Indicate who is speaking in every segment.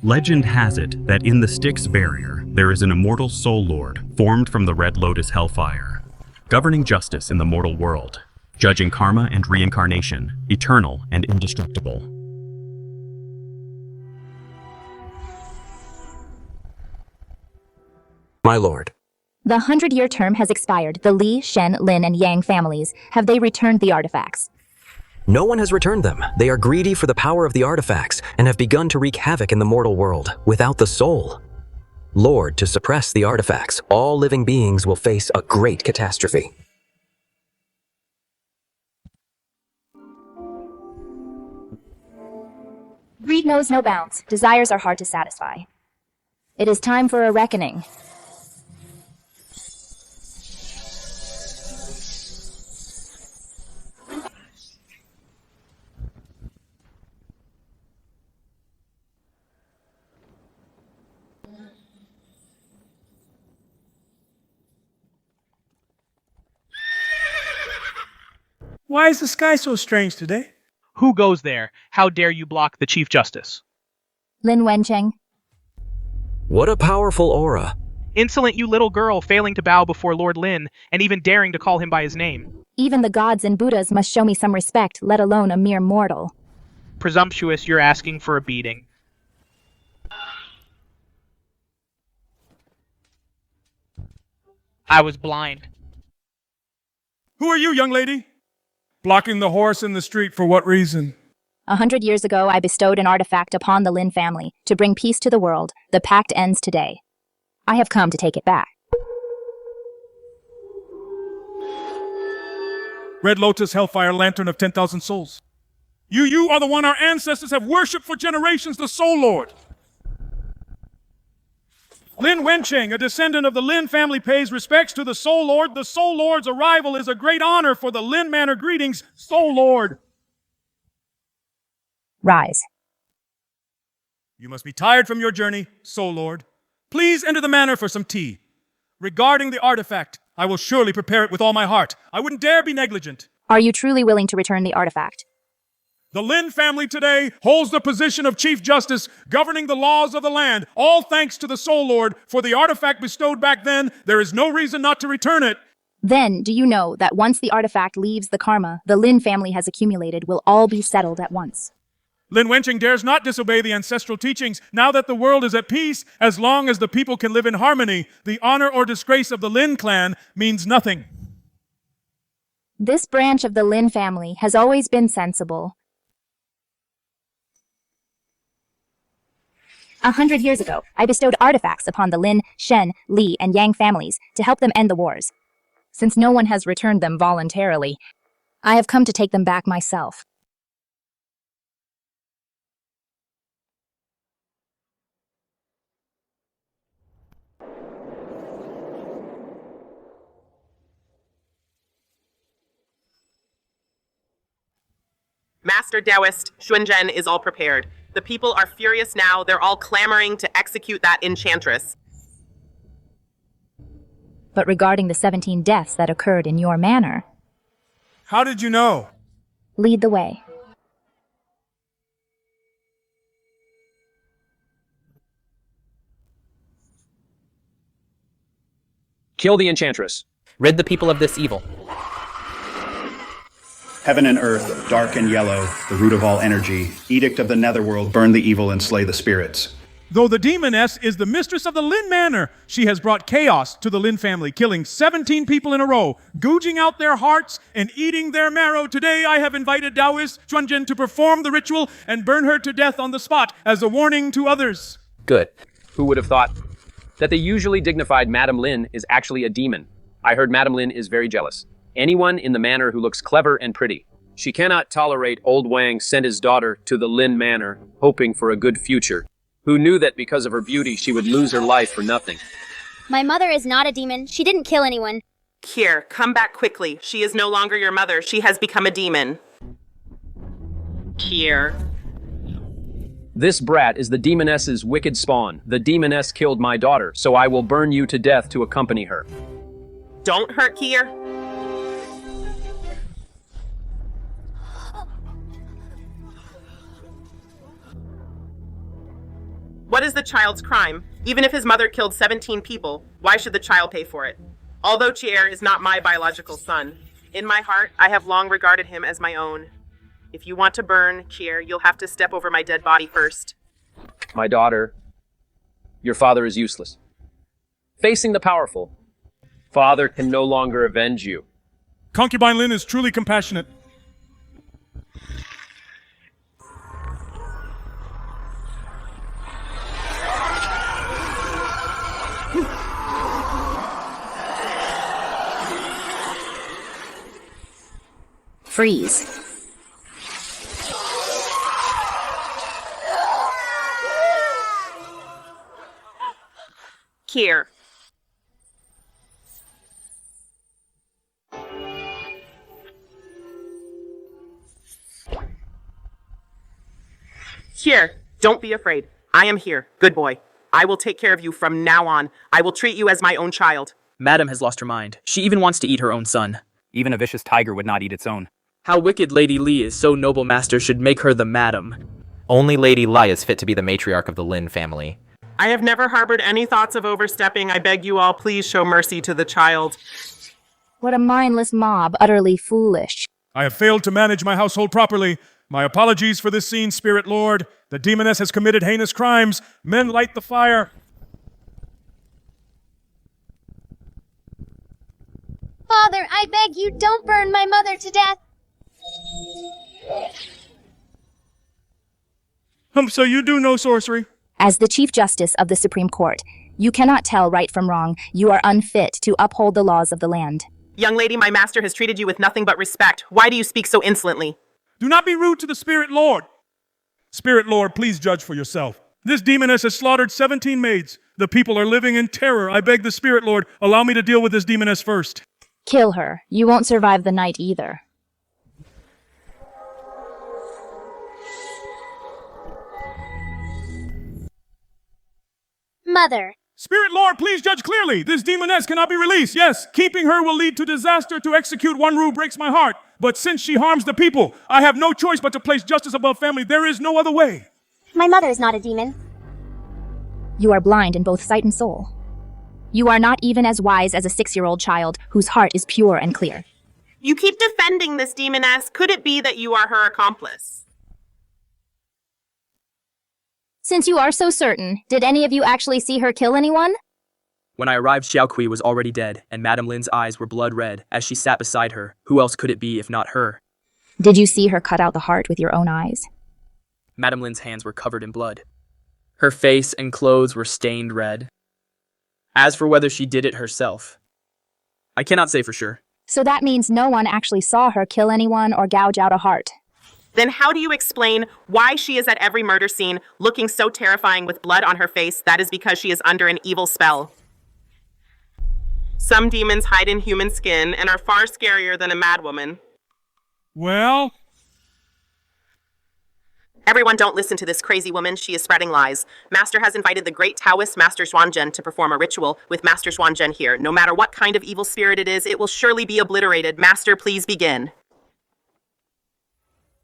Speaker 1: Legend has it that in the Styx barrier, there is an immortal soul lord formed from the Red Lotus Hellfire, governing justice in the mortal world, judging karma and reincarnation, eternal and indestructible.
Speaker 2: My lord.
Speaker 3: The 100-year term has expired. The Li, Shen, Lin, and Yang families, have they returned the artifacts?
Speaker 2: No one has returned them. They are greedy for the power of the artifacts and have begun to wreak havoc in the mortal world without the soul. Lord, to suppress the artifacts, all living beings will face a great catastrophe.
Speaker 3: Greed knows no bounds. Desires are hard to satisfy. It is time for a reckoning.
Speaker 4: Why is the sky so strange today?
Speaker 5: Who goes there? How dare you block the Chief Justice?
Speaker 3: Lin Wencheng.
Speaker 2: What a powerful aura.
Speaker 5: Insolent you little girl, failing to bow before Lord Lin, and even daring to call him by his name.
Speaker 3: Even the gods and Buddhas must show me some respect, let alone a mere mortal.
Speaker 5: Presumptuous, you're asking for a beating. I was blind.
Speaker 4: Who are you, young lady? Blocking the horse in the street for what reason?
Speaker 3: 100 years ago, I bestowed an artifact upon the Lin family to bring peace to the world. The pact ends today. I have come to take it back.
Speaker 4: Red Lotus Hellfire Lantern of 10,000 souls. You are the one our ancestors have worshipped for generations, the Soul Lord. Lin Wencheng, a descendant of the Lin family, pays respects to the Soul Lord. The Soul Lord's arrival is a great honor for the Lin Manor. Greetings, Soul Lord.
Speaker 3: Rise.
Speaker 4: You must be tired from your journey, Soul Lord. Please enter the manor for some tea. Regarding the artifact, I will surely prepare it with all my heart. I wouldn't dare be negligent.
Speaker 3: Are you truly willing to return the artifact?
Speaker 4: The Lin family today holds the position of Chief Justice, governing the laws of the land, all thanks to the Soul Lord. For the artifact bestowed back then, there is no reason not to return it.
Speaker 3: Then, do you know that once the artifact leaves the karma the Lin family has accumulated will all be settled at once?
Speaker 4: Lin Wencheng dares not disobey the ancestral teachings. Now that the world is at peace, as long as the people can live in harmony, the honor or disgrace of the Lin clan means nothing.
Speaker 3: This branch of the Lin family has always been sensible. 100 years ago, I bestowed artifacts upon the Lin, Shen, Li, and Yang families to help them end the wars. Since no one has returned them voluntarily, I have come to take them back myself.
Speaker 6: Master Taoist, Xuanzhen is all prepared. The people are furious now. They're all clamoring to execute that enchantress.
Speaker 3: But regarding the 17 deaths that occurred in your manor,
Speaker 4: How did you know?
Speaker 3: lead the way.
Speaker 7: Kill the enchantress.
Speaker 8: Rid the people of this evil.
Speaker 9: Heaven and earth, dark and yellow, the root of all energy. Edict of the netherworld, burn the evil and slay the spirits.
Speaker 4: Though the demoness is the mistress of the Lin Manor, she has brought chaos to the Lin family, killing 17 people in a row, gouging out their hearts and eating their marrow. Today I have invited Taoist Xuanzhen to perform the ritual and burn her to death on the spot as a warning to others.
Speaker 7: Good. Who would have thought that the usually dignified Madame Lin is actually a demon? I heard Madame Lin is very jealous. Anyone in the manor who looks clever and pretty. She cannot tolerate old Wang sent his daughter to the Lin Manor, hoping for a good future. Who knew that because of her beauty she would lose her life for nothing?
Speaker 10: My mother is not a demon. She didn't kill anyone.
Speaker 6: Kier, come back quickly. She is no longer your mother. She has become a demon. Kier.
Speaker 7: This brat is the demoness's wicked spawn. The demoness killed my daughter, so I will burn you to death to accompany her.
Speaker 6: Don't hurt Kier. What is the child's crime? Even if his mother killed 17 people, why should the child pay for it? Although Chier is not my biological son, in my heart, I have long regarded him as my own. If you want to burn Chier, you'll have to step over my dead body first.
Speaker 7: My daughter, your father is useless. Facing the powerful, father can no longer avenge you.
Speaker 4: Concubine Lin is truly compassionate.
Speaker 3: Freeze.
Speaker 6: Kier. Here, don't be afraid. I am here. Good boy. I will take care of you from now on. I will treat you as my own child.
Speaker 8: Madam has lost her mind. She even wants to eat her own son.
Speaker 11: Even a vicious tiger would not eat its own.
Speaker 8: How wicked Lady Li is, so noble master should make her the madam.
Speaker 12: Only Lady Li is fit to be the matriarch of the Lin family.
Speaker 6: I have never harbored any thoughts of overstepping. I beg you all, please show mercy to the child.
Speaker 3: What a mindless mob, utterly foolish.
Speaker 4: I have failed to manage my household properly. My apologies for this scene, Spirit Lord. The demoness has committed heinous crimes. Men, light the fire.
Speaker 10: Father, I beg you, don't burn my mother to death.
Speaker 4: So you do know sorcery?
Speaker 3: As the Chief Justice of the Supreme Court, you cannot tell right from wrong. You are unfit to uphold the laws of the land.
Speaker 6: Young lady, my master has treated you with nothing but respect. Why do you speak so insolently?
Speaker 4: Do not be rude to the Spirit Lord. Spirit Lord, please judge for yourself. This demoness has slaughtered 17 maids. The people are living in terror. I beg the Spirit Lord, allow me to deal with this demoness first.
Speaker 3: Kill her. You won't survive the night either.
Speaker 10: Mother.
Speaker 4: Spirit Lord, please judge clearly. This demoness cannot be released. Yes, keeping her will lead to disaster. To execute one rule breaks my heart. But since she harms the people, I have no choice but to place justice above family. There is no other way.
Speaker 10: My mother is not a demon.
Speaker 3: You are blind in both sight and soul. You are not even as wise as a 6-year-old child whose heart is pure and clear.
Speaker 6: You keep defending this demoness. Could it be that you are her accomplice?
Speaker 3: Since you are so certain, did any of you actually see her kill anyone?
Speaker 8: When I arrived, Xiaoqui was already dead, and Madame Lin's eyes were blood red as she sat beside her. Who else could it be if not her?
Speaker 3: Did you see her cut out the heart with your own eyes?
Speaker 8: Madame Lin's hands were covered in blood. Her face and clothes were stained red. As for whether she did it herself, I cannot say for sure.
Speaker 3: So that means no one actually saw her kill anyone or gouge out a heart.
Speaker 6: Then how do you explain why she is at every murder scene looking so terrifying with blood on her face? That is because she is under an evil spell. Some demons hide in human skin and are far scarier than a madwoman.
Speaker 4: Well?
Speaker 6: Everyone don't listen to this crazy woman. She is spreading lies. Master has invited the great Taoist Master Xuanzhen to perform a ritual with Master Xuanzhen here. No matter what kind of evil spirit it is, it will surely be obliterated. Master, please begin.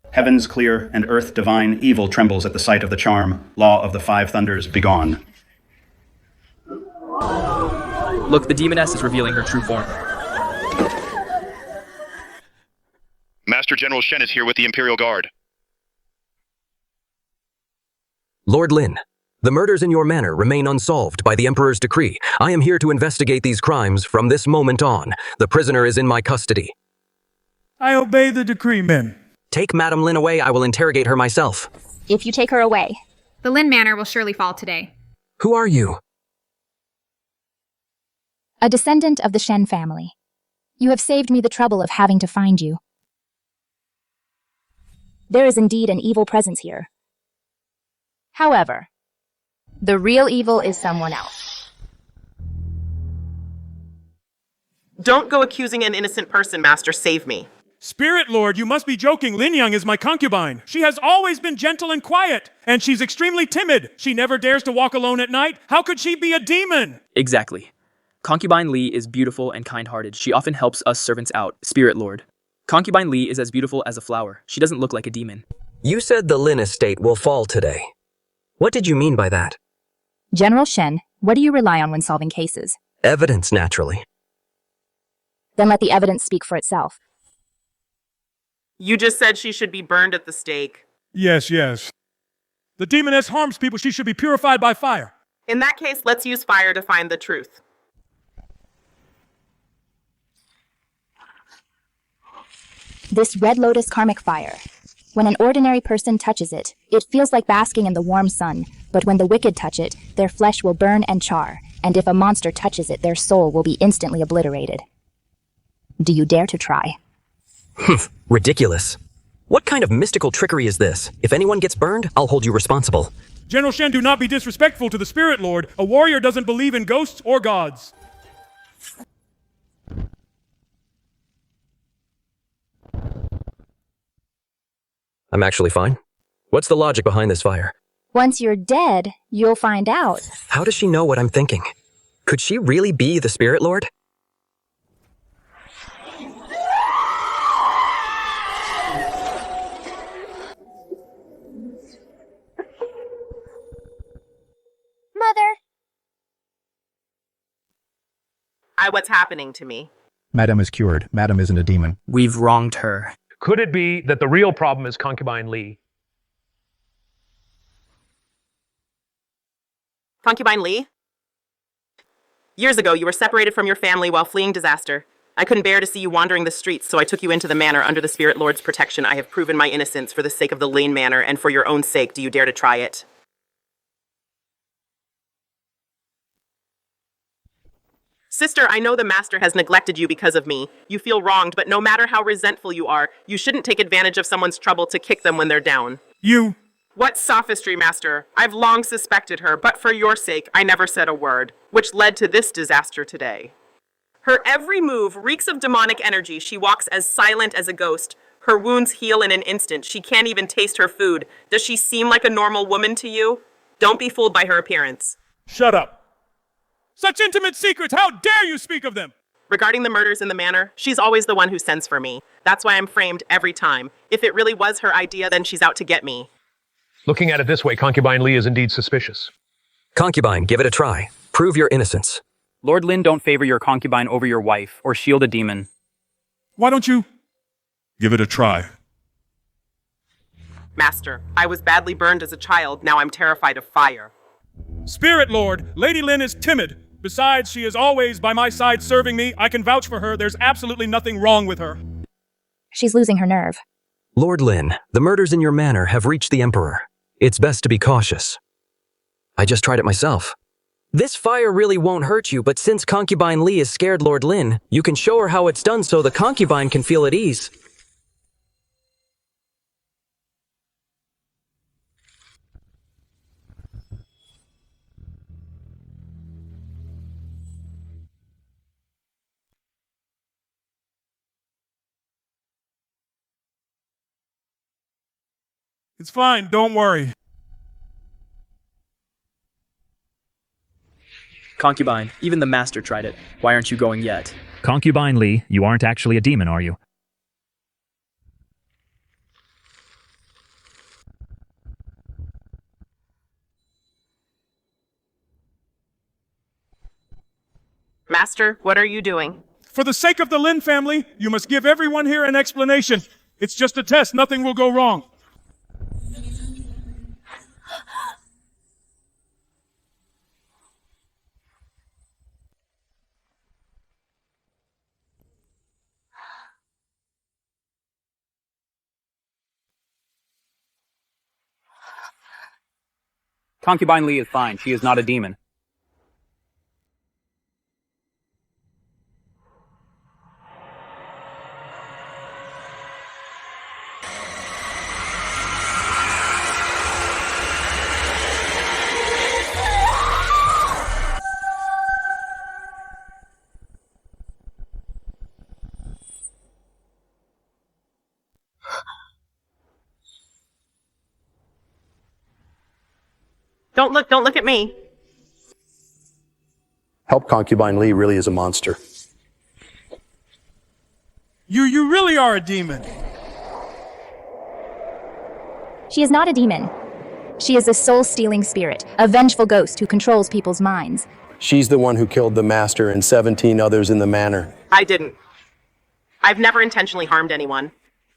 Speaker 9: Heavens clear and earth divine, evil trembles at the sight of the charm. Law of the five thunders, begone.
Speaker 8: Look, the demoness is revealing her true form.
Speaker 13: Master General Shen is here with the Imperial Guard.
Speaker 2: Lord Lin, the murders in your manor remain unsolved by the Emperor's decree. I am here to investigate these crimes from this moment on. The prisoner is in my custody.
Speaker 4: I obey the decree, men.
Speaker 2: Take Madame Lin away. I will interrogate her myself.
Speaker 3: If you take her away.
Speaker 14: The Lin Manor will surely fall today.
Speaker 2: Who are you?
Speaker 3: A descendant of the Shen family. You have saved me the trouble of having to find you. There is indeed an evil presence here. However, the real evil is someone else.
Speaker 6: Don't go accusing an innocent person, Master. Save me.
Speaker 4: Spirit Lord, you must be joking. Lin Yang is my concubine. She has always been gentle and quiet, and she's extremely timid. She never dares to walk alone at night. How could she be a demon?
Speaker 8: Exactly. Concubine Li is beautiful and kind-hearted. She often helps us servants out, Spirit Lord. Concubine Li is as beautiful as a flower. She doesn't look like a demon.
Speaker 2: You said the Lin estate will fall today. What did you mean by that?
Speaker 3: General Shen, what do you rely on when solving cases?
Speaker 2: Evidence, naturally.
Speaker 3: Then let the evidence speak for itself.
Speaker 6: You just said she should be burned at the stake.
Speaker 4: Yes. The demoness harms people. She should be purified by fire.
Speaker 6: In that case, let's use fire to find the truth.
Speaker 3: This Red Lotus Karmic Fire. When an ordinary person touches it, it feels like basking in the warm sun, but when the wicked touch it, their flesh will burn and char, and if a monster touches it, their soul will be instantly obliterated. Do you dare to try?
Speaker 2: Ridiculous. What kind of mystical trickery is this? If anyone gets burned, I'll hold you responsible.
Speaker 4: General Shen, do not be disrespectful to the Spirit Lord. A warrior doesn't believe in ghosts or gods.
Speaker 2: I'm actually fine. What's the logic behind this fire?
Speaker 3: Once you're dead, you'll find out.
Speaker 2: How does she know what I'm thinking? Could she really be the Spirit Lord?
Speaker 10: Mother.
Speaker 6: What's happening to me?
Speaker 15: Madame is cured. Madame isn't a demon.
Speaker 8: We've wronged her.
Speaker 7: Could it be that the real problem is concubine Li?
Speaker 6: Concubine Li? Years ago, you were separated from your family while fleeing disaster. I couldn't bear to see you wandering the streets, so I took you into the manor under the Spirit Lord's protection. I have proven my innocence for the sake of the Lin Manor, and for your own sake, do you dare to try it? Sister, I know the master has neglected you because of me. You feel wronged, but no matter how resentful you are, you shouldn't take advantage of someone's trouble to kick them when they're down.
Speaker 4: You...
Speaker 6: What sophistry, master? I've long suspected her, but for your sake, I never said a word, which led to this disaster today. Her every move reeks of demonic energy. She walks as silent as a ghost. Her wounds heal in an instant. She can't even taste her food. Does she seem like a normal woman to you? Don't be fooled by her appearance.
Speaker 4: Shut up. Such intimate secrets, how dare you speak of them?
Speaker 6: Regarding the murders in the manor, she's always the one who sends for me. That's why I'm framed every time. If it really was her idea, then she's out to get me.
Speaker 7: Looking at it this way, concubine Li is indeed suspicious.
Speaker 2: Concubine, give it a try. Prove your innocence.
Speaker 11: Lord Lin, don't favor your concubine over your wife, or shield a demon.
Speaker 4: Why don't you give it a try?
Speaker 6: Master, I was badly burned as a child. Now I'm terrified of fire.
Speaker 4: Spirit Lord, Lady Lin is timid. Besides, she is always by my side serving me. I can vouch for her. There's absolutely nothing wrong with her.
Speaker 3: She's losing her nerve.
Speaker 2: Lord Lin, the murders in your manor have reached the Emperor. It's best to be cautious. I just tried it myself. This fire really won't hurt you, but since Concubine Li is scared Lord Lin, you can show her how it's done so the concubine can feel at ease.
Speaker 4: It's fine, don't worry.
Speaker 8: Concubine, even the master tried it. Why aren't you going yet?
Speaker 11: Concubine Li, you aren't actually a demon, are you?
Speaker 6: Master, what are you doing?
Speaker 4: For the sake of the Lin family, you must give everyone here an explanation. It's just a test, nothing will go wrong.
Speaker 11: Concubine Li is fine. She is not a demon.
Speaker 6: Don't look at me.
Speaker 16: Help Concubine Li really is a monster.
Speaker 4: You really are a demon.
Speaker 3: She is not a demon. She is a soul-stealing spirit, a vengeful ghost who controls people's minds.
Speaker 16: She's the one who killed the master and 17 others in the manor.
Speaker 6: I didn't. I've never intentionally harmed anyone.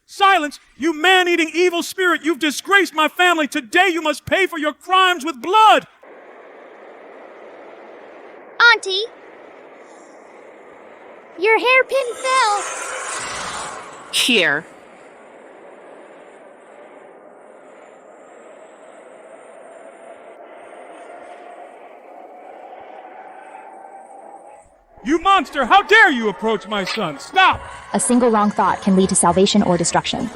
Speaker 4: Silence! You man-eating evil spirit! You've disgraced my family! Today you must pay for your crimes with blood!
Speaker 10: Auntie! Your hairpin fell!
Speaker 6: Here.
Speaker 4: You monster! How dare you approach my son! Stop!
Speaker 3: A single wrong thought can lead to salvation or destruction.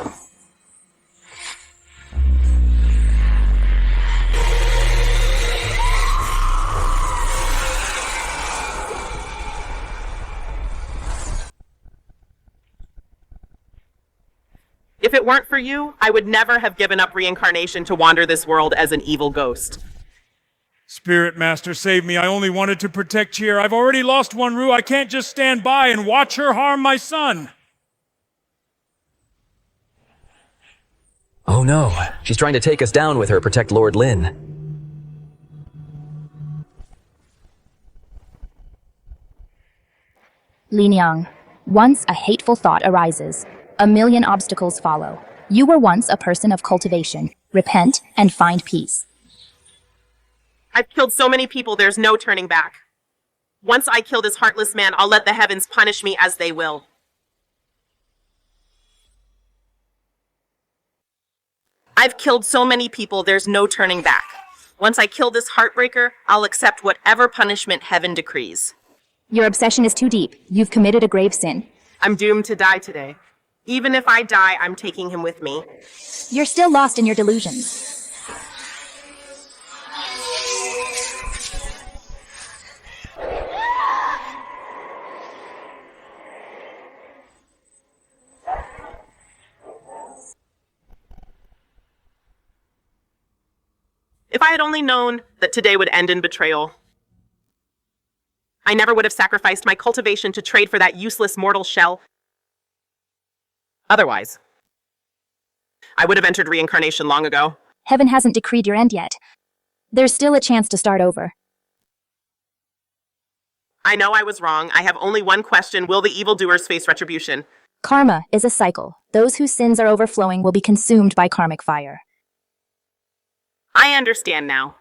Speaker 6: If it weren't for you, I would never have given up reincarnation to wander this world as an evil ghost.
Speaker 4: Spirit Master, save me. I only wanted to protect Cheer. I've already lost one Rue. I can't just stand by and watch her harm my son.
Speaker 2: Oh no, she's trying to take us down with her protect Lord Lin.
Speaker 3: Lin Yang, once a hateful thought arises, a million obstacles follow. You were once a person of cultivation. Repent and find peace.
Speaker 6: I've killed so many people, there's no turning back. Once I kill this heartless man, I'll let the heavens punish me as they will. I've killed so many people, there's no turning back. Once I kill this heartbreaker, I'll accept whatever punishment heaven decrees.
Speaker 3: Your obsession is too deep. You've committed a grave sin.
Speaker 6: I'm doomed to die today. Even if I die, I'm taking him with me.
Speaker 3: You're still lost in your delusions.
Speaker 6: If I had only known that today would end in betrayal, I never would have sacrificed my cultivation to trade for that useless mortal shell. Otherwise, I would have entered reincarnation long ago.
Speaker 3: Heaven hasn't decreed your end yet. There's still a chance to start over.
Speaker 6: I know I was wrong. I have only one question. Will the evildoers face retribution?
Speaker 3: Karma is a cycle. Those whose sins are overflowing will be consumed by karmic fire.
Speaker 6: I understand now.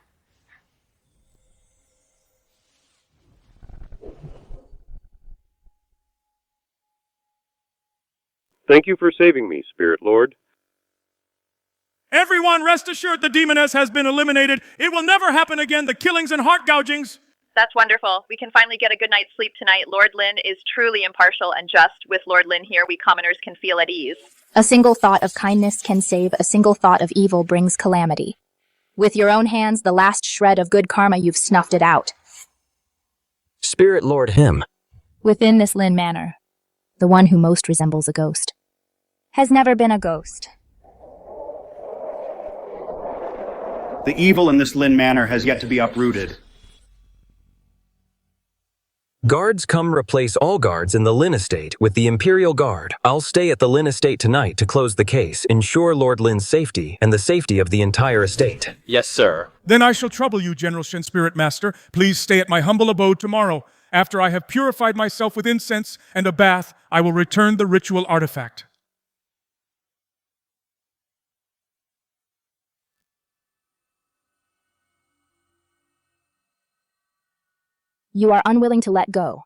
Speaker 17: Thank you for saving me, Spirit Lord.
Speaker 4: Everyone rest assured the demoness has been eliminated. It will never happen again, the killings and heart gougings.
Speaker 18: That's wonderful. We can finally get a good night's sleep tonight. Lord Lin is truly impartial and just. With Lord Lin here, we commoners can feel at ease.
Speaker 3: A single thought of kindness can save. A single thought of evil brings calamity. With your own hands, the last shred of good karma, you've snuffed it out.
Speaker 2: Spirit Lord him.
Speaker 3: Within this Lin manor, the one who most resembles a ghost has never been a ghost.
Speaker 9: The evil in this Lin manor has yet to be uprooted.
Speaker 2: Guards come replace all guards in the Lin estate with the Imperial Guard. I'll stay at the Lin estate tonight to close the case, ensure Lord Lin's safety and the safety of the entire estate.
Speaker 12: Yes, sir.
Speaker 4: Then I shall trouble you, General Shen Spirit Master. Please stay at my humble abode tomorrow. After I have purified myself with incense and a bath, I will return the ritual artifact.
Speaker 3: You are unwilling to let go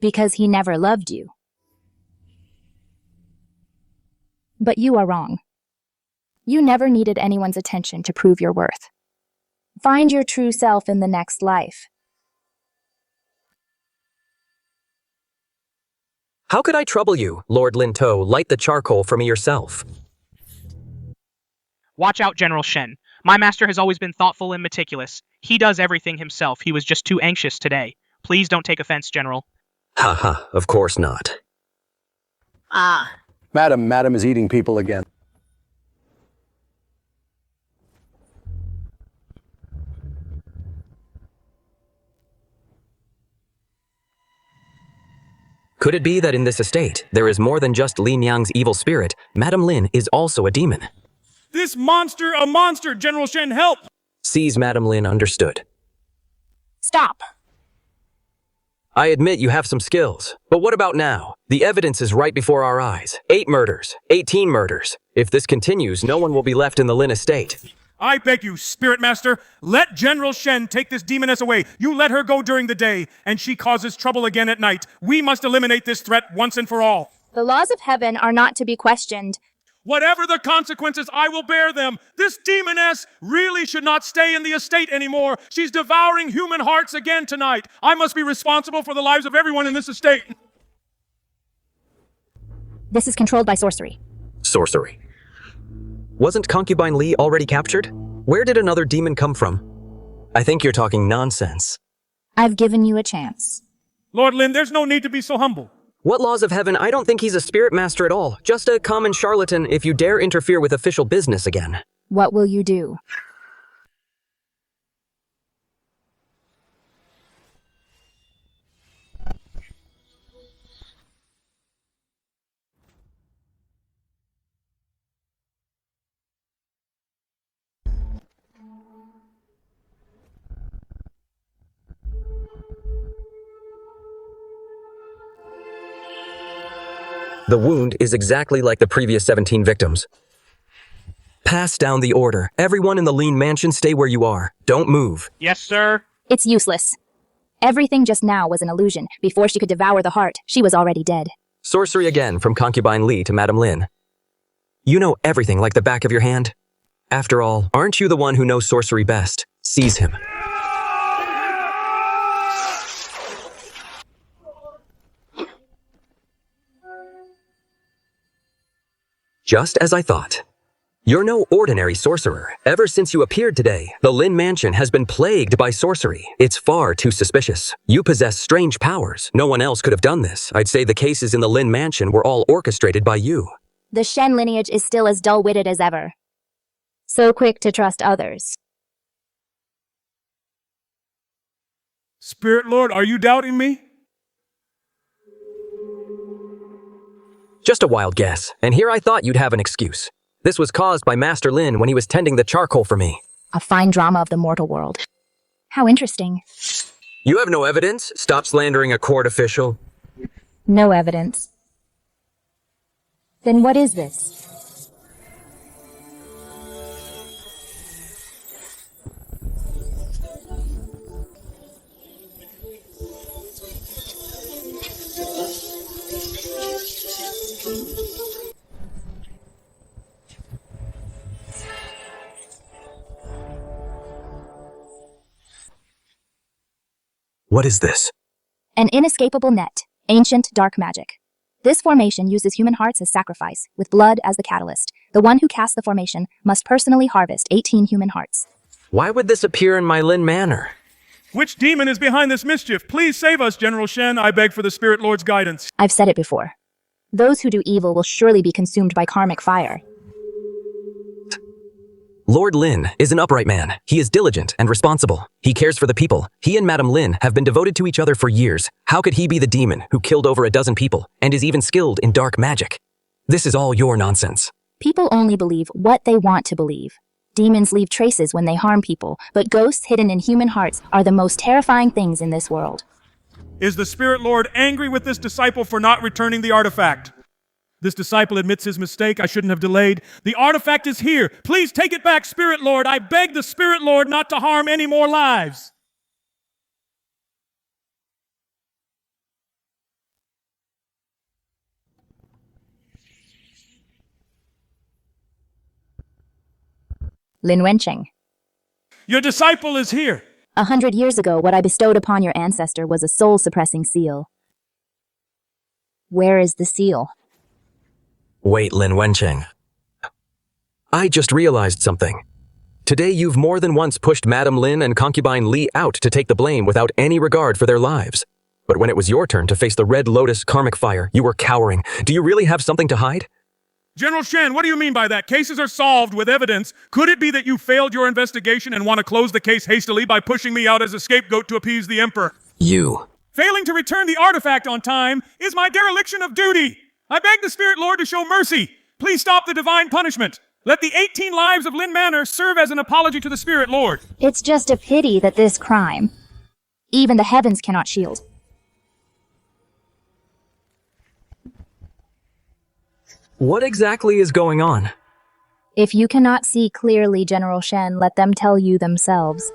Speaker 3: because he never loved you. But you are wrong. You never needed anyone's attention to prove your worth. Find your true self in the next life.
Speaker 2: How could I trouble you, Lord Linto? Light the charcoal for me yourself.
Speaker 5: Watch out, General Shen. My master has always been thoughtful and meticulous. He does everything himself. He was just too anxious today. Please don't take offense, General.
Speaker 2: Ha, of course not.
Speaker 16: Madam is eating people again.
Speaker 2: Could it be that in this estate, there is more than just Lin Yang's evil spirit? Madame Lin is also a demon.
Speaker 4: This monster, a monster! General Shen, help!
Speaker 2: Sees Madam Lin understood.
Speaker 3: Stop.
Speaker 2: I admit you have some skills, but what about now? The evidence is right before our eyes. 8 murders, 18 murders. If this continues, no one will be left in the Lin estate.
Speaker 4: I beg you, Spirit Master, let General Shen take this demoness away. You let her go during the day, and she causes trouble again at night. We must eliminate this threat once and for all.
Speaker 3: The laws of heaven are not to be questioned.
Speaker 4: Whatever the consequences, I will bear them. This demoness really should not stay in the estate anymore. She's devouring human hearts again tonight. I must be responsible for the lives of everyone in this estate.
Speaker 3: This is controlled by sorcery.
Speaker 2: Sorcery. Wasn't Concubine Li already captured? Where did another demon come from? I think you're talking nonsense.
Speaker 3: I've given you a chance.
Speaker 4: Lord Lin, there's no need to be so humble.
Speaker 2: What laws of heaven? I don't think he's a spirit master at all. Just a common charlatan if you dare interfere with official business again.
Speaker 3: What will you do?
Speaker 2: The wound is exactly like the previous 17 victims. Pass down the order. Everyone in the Lean Mansion, stay where you are. Don't move.
Speaker 5: Yes, sir.
Speaker 3: It's useless. Everything just now was an illusion. Before she could devour the heart, she was already dead.
Speaker 2: Sorcery again from Concubine Li to Madam Lin. You know everything like the back of your hand. After all, aren't you the one who knows sorcery best? Seize him. Just as I thought. You're no ordinary sorcerer. Ever since you appeared today, the Lin Mansion has been plagued by sorcery. It's far too suspicious. You possess strange powers. No one else could have done this. I'd say the cases in the Lin Mansion were all orchestrated by you.
Speaker 3: The Shen lineage is still as dull-witted as ever. So quick to trust others.
Speaker 4: Spirit Lord, are you doubting me?
Speaker 2: Just a wild guess, and here I thought you'd have an excuse. This was caused by Master Lin when he was tending the charcoal for me.
Speaker 3: A fine drama of the mortal world. How interesting.
Speaker 2: You have no evidence? Stop slandering a court official.
Speaker 3: No evidence. Then what is this?
Speaker 2: What is this?
Speaker 3: An inescapable net. Ancient dark magic. This formation uses human hearts as sacrifice, with blood as the catalyst. The one who casts the formation must personally harvest 18 human hearts.
Speaker 2: Why would this appear in my Lin Manor?
Speaker 4: Which demon is behind this mischief? Please save us, General Shen. I beg for the Spirit Lord's guidance.
Speaker 3: I've said it before. Those who do evil will surely be consumed by karmic fire.
Speaker 2: Lord Lin is an upright man. He is diligent and responsible. He cares for the people. He and Madam Lin have been devoted to each other for years. How could he be the demon who killed over a dozen people and is even skilled in dark magic? This is all your nonsense.
Speaker 3: People only believe what they want to believe. Demons leave traces when they harm people, but ghosts hidden in human hearts are the most terrifying things in this world.
Speaker 4: Is the Spirit Lord angry with this disciple for not returning the artifact? This disciple admits his mistake. I shouldn't have delayed. The artifact is here. Please take it back, Spirit Lord. I beg the Spirit Lord not to harm any more lives.
Speaker 3: Lin Wenqing.
Speaker 4: Your disciple is here.
Speaker 3: 100 years ago, what I bestowed upon your ancestor was a soul-suppressing seal. Where is the seal?
Speaker 2: Wait, Lin Wenqing. I just realized something. Today you've more than once pushed Madam Lin and Concubine Li out to take the blame without any regard for their lives. But when it was your turn to face the Red Lotus Karmic Fire, you were cowering. Do you really have something to hide?
Speaker 4: General Shen, what do you mean by that? Cases are solved with evidence. Could it be that you failed your investigation and want to close the case hastily by pushing me out as a scapegoat to appease the Emperor?
Speaker 2: You.
Speaker 4: Failing to return the artifact on time is my dereliction of duty. I beg the Spirit Lord to show mercy. Please stop the divine punishment. Let the 18 lives of Lin Manor serve as an apology to the Spirit Lord.
Speaker 3: It's just a pity that this crime, even the heavens cannot shield.
Speaker 2: What exactly is going on?
Speaker 3: If you cannot see clearly, General Shen, let them tell you themselves.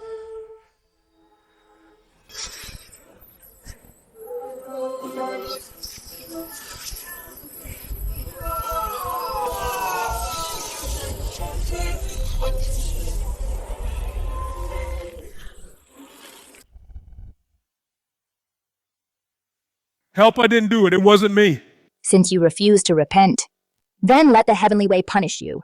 Speaker 4: Help, I didn't do it. It wasn't me.
Speaker 3: Since you refuse to repent, then let the heavenly way punish you.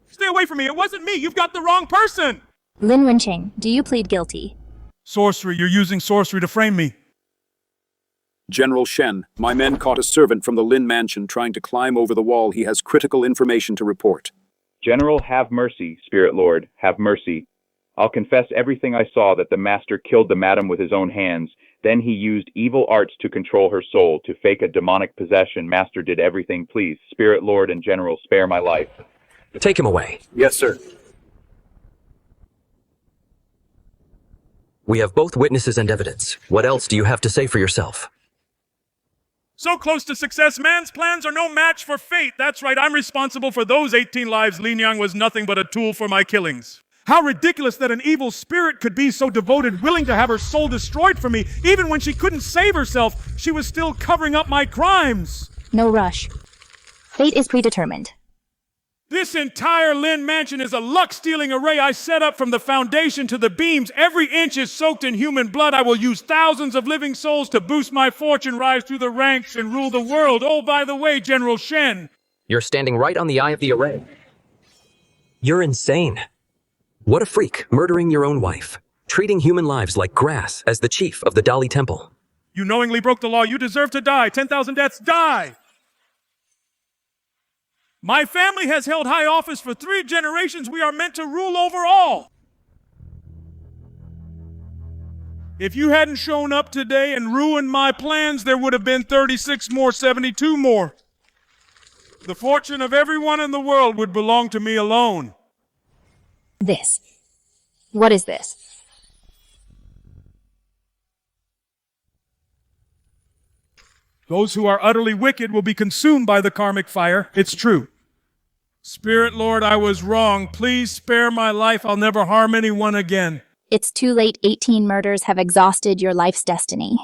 Speaker 4: Stay away from me. It wasn't me. You've got the wrong person.
Speaker 3: Lin Wenqing, do you plead guilty?
Speaker 4: Sorcery. You're using sorcery to frame me.
Speaker 19: General Shen, my men caught a servant from the Lin mansion trying to climb over the wall. He has critical information to report.
Speaker 20: General, have mercy, Spirit Lord, have mercy. I'll confess everything I saw, that the Master killed the Madam with his own hands. Then he used evil arts to control her soul, to fake a demonic possession. Master did everything. Please, Spirit Lord and General, spare my life.
Speaker 2: Take him away.
Speaker 19: Yes, sir.
Speaker 2: We have both witnesses and evidence. What else do you have to say for yourself?
Speaker 4: So close to success, man's plans are no match for fate. That's right, I'm responsible for those 18 lives. Lin Yang was nothing but a tool for my killings. How ridiculous that an evil spirit could be so devoted, willing to have her soul destroyed for me. Even when she couldn't save herself, she was still covering up my crimes.
Speaker 3: No rush. Fate is predetermined.
Speaker 4: This entire Lin mansion is a luck-stealing array I set up from the foundation to the beams. Every inch is soaked in human blood. I will use thousands of living souls to boost my fortune, rise through the ranks, and rule the world. Oh, by the way, General Shen.
Speaker 2: You're standing right on the eye of the array. You're insane. What a freak, murdering your own wife, treating human lives like grass as the chief of the Dali Temple.
Speaker 4: You knowingly broke the law. You deserve to die. 10,000 deaths. Die! My family has held high office for 3 generations. We are meant to rule over all. If you hadn't shown up today and ruined my plans, there would have been 36 more, 72 more. The fortune of everyone in the world would belong to me alone.
Speaker 3: This. What is this?
Speaker 4: Those who are utterly wicked will be consumed by the karmic fire. It's true. Spirit Lord, I was wrong. Please spare my life. I'll never harm anyone again.
Speaker 3: It's too late. 18 murders have exhausted your life's destiny.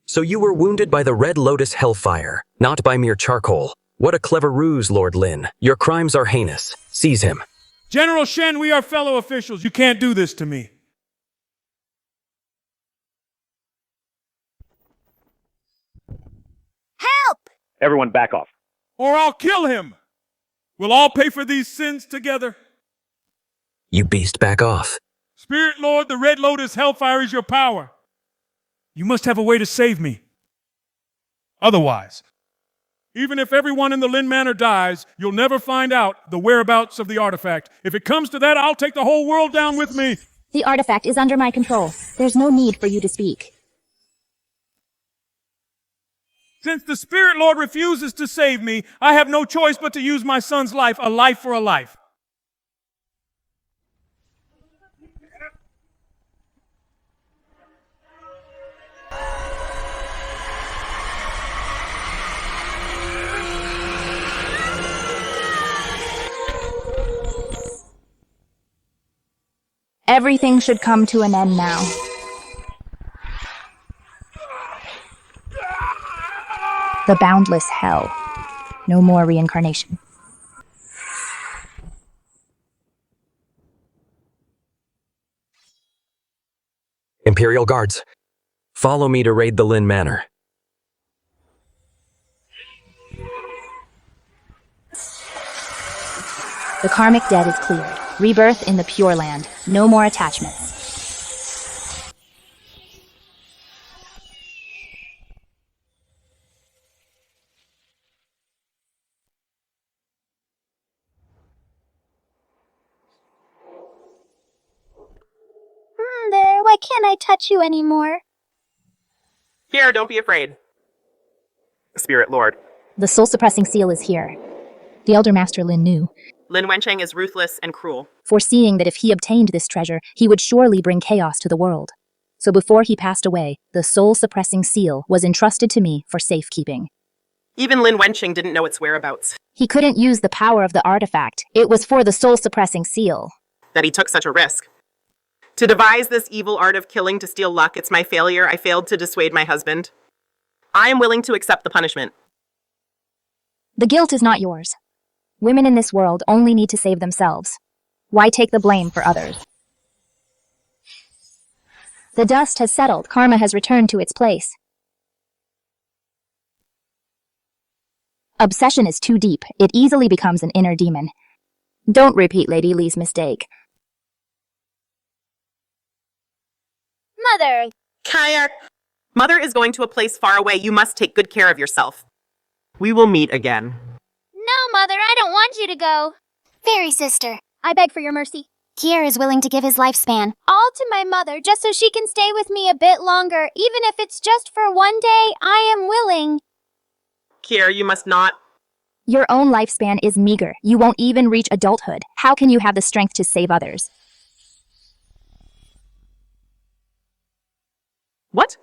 Speaker 2: So you were wounded by the Red Lotus Hellfire, not by mere charcoal. What a clever ruse, Lord Lin. Your crimes are heinous. Seize him.
Speaker 4: General Shen, we are fellow officials. You can't do this to me.
Speaker 10: Help!
Speaker 17: Everyone back off.
Speaker 4: Or I'll kill him. We'll all pay for these sins together.
Speaker 2: You beast, back off.
Speaker 4: Spirit Lord, the Red Lotus Hellfire is your power. You must have a way to save me. Otherwise, even if everyone in the Lin Manor dies, you'll never find out the whereabouts of the artifact. If it comes to that, I'll take the whole world down with me.
Speaker 3: The artifact is under my control. There's no need for you to speak.
Speaker 4: Since the Spirit Lord refuses to save me, I have no choice but to use my son's life, a life for a life.
Speaker 3: Everything should come to an end now. The boundless hell. No more reincarnation.
Speaker 2: Imperial Guards, follow me to raid the Lin Manor.
Speaker 3: The karmic debt is cleared. Rebirth in the Pure Land. No more attachments.
Speaker 10: Why can't I touch you anymore?
Speaker 6: Here, don't be afraid. Spirit Lord.
Speaker 3: The soul-suppressing seal is here. The Elder Master Lin knew,
Speaker 6: Lin Wencheng is ruthless and cruel.
Speaker 3: foreseeing that if he obtained this treasure, he would surely bring chaos to the world. So before he passed away, the soul-suppressing seal was entrusted to me for safekeeping.
Speaker 6: Even Lin Wencheng didn't know its whereabouts.
Speaker 3: He couldn't use the power of the artifact. It was for the soul-suppressing seal.
Speaker 6: That he took such a risk. To devise this evil art of killing to steal luck, it's my failure. I failed to dissuade my husband. I am willing to accept the punishment.
Speaker 3: The guilt is not yours. Women in this world only need to save themselves. Why take the blame for others? The dust has settled. Karma has returned to its place. Obsession is too deep. It easily becomes an inner demon. Don't repeat Lady Li's mistake.
Speaker 10: Mother!
Speaker 6: Kayak! Mother is going to a place far away. You must take good care of yourself. We will meet again.
Speaker 10: No, Mother, I don't want you to go. Fairy sister, I beg for your mercy. Kier is willing to give his lifespan all to my mother just so she can stay with me a bit longer. Even if it's just for one day, I am willing.
Speaker 6: Kier, you must not.
Speaker 3: Your own lifespan is meager. You won't even reach adulthood. How can you have the strength to save others?
Speaker 6: What?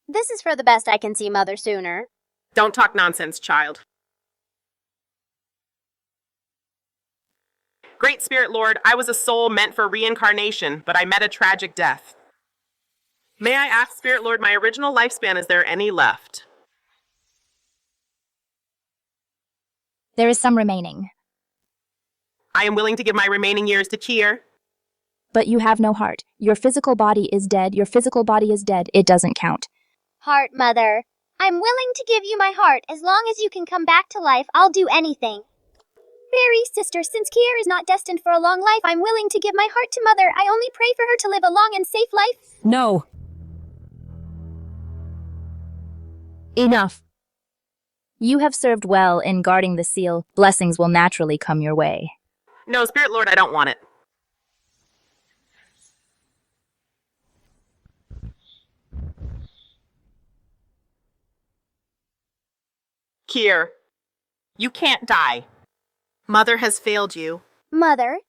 Speaker 10: This is for the best I can see Mother sooner.
Speaker 6: Don't talk nonsense, child. Great Spirit Lord, I was a soul meant for reincarnation, but I met a tragic death. May I ask, Spirit Lord, my original lifespan, is there any left?
Speaker 3: There is some remaining.
Speaker 6: I am willing to give my remaining years to Kier.
Speaker 3: But you have no heart. Your physical body is dead. Your physical body is dead. It doesn't count.
Speaker 10: Heart, Mother. I'm willing to give you my heart. As long as you can come back to life, I'll do anything. Fairy sister, since Kier is not destined for a long life, I'm willing to give my heart to Mother. I only pray for her to live a long and safe life.
Speaker 21: No. Enough.
Speaker 3: You have served well in guarding the seal. Blessings will naturally come your way.
Speaker 6: No, Spirit Lord, I don't want it. Kier, you can't die. Mother has failed you.
Speaker 10: Mother?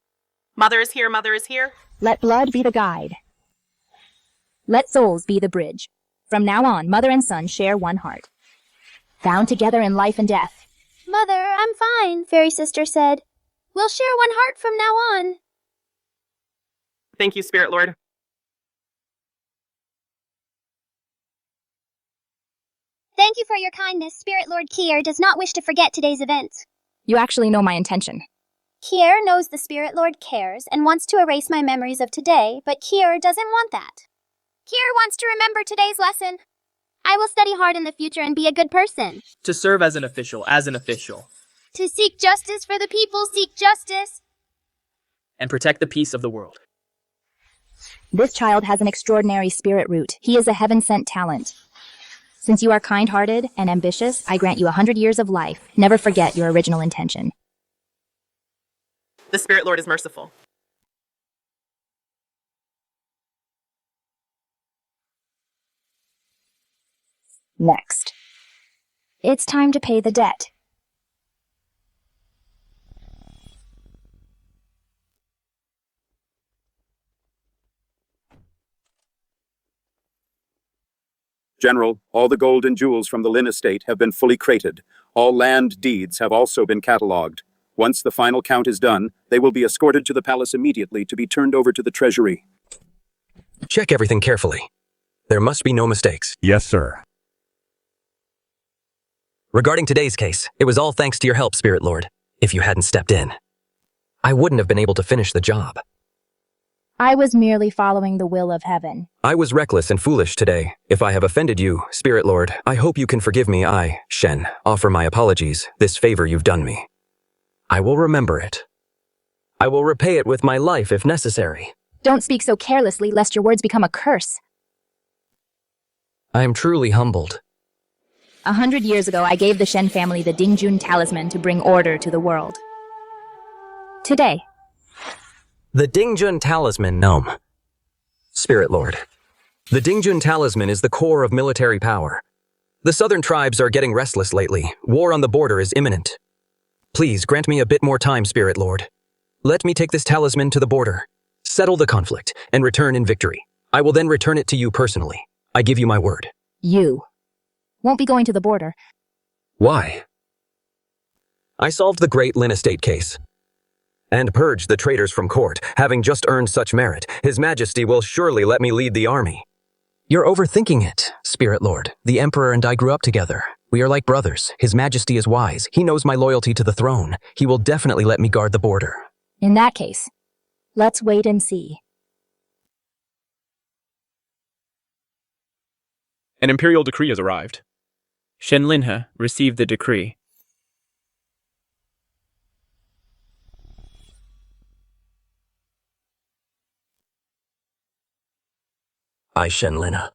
Speaker 6: Mother is here, Mother is here.
Speaker 3: Let blood be the guide. Let souls be the bridge. From now on, mother and son share one heart. Bound together in life and death.
Speaker 10: Mother, I'm fine, Fairy sister said. We'll share one heart from now on.
Speaker 6: Thank you, Spirit Lord.
Speaker 10: Thank you for your kindness. Spirit Lord Kier does not wish to forget today's events.
Speaker 3: You actually know my intention.
Speaker 10: Kier knows the Spirit Lord cares and wants to erase my memories of today, but Kier doesn't want that. Kier wants to remember today's lesson. I will study hard in the future and be a good person.
Speaker 8: To serve as an official.
Speaker 10: To seek justice for the people, seek justice.
Speaker 8: And protect the peace of the world.
Speaker 3: This child has an extraordinary spirit root. He is a heaven-sent talent. Since you are kind-hearted and ambitious, I grant you 100 years of life. Never forget your original intention.
Speaker 6: The Spirit Lord is merciful.
Speaker 3: Next. It's time to pay the debt.
Speaker 19: General, all the gold and jewels from the Lin estate have been fully crated. All land deeds have also been catalogued. Once the final count is done, they will be escorted to the palace immediately to be turned over to the treasury.
Speaker 2: Check everything carefully. There must be no mistakes.
Speaker 15: Yes, sir.
Speaker 2: Regarding today's case, it was all thanks to your help, Spirit Lord. If you hadn't stepped in, I wouldn't have been able to finish the job.
Speaker 3: I was merely following the will of heaven.
Speaker 2: I was reckless and foolish today. If I have offended you, Spirit Lord, I hope you can forgive me. I, Shen, offer my apologies. This favor you've done me. I will remember it. I will repay it with my life if necessary.
Speaker 3: Don't speak so carelessly, lest your words become a curse.
Speaker 2: I am truly humbled.
Speaker 3: 100 years ago, I gave the Shen family the Dingjun talisman to bring order to the world. Today,
Speaker 2: The Dingjun talisman, gnome. Spirit Lord. The Dingjun Talisman is the core of military power. The southern tribes are getting restless lately. War on the border is imminent. Please grant me a bit more time, Spirit Lord. Let me take this talisman to the border, settle the conflict, and return in victory. I will then return it to you personally. I give you my word.
Speaker 3: You won't be going to the border.
Speaker 2: Why? I solved the great Lin estate case and purged the traitors from court. Having just earned such merit, His Majesty will surely let me lead the army. You're overthinking it, Spirit Lord. The Emperor and I grew up together. We are like brothers. His Majesty is wise. He knows my loyalty to the throne. He will definitely let me guard the border.
Speaker 3: In that case, let's wait and see.
Speaker 8: An imperial decree has arrived. Shen Linhe received the decree.
Speaker 2: I, Shen Linhe,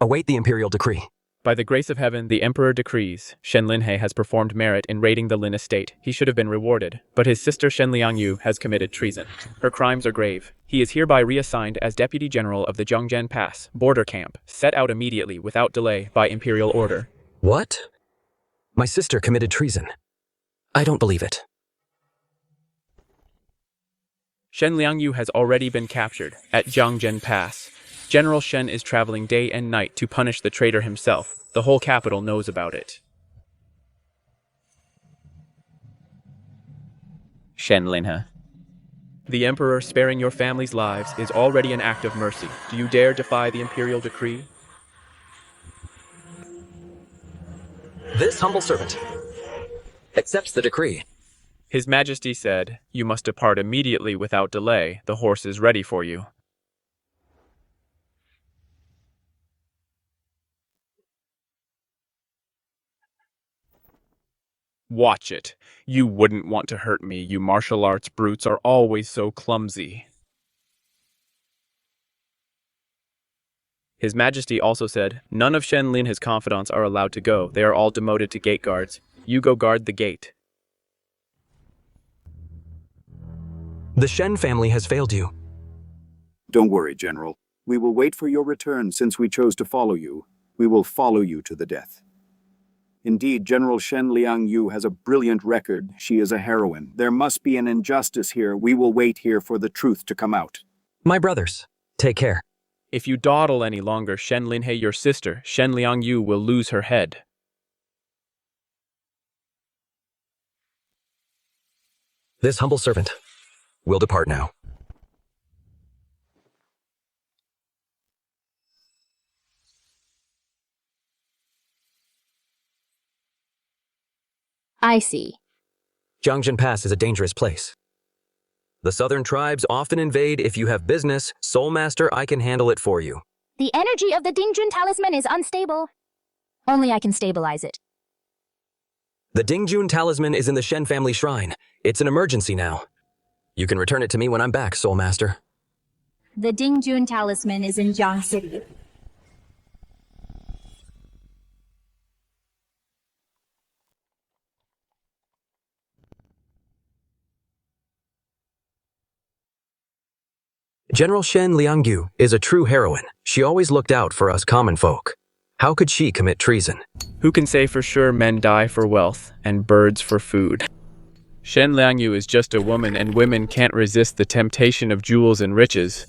Speaker 2: await the imperial decree.
Speaker 8: By the grace of heaven, the Emperor decrees Shen Linhe has performed merit in raiding the Lin estate. He should have been rewarded, but his sister Shen Liangyu has committed treason. Her crimes are grave. He is hereby reassigned as Deputy General of the Zhongzhen Pass border camp, set out immediately without delay by imperial order.
Speaker 2: What? My sister committed treason. I don't believe it.
Speaker 8: Shen Liangyu has already been captured at Zhongzhen Pass. General Shen is traveling day and night to punish the traitor himself. The whole capital knows about it. Shen Linhe. The Emperor sparing your family's lives is already an act of mercy. Do you dare defy the imperial decree?
Speaker 2: This humble servant accepts the decree.
Speaker 8: His Majesty said, "You must depart immediately without delay. The horse is ready for you." Watch it. You wouldn't want to hurt me. You martial arts brutes are always so clumsy. His Majesty also said, none of Shen Linhe's confidants are allowed to go. They are all demoted to gate guards. You go guard the gate.
Speaker 2: The Shen family has failed you.
Speaker 19: Don't worry, General. We will wait for your return since we chose to follow you. We will follow you to the death. Indeed, General Shen Liangyu has a brilliant record. She is a heroine. There must be an injustice here. We will wait here for the truth to come out.
Speaker 2: My brothers, take care.
Speaker 8: If you dawdle any longer, Shen Linhe, your sister, Shen Liangyu, will lose her head.
Speaker 2: This humble servant will depart now.
Speaker 3: I see.
Speaker 2: Zhongzhen Pass is a dangerous place. The southern tribes often invade. If you have business, Soul Master, I can handle it for you.
Speaker 3: The energy of the Dingjun Talisman is unstable. Only I can stabilize it.
Speaker 2: The Dingjun Talisman is in the Shen family shrine. It's an emergency now. You can return it to me when I'm back, Soul Master.
Speaker 3: The Dingjun Talisman is in Jiang City.
Speaker 2: General Shen Liangyu is a true heroine. She always looked out for us common folk. How could she commit treason?
Speaker 8: Who can say for sure men die for wealth and birds for food? Shen Liangyu is just a woman, and women can't resist the temptation of jewels and riches.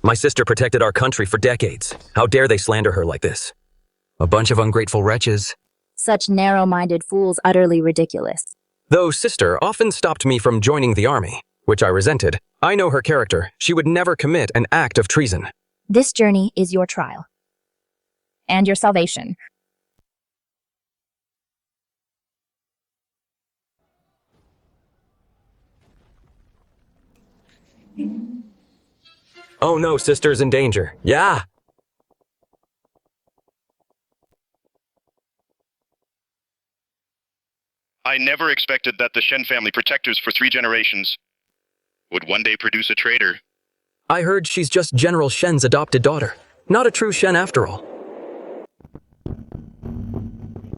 Speaker 2: My sister protected our country for decades. How dare they slander her like this? A bunch of ungrateful wretches.
Speaker 3: Such narrow-minded fools, utterly ridiculous.
Speaker 2: Though sister often stopped me from joining the army, which I resented, I know her character. She would never commit an act of treason.
Speaker 3: This journey is your trial. And your salvation.
Speaker 2: Oh no, sister's in danger. Yeah!
Speaker 13: I never expected that the Shen family, protectors for 3 generations, would one day produce a traitor.
Speaker 2: I heard she's just General Shen's adopted daughter. Not a true Shen after all.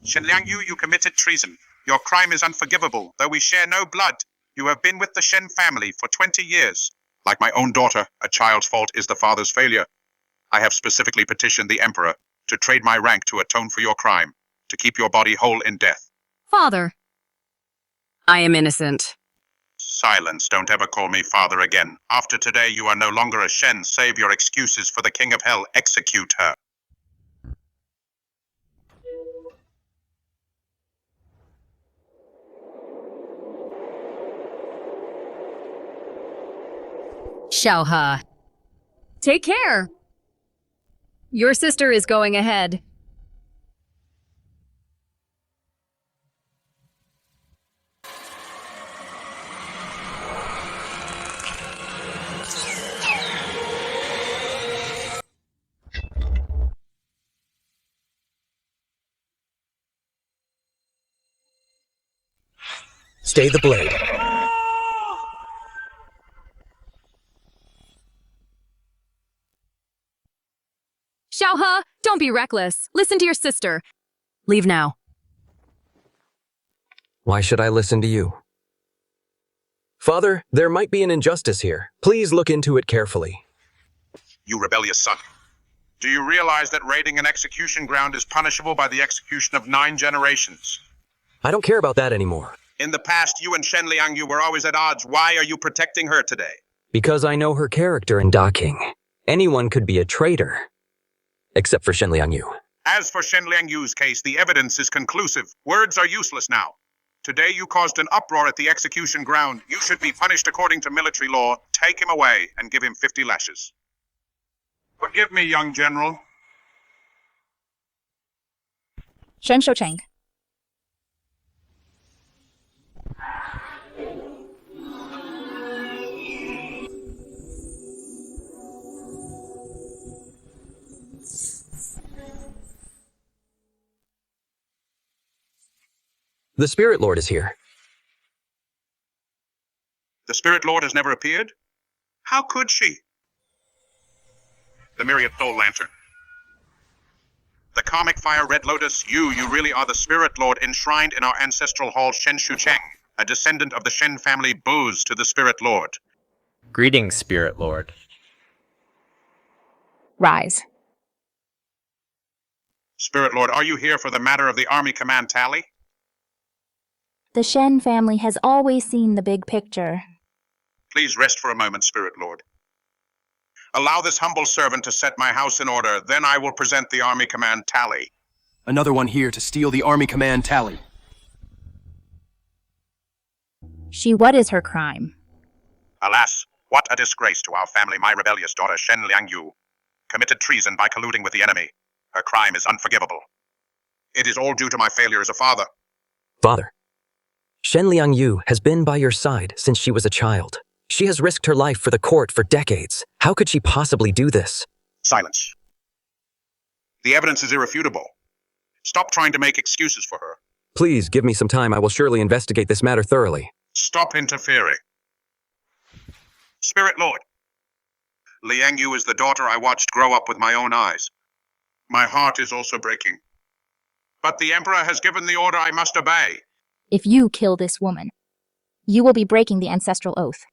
Speaker 1: Shen Liangyu, you committed treason. Your crime is unforgivable. Though we share no blood, you have been with the Shen family for 20 years. Like my own daughter, a child's fault is the father's failure. I have specifically petitioned the Emperor to trade my rank to atone for your crime, to keep your body whole in death.
Speaker 14: Father, I am innocent.
Speaker 1: Silence, don't ever call me father again. After today, you are no longer a Shen. Save your excuses for the King of Hell. Execute her.
Speaker 21: Xiaohe. Take care. Your sister is going ahead.
Speaker 2: Stay the blade.
Speaker 21: Xiaohe, don't be reckless. Listen to your sister. Leave now.
Speaker 2: Why should I listen to you? Father, there might be an injustice here. Please look into it carefully.
Speaker 1: You rebellious son. Do you realize that raiding an execution ground is punishable by the execution of 9 generations?
Speaker 2: I don't care about that anymore.
Speaker 1: In the past, you and Shen Liangyu were always at odds. Why are you protecting her today?
Speaker 2: Because I know her character in Daking. Anyone could be a traitor. Except for Shen Liangyu.
Speaker 1: As for Shen Liangyu's case, the evidence is conclusive. Words are useless now. Today you caused an uproar at the execution ground. You should be punished according to military law. Take him away and give him 50 lashes. Forgive me, young general.
Speaker 3: Shen Shoucheng.
Speaker 2: The Spirit Lord is here.
Speaker 1: The Spirit Lord has never appeared? How could she? The Myriad Soul Lantern. The Karmic Fire Red Lotus, you really are the Spirit Lord enshrined in our ancestral hall Shen Shucheng, a descendant of the Shen family. Bows to the Spirit Lord.
Speaker 12: Greetings, Spirit Lord.
Speaker 3: Rise.
Speaker 1: Spirit Lord, are you here for the matter of the Army Command Tally?
Speaker 3: The Shen family has always seen the big picture.
Speaker 1: Please rest for a moment, Spirit Lord. Allow this humble servant to set my house in order, then I will present the Army Command Tally.
Speaker 22: Another one here to steal the Army Command Tally.
Speaker 3: What is her crime?
Speaker 1: Alas, what a disgrace to our family. My rebellious daughter, Shen Liangyu, committed treason by colluding with the enemy. Her crime is unforgivable. It is all due to my failure as a father.
Speaker 2: Father, Shen Liangyu has been by your side since she was a child. She has risked her life for the court for decades. How could she possibly do this?
Speaker 1: Silence. The evidence is irrefutable. Stop trying to make excuses for her.
Speaker 2: Please give me some time. I will surely investigate this matter thoroughly.
Speaker 1: Stop interfering. Spirit Lord, Liangyu is the daughter I watched grow up with my own eyes. My heart is also breaking. But the Emperor has given the order I must obey.
Speaker 3: If you kill this woman, you will be breaking the ancestral oath.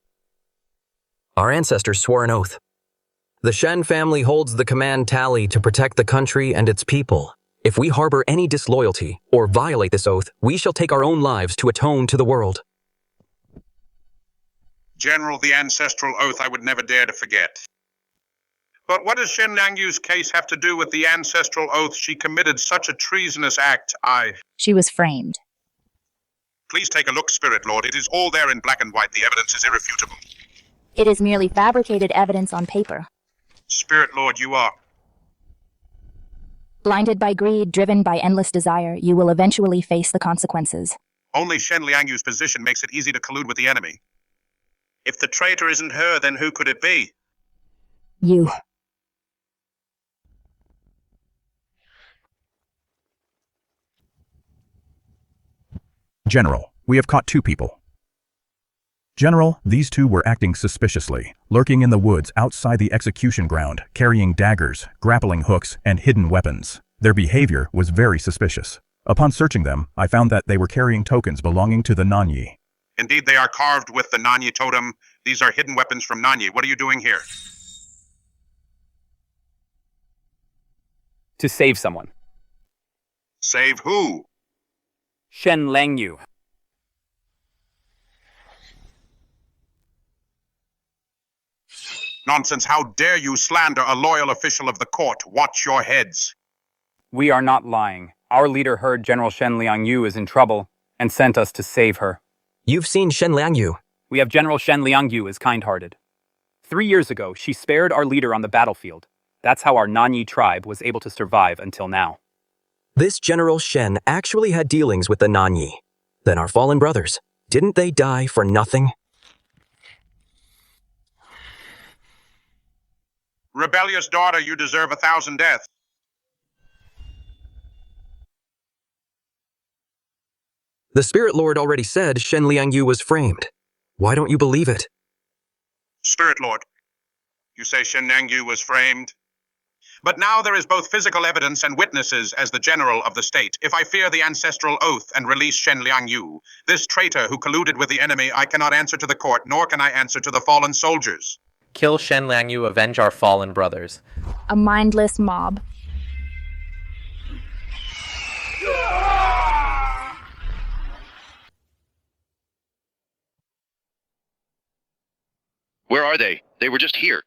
Speaker 2: Our ancestors swore an oath. The Shen family holds the command tally to protect the country and its people. If we harbor any disloyalty or violate this oath, we shall take our own lives to atone to the world.
Speaker 1: General, the ancestral oath I would never dare to forget. But what does Shen Liangyu's case have to do with the ancestral oath? She committed such a treasonous act.
Speaker 3: She was framed.
Speaker 1: Please take a look, Spirit Lord. It is all there in black and white. The evidence is irrefutable.
Speaker 3: It is merely fabricated evidence on paper.
Speaker 1: Spirit Lord, you are.
Speaker 3: Blinded by greed, driven by endless desire, you will eventually face the consequences.
Speaker 1: Only Shen Liangyu's position makes it easy to collude with the enemy. If the traitor isn't her, then who could it be?
Speaker 3: You.
Speaker 15: General, we have caught 2 people. General, these 2 were acting suspiciously, lurking in the woods outside the execution ground, carrying daggers, grappling hooks, and hidden weapons. Their behavior was very suspicious. Upon searching them, I found that they were carrying tokens belonging to the Nanyi.
Speaker 1: Indeed, they are carved with the Nanyi totem. These are hidden weapons from Nanyi. What are you doing here?
Speaker 7: To save someone.
Speaker 1: Save who?
Speaker 7: Shen Langyu.
Speaker 1: Nonsense. How dare you slander a loyal official of the court? Watch your heads.
Speaker 7: We are not lying. Our leader heard General Shen Liangyu is in trouble and sent us to save her.
Speaker 2: You've seen Shen Liangyu.
Speaker 7: We have General Shen Liangyu is kind-hearted. 3 years ago, she spared our leader on the battlefield. That's how our Nanyi tribe was able to survive until now.
Speaker 2: This General Shen actually had dealings with the Nanyi. Then our fallen brothers, didn't they die for nothing?
Speaker 1: Rebellious daughter, you deserve 1,000 deaths.
Speaker 2: The Spirit Lord already said Shen Liangyu was framed. Why don't you believe it?
Speaker 1: Spirit Lord, you say Shen Liangyu was framed? But now there is both physical evidence and witnesses as the general of the state. If I fear the ancestral oath and release Shen Liangyu, this traitor who colluded with the enemy, I cannot answer to the court, nor can I answer to the fallen soldiers.
Speaker 12: Kill Shen Liangyu, avenge our fallen brothers.
Speaker 3: A mindless mob.
Speaker 13: Where are they? They were just here.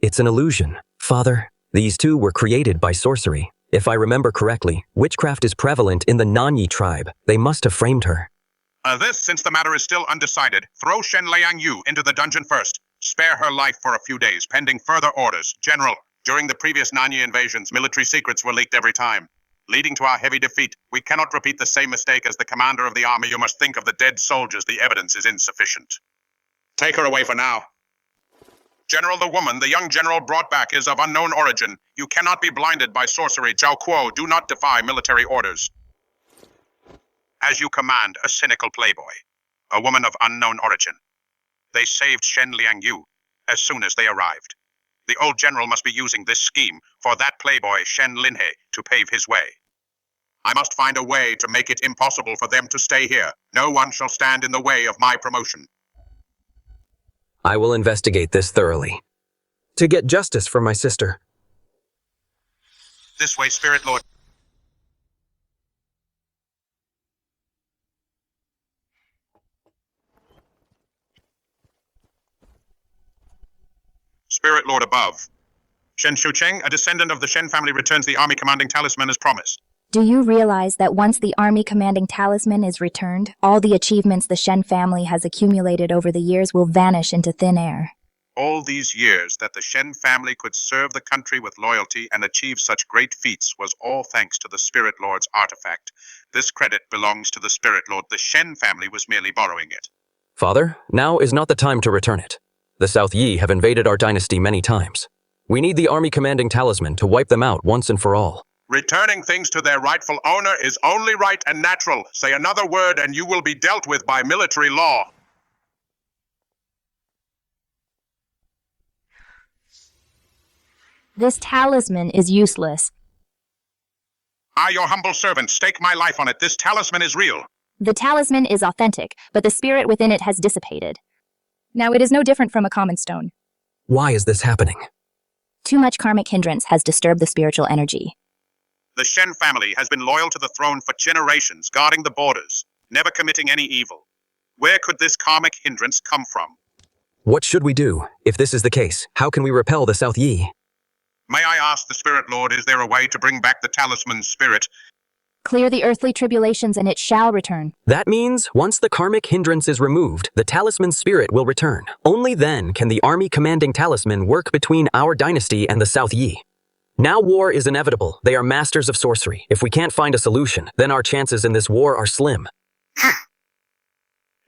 Speaker 2: It's an illusion. Father, these two were created by sorcery. If I remember correctly, witchcraft is prevalent in the Nanyi tribe. They must have framed her.
Speaker 1: Since the matter is still undecided, throw Shen Liangyu into the dungeon first. Spare her life for a few days, pending further orders. General, during the previous Nanyi invasions, military secrets were leaked every time, leading to our heavy defeat. We cannot repeat the same mistake as the commander of the army. You must think of the dead soldiers. The evidence is insufficient. Take her away for now. General, the woman the young general brought back is of unknown origin. You cannot be blinded by sorcery. Zhao Kuo, do not defy military orders. As you command, a cynical playboy, a woman of unknown origin. They saved Shen Liangyu as soon as they arrived. The old general must be using this scheme for that playboy, Shen Linhe, to pave his way. I must find a way to make it impossible for them to stay here. No one shall stand in the way of my promotion.
Speaker 2: I will investigate this thoroughly. To get justice for my sister.
Speaker 1: This way, Spirit Lord. Spirit Lord above. Shen Shucheng, a descendant of the Shen family, returns the army commanding talisman as promised.
Speaker 3: Do you realize that once the army commanding talisman is returned, all the achievements the Shen family has accumulated over the years will vanish into thin air?
Speaker 1: All these years that the Shen family could serve the country with loyalty and achieve such great feats was all thanks to the Spirit Lord's artifact. This credit belongs to the Spirit Lord. The Shen family was merely borrowing it.
Speaker 2: Father, now is not the time to return it. The South Yi have invaded our dynasty many times. We need the army commanding talisman to wipe them out once and for all.
Speaker 1: Returning things to their rightful owner is only right and natural. Say another word and you will be dealt with by military law.
Speaker 3: This talisman is useless.
Speaker 1: I, your humble servant, stake my life on it. This talisman is real.
Speaker 3: The talisman is authentic, but the spirit within it has dissipated. Now it is no different from a common stone.
Speaker 2: Why is this happening?
Speaker 3: Too much karmic hindrance has disturbed the spiritual energy.
Speaker 1: The Shen family has been loyal to the throne for generations, guarding the borders, never committing any evil. Where could this karmic hindrance come from?
Speaker 2: What should we do? If this is the case, how can we repel the South Yi?
Speaker 1: May I ask the Spirit Lord, is there a way to bring back the talisman's spirit?
Speaker 3: Clear the earthly tribulations and it shall return.
Speaker 2: That means once the karmic hindrance is removed, the talisman's spirit will return. Only then can the army commanding talisman work between our dynasty and the South Yi. Now war is inevitable. They are masters of sorcery. If we can't find a solution, then our chances in this war are slim.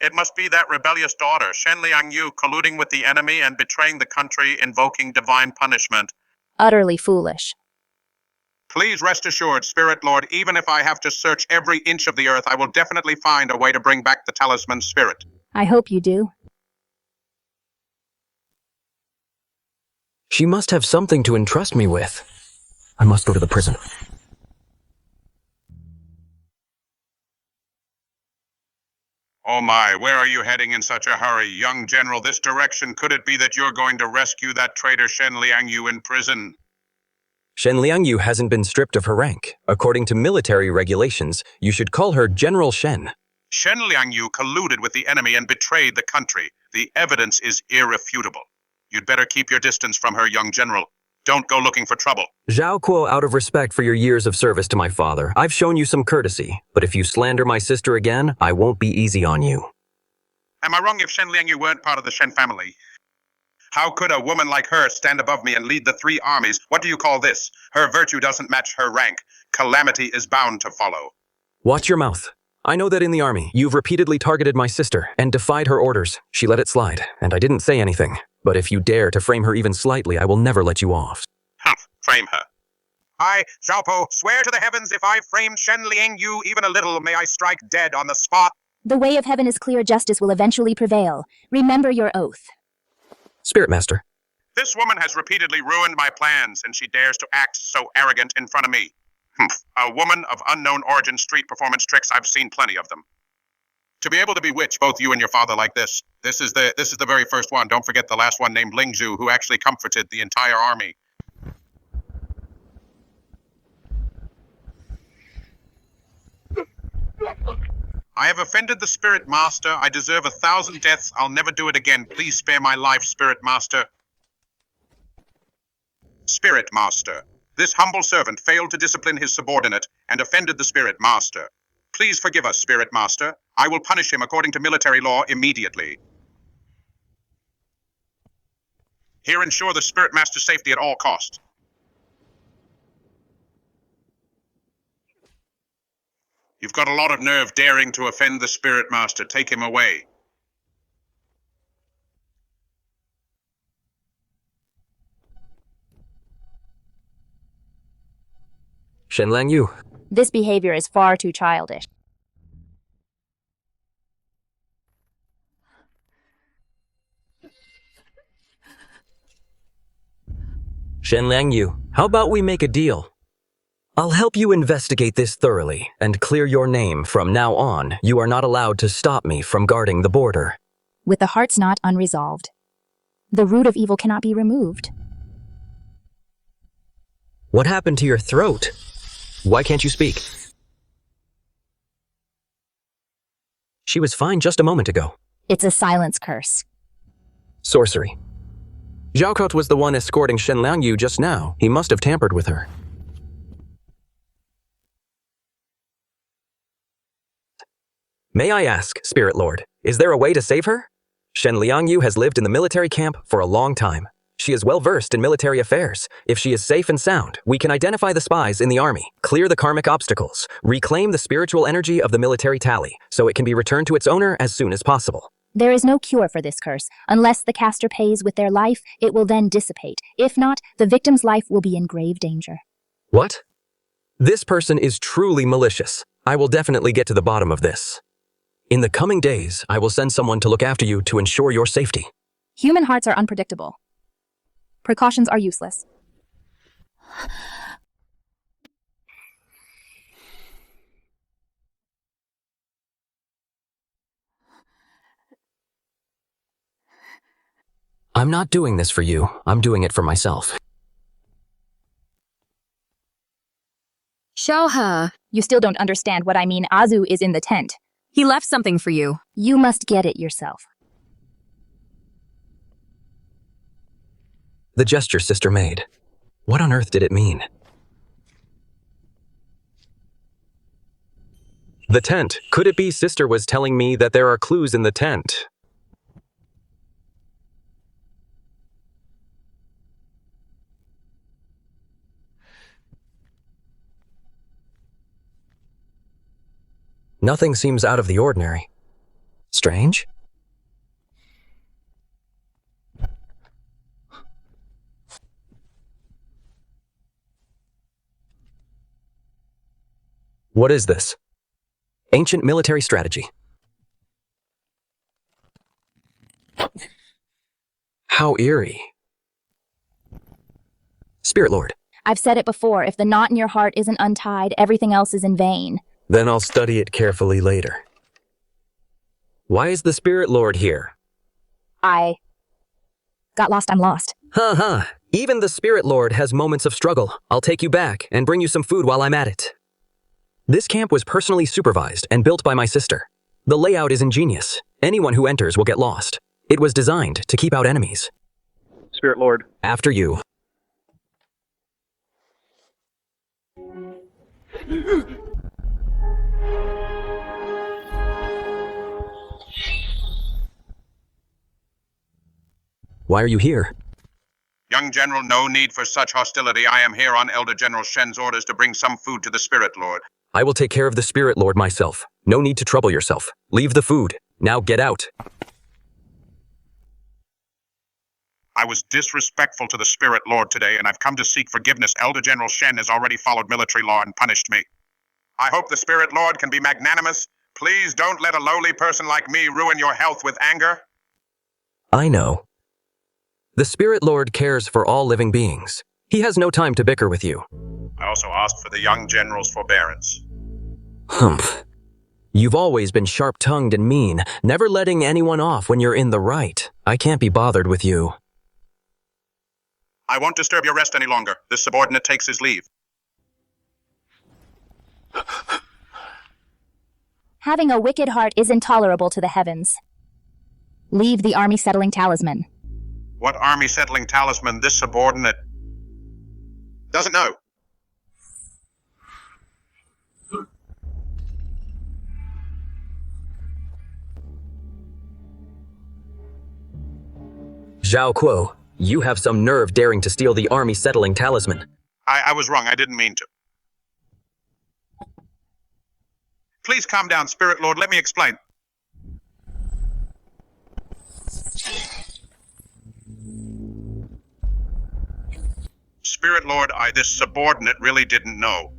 Speaker 1: It must be that rebellious daughter, Shen Liangyu, colluding with the enemy and betraying the country, invoking divine punishment.
Speaker 3: Utterly foolish.
Speaker 1: Please rest assured, Spirit Lord, even if I have to search every inch of the earth, I will definitely find a way to bring back the talisman's spirit.
Speaker 3: I hope you do.
Speaker 2: She must have something to entrust me with. I must go to the prison.
Speaker 1: Oh my, where are you heading in such a hurry? Young General, this direction, could it be that you're going to rescue that traitor Shen Liangyu in prison?
Speaker 2: Shen Liangyu hasn't been stripped of her rank. According to military regulations, you should call her General Shen.
Speaker 1: Shen Liangyu colluded with the enemy and betrayed the country. The evidence is irrefutable. You'd better keep your distance from her, young General. Don't go looking for trouble.
Speaker 2: Zhao Kuo, out of respect for your years of service to my father, I've shown you some courtesy, but if you slander my sister again, I won't be easy on you.
Speaker 1: Am I wrong if Shen Liangyu weren't part of the Shen family? How could a woman like her stand above me and lead the 3 armies? What do you call this? Her virtue doesn't match her rank. Calamity is bound to follow.
Speaker 2: Watch your mouth. I know that in the army, you've repeatedly targeted my sister and defied her orders. She let it slide, and I didn't say anything. But if you dare to frame her even slightly, I will never let you off.
Speaker 1: Humph, frame her. I, Xiaopo, swear to the heavens if I frame Shen Liangyu even a little, may I strike dead on the spot.
Speaker 3: The way of heaven is clear. Justice will eventually prevail. Remember your oath.
Speaker 2: Spirit Master.
Speaker 1: This woman has repeatedly ruined my plans, and she dares to act so arrogant in front of me. Humph, a woman of unknown origin, street performance tricks, I've seen plenty of them. To be able to bewitch both you and your father like this is the very first one. Don't forget the last one named Lingzhu, who actually comforted the entire army. I have offended the Spirit Master. I deserve 1,000 deaths. I'll never do it again. Please spare my life, Spirit Master. Spirit Master. This humble servant failed to discipline his subordinate and offended the Spirit Master. Please forgive us, Spirit Master. I will punish him according to military law immediately. Here, ensure the Spirit Master's safety at all costs. You've got a lot of nerve daring to offend the Spirit Master. Take him away.
Speaker 2: Shen Liangyu.
Speaker 3: This behavior is far too childish.
Speaker 2: Shen Liangyu, how about we make a deal? I'll help you investigate this thoroughly and clear your name. From now on, you are not allowed to stop me from guarding the border.
Speaker 3: With the heart's knot unresolved, the root of evil cannot be removed.
Speaker 2: What happened to your throat? Why can't you speak? She was fine just a moment ago.
Speaker 3: It's a silence curse.
Speaker 2: Sorcery. Zhao Kot was the one escorting Shen Liangyu just now. He must have tampered with her. May I ask, Spirit Lord, is there a way to save her? Shen Liangyu has lived in the military camp for a long time. She is well versed in military affairs. If she is safe and sound, we can identify the spies in the army, clear the karmic obstacles, reclaim the spiritual energy of the military tally, so it can be returned to its owner as soon as possible.
Speaker 3: There is no cure for this curse. Unless the caster pays with their life, it will then dissipate. If not, the victim's life will be in grave danger.
Speaker 2: What? This person is truly malicious. I will definitely get to the bottom of this. In the coming days, I will send someone to look after you to ensure your safety.
Speaker 3: Human hearts are unpredictable. Precautions are useless.
Speaker 2: I'm not doing this for you. I'm doing it for myself.
Speaker 21: Show her.
Speaker 3: You still don't understand what I mean. Azu is in the tent.
Speaker 21: He left something for you.
Speaker 3: You must get it yourself.
Speaker 2: The gesture Sister made. What on earth did it mean? The tent. Could it be Sister was telling me that there are clues in the tent? Nothing seems out of the ordinary. Strange? What is this? Ancient military strategy. How eerie. Spirit Lord.
Speaker 3: I've said it before, if the knot in your heart isn't untied, everything else is in vain.
Speaker 2: Then I'll study it carefully later. Why is the Spirit Lord here?
Speaker 3: I got lost. I'm lost.
Speaker 2: Even the Spirit Lord has moments of struggle. I'll take you back and bring you some food while I'm at it. This camp was personally supervised and built by my sister. The layout is ingenious. Anyone who enters will get lost. It was designed to keep out enemies.
Speaker 19: Spirit Lord.
Speaker 2: After you. Why are you here?
Speaker 1: Young General, no need for such hostility. I am here on Elder General Shen's orders to bring some food to the Spirit Lord.
Speaker 2: I will take care of the Spirit Lord myself. No need to trouble yourself. Leave the food. Now get out.
Speaker 1: I was disrespectful to the Spirit Lord today, and I've come to seek forgiveness. Elder General Shen has already followed military law and punished me. I hope the Spirit Lord can be magnanimous. Please don't let a lowly person like me ruin your health with anger.
Speaker 2: I know. The Spirit Lord cares for all living beings. He has no time to bicker with you.
Speaker 1: I also asked for the young general's forbearance.
Speaker 2: Humph. You've always been sharp-tongued and mean, never letting anyone off when you're in the right. I can't be bothered with you.
Speaker 1: I won't disturb your rest any longer. This subordinate takes his leave.
Speaker 3: Having a wicked heart is intolerable to the heavens. Leave the army settling talisman.
Speaker 1: What army settling talisman this subordinate doesn't know?
Speaker 2: Zhao Kuo, you have some nerve daring to steal the army settling talisman.
Speaker 1: I was wrong. I didn't mean to. Please calm down, Spirit Lord. Let me explain. Spirit Lord, this subordinate really didn't know.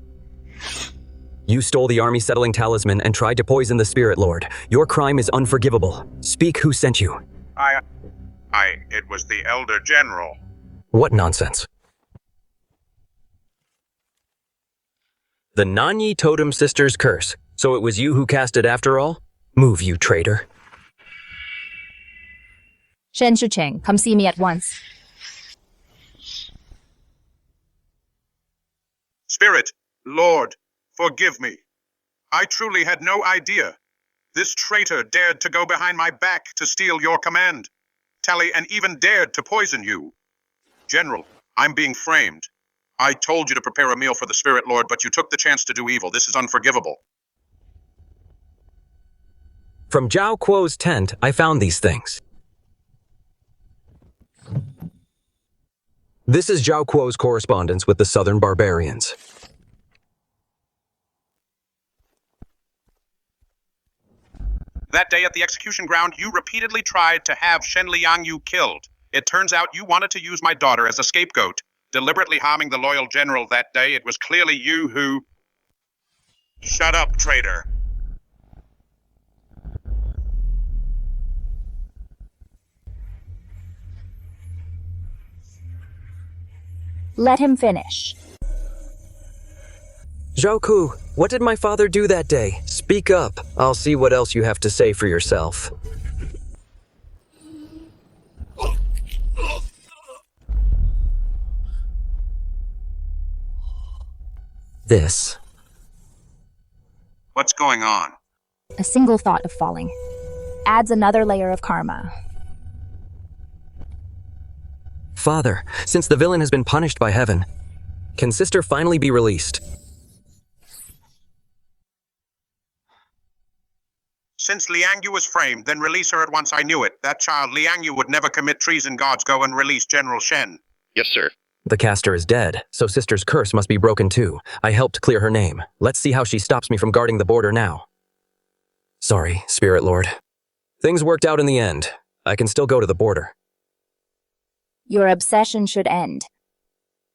Speaker 2: You stole the army settling talisman and tried to poison the Spirit Lord. Your crime is unforgivable. Speak who sent you.
Speaker 1: It was the Elder General.
Speaker 2: What nonsense. The Nanyi Totem Sister's curse. So it was you who cast it after all? Move, you traitor.
Speaker 3: Shen Shuqing, come see me at once.
Speaker 1: Spirit, Lord, forgive me. I truly had no idea. This traitor dared to go behind my back to steal your command. Tally, and even dared to poison you. General, I'm being framed. I told you to prepare a meal for the Spirit Lord, but you took the chance to do evil. This is unforgivable.
Speaker 2: From Zhao Kuo's tent, I found these things. This is Zhao Kuo's correspondence with the southern barbarians.
Speaker 1: That day at the execution ground, you repeatedly tried to have Shen Liangyu killed. It turns out you wanted to use my daughter as a scapegoat, deliberately harming the loyal general that day. It was clearly you who... Shut up, traitor.
Speaker 3: Let him finish.
Speaker 2: Zhao Ku, what did my father do that day? Speak up. I'll see what else you have to say for yourself. This.
Speaker 1: What's going on?
Speaker 3: A single thought of falling adds another layer of karma.
Speaker 2: Father, since the villain has been punished by heaven, can Sister finally be released?
Speaker 1: Since Liangyu was framed, then release her at once. I knew it. That child, Liangyu, would never commit treason. Gods, go and release General Shen.
Speaker 13: Yes, sir.
Speaker 2: The caster is dead, so Sister's curse must be broken too. I helped clear her name. Let's see how she stops me from guarding the border now. Sorry, Spirit Lord. Things worked out in the end. I can still go to the border.
Speaker 3: Your obsession should end.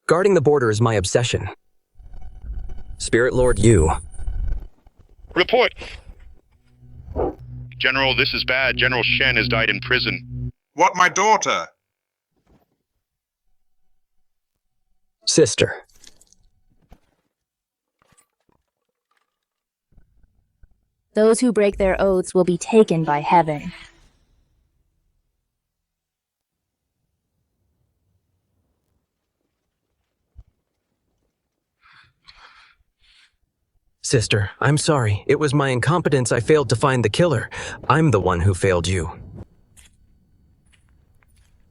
Speaker 2: Guarding the border is my obsession. Spirit Lord, you.
Speaker 13: Report! General, this is bad. General Shen has died in prison.
Speaker 1: What, my daughter?
Speaker 2: Sister.
Speaker 3: Those who break their oaths will be taken by heaven.
Speaker 2: Sister, I'm sorry. It was my incompetence I failed to find the killer. I'm the one who failed you.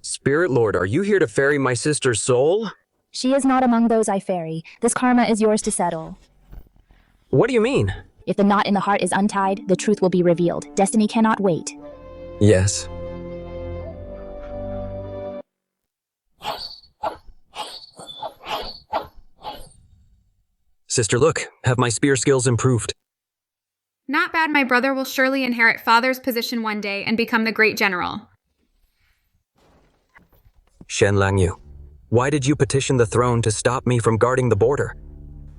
Speaker 2: Spirit Lord, are you here to ferry my sister's soul?
Speaker 3: She is not among those I ferry. This karma is yours to settle.
Speaker 2: What do you mean?
Speaker 3: If the knot in the heart is untied, the truth will be revealed. Destiny cannot wait.
Speaker 2: Yes. Sister, look. Have my spear skills improved?
Speaker 11: Not bad. My brother will surely inherit father's position one day and become the great general.
Speaker 2: Shen Langyu, why did you petition the throne to stop me from guarding the border?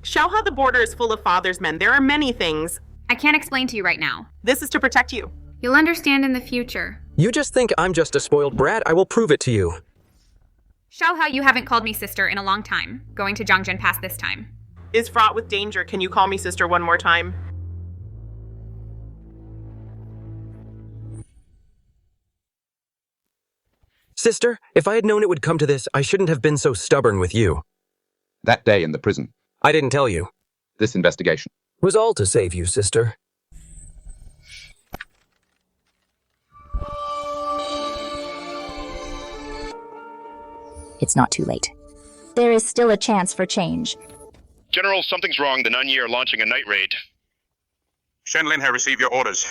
Speaker 6: Xiaohe, the border is full of father's men. There are many things.
Speaker 11: I can't explain to you right now.
Speaker 6: This is to protect you.
Speaker 11: You'll understand in the future.
Speaker 2: You just think I'm just a spoiled brat? I will prove it to you.
Speaker 11: Xiaohe, you haven't called me sister in a long time. Going to Zhangzhen Pass this time
Speaker 6: is fraught with danger. Can you call me sister one more time?
Speaker 2: Sister, if I had known it would come to this, I shouldn't have been so stubborn with you.
Speaker 18: That day in the prison.
Speaker 2: I didn't tell you.
Speaker 18: This investigation.
Speaker 2: Was all to save you, sister.
Speaker 3: It's not too late. There is still a chance for change.
Speaker 13: General, something's wrong. The Nanyi are launching a night raid.
Speaker 1: Shen Linhe, receive your orders.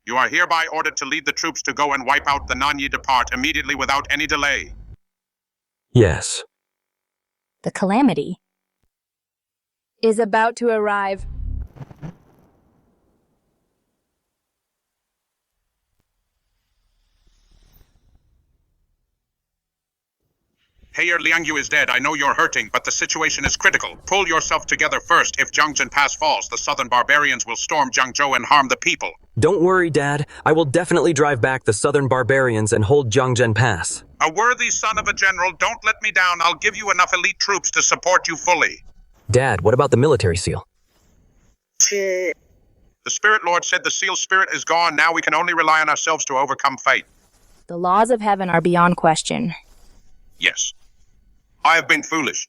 Speaker 1: You are hereby ordered to lead the troops to go and wipe out the Nanyi Depart immediately without any delay.
Speaker 2: Yes.
Speaker 3: The calamity is about to arrive.
Speaker 1: Heir Liangyu is dead. I know you're hurting, but the situation is critical. Pull yourself together first. If Zhangzhen Pass falls, the southern barbarians will storm Jiangzhou and harm the people.
Speaker 2: Don't worry, Dad. I will definitely drive back the southern barbarians and hold Zhangzhen Pass.
Speaker 1: A worthy son of a general, don't let me down. I'll give you enough elite troops to support you fully.
Speaker 2: Dad, what about the military seal?
Speaker 1: The Spirit Lord said the seal spirit is gone. Now we can only rely on ourselves to overcome fate.
Speaker 3: The laws of heaven are beyond question.
Speaker 1: Yes. I have been foolish.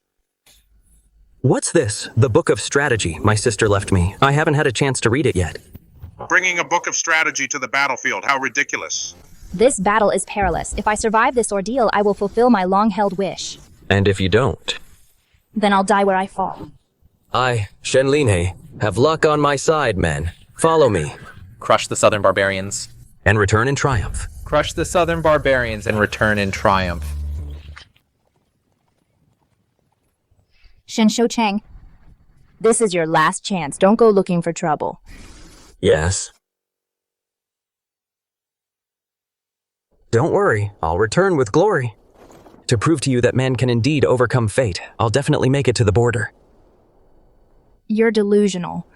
Speaker 2: What's this? The Book of Strategy my sister left me. I haven't had a chance to read it yet.
Speaker 1: Bringing a book of strategy to the battlefield. How ridiculous.
Speaker 3: This battle is perilous. If I survive this ordeal, I will fulfill my long-held wish.
Speaker 2: And if you don't?
Speaker 3: Then I'll die where I fall.
Speaker 2: I, Shen Linhe, have luck on my side, men. Follow me.
Speaker 12: Crush the southern barbarians.
Speaker 2: And return in triumph.
Speaker 12: Crush the southern barbarians and return in triumph.
Speaker 3: Shen Shoucheng, this is your last chance. Don't go looking for trouble.
Speaker 2: Yes. Don't worry, I'll return with glory. To prove to you that man can indeed overcome fate, I'll definitely make it to the border.
Speaker 3: You're delusional.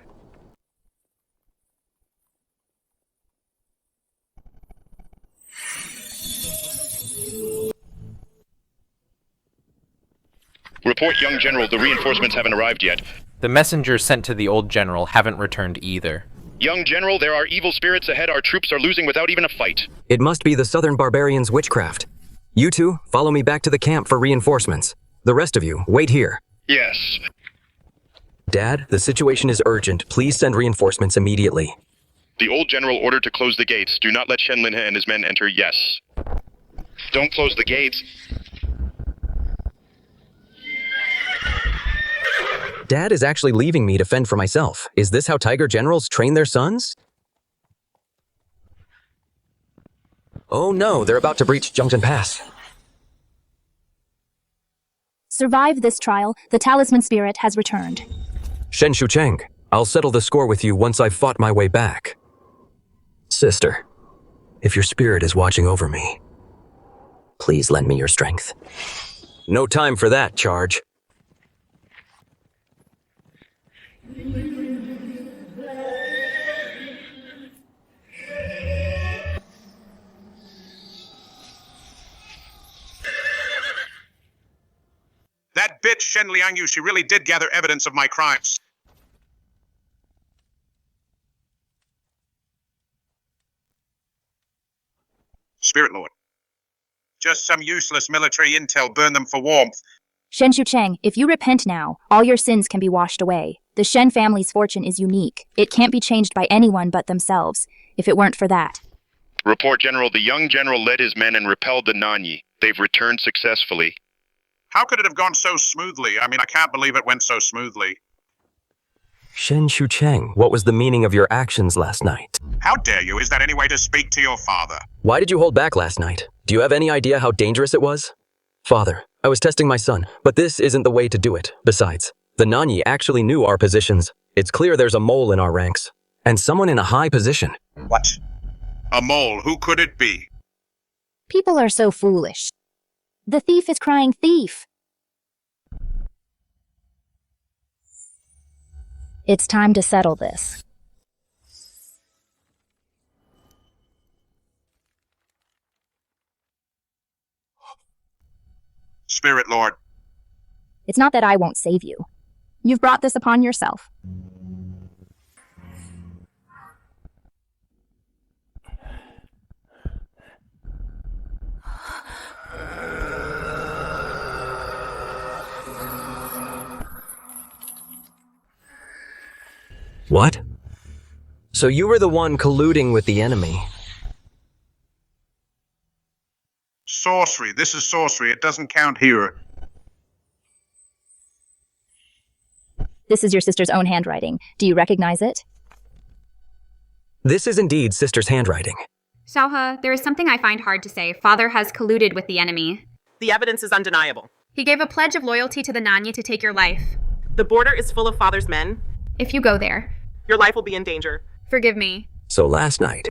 Speaker 13: Report, young general. The reinforcements haven't arrived yet.
Speaker 12: The messengers sent to the old general haven't returned either.
Speaker 13: Young general, there are evil spirits ahead. Our troops are losing without even a fight.
Speaker 2: It must be the southern barbarians' witchcraft. You two, follow me back to the camp for reinforcements. The rest of you, wait here.
Speaker 13: Yes.
Speaker 2: Dad, the situation is urgent. Please send reinforcements immediately.
Speaker 13: The old general ordered to close the gates. Do not let Shen Linhe and his men enter. Yes. Don't close the gates.
Speaker 2: Dad is actually leaving me to fend for myself. Is this how tiger generals train their sons? Oh no, they're about to breach Zhangzhen Pass.
Speaker 3: Survive this trial. The talisman spirit has returned.
Speaker 2: Shen Shoucheng, I'll settle the score with you once I've fought my way back. Sister, if your spirit is watching over me, please lend me your strength. No time for that, Charge.
Speaker 1: That bitch Shen Liangyu, she really did gather evidence of my crimes. Spirit Lord. Just some useless military intel. Burn them for warmth.
Speaker 3: Shen Shucheng, if you repent now, all your sins can be washed away. The Shen family's fortune is unique. It can't be changed by anyone but themselves, if it weren't for that.
Speaker 13: Report, General. The young general led his men and repelled the Nanyi. They've returned successfully.
Speaker 1: How could it have gone so smoothly? I mean, I can't believe it went so smoothly.
Speaker 2: Shen Shucheng, what was the meaning of your actions last night?
Speaker 1: How dare you? Is that any way to speak to your father?
Speaker 2: Why did you hold back last night? Do you have any idea how dangerous it was? Father, I was testing my son, but this isn't the way to do it. Besides, the Nanyi actually knew our positions. It's clear there's a mole in our ranks. And someone in a high position.
Speaker 1: What? A mole? Who could it be?
Speaker 3: People are so foolish. The thief is crying thief. It's time to settle this.
Speaker 1: Spirit Lord.
Speaker 3: It's not that I won't save you. You've brought this upon yourself.
Speaker 2: What? So you were the one colluding with the enemy?
Speaker 1: Sorcery. This is sorcery. It doesn't count here.
Speaker 3: This is your sister's own handwriting. Do you recognize it?
Speaker 2: This is indeed sister's handwriting.
Speaker 11: Xiaohe, there is something I find hard to say. Father has colluded with the enemy.
Speaker 6: The evidence is undeniable.
Speaker 11: He gave a pledge of loyalty to the Nanyi to take your life.
Speaker 6: The border is full of Father's men.
Speaker 11: If you go there,
Speaker 6: your life will be in danger.
Speaker 11: Forgive me.
Speaker 2: So last night,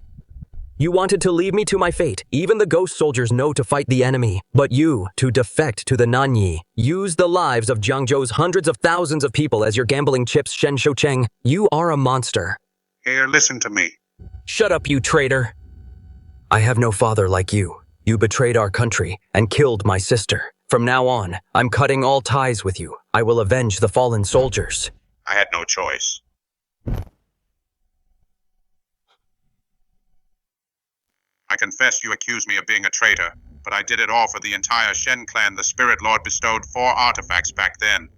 Speaker 2: you wanted to leave me to my fate. Even the ghost soldiers know to fight the enemy. But you, to defect to the Nanyi, use the lives of Jiangzhou's hundreds of thousands of people as your gambling chips, Shen Shucheng. You are a monster.
Speaker 1: Here, listen to me.
Speaker 2: Shut up, you traitor. I have no father like you. You betrayed our country and killed my sister. From now on, I'm cutting all ties with you. I will avenge the fallen soldiers.
Speaker 1: I had no choice. I confess you accused me of being a traitor, but I did it all for the entire Shen clan. The Spirit Lord bestowed 4 artifacts back then.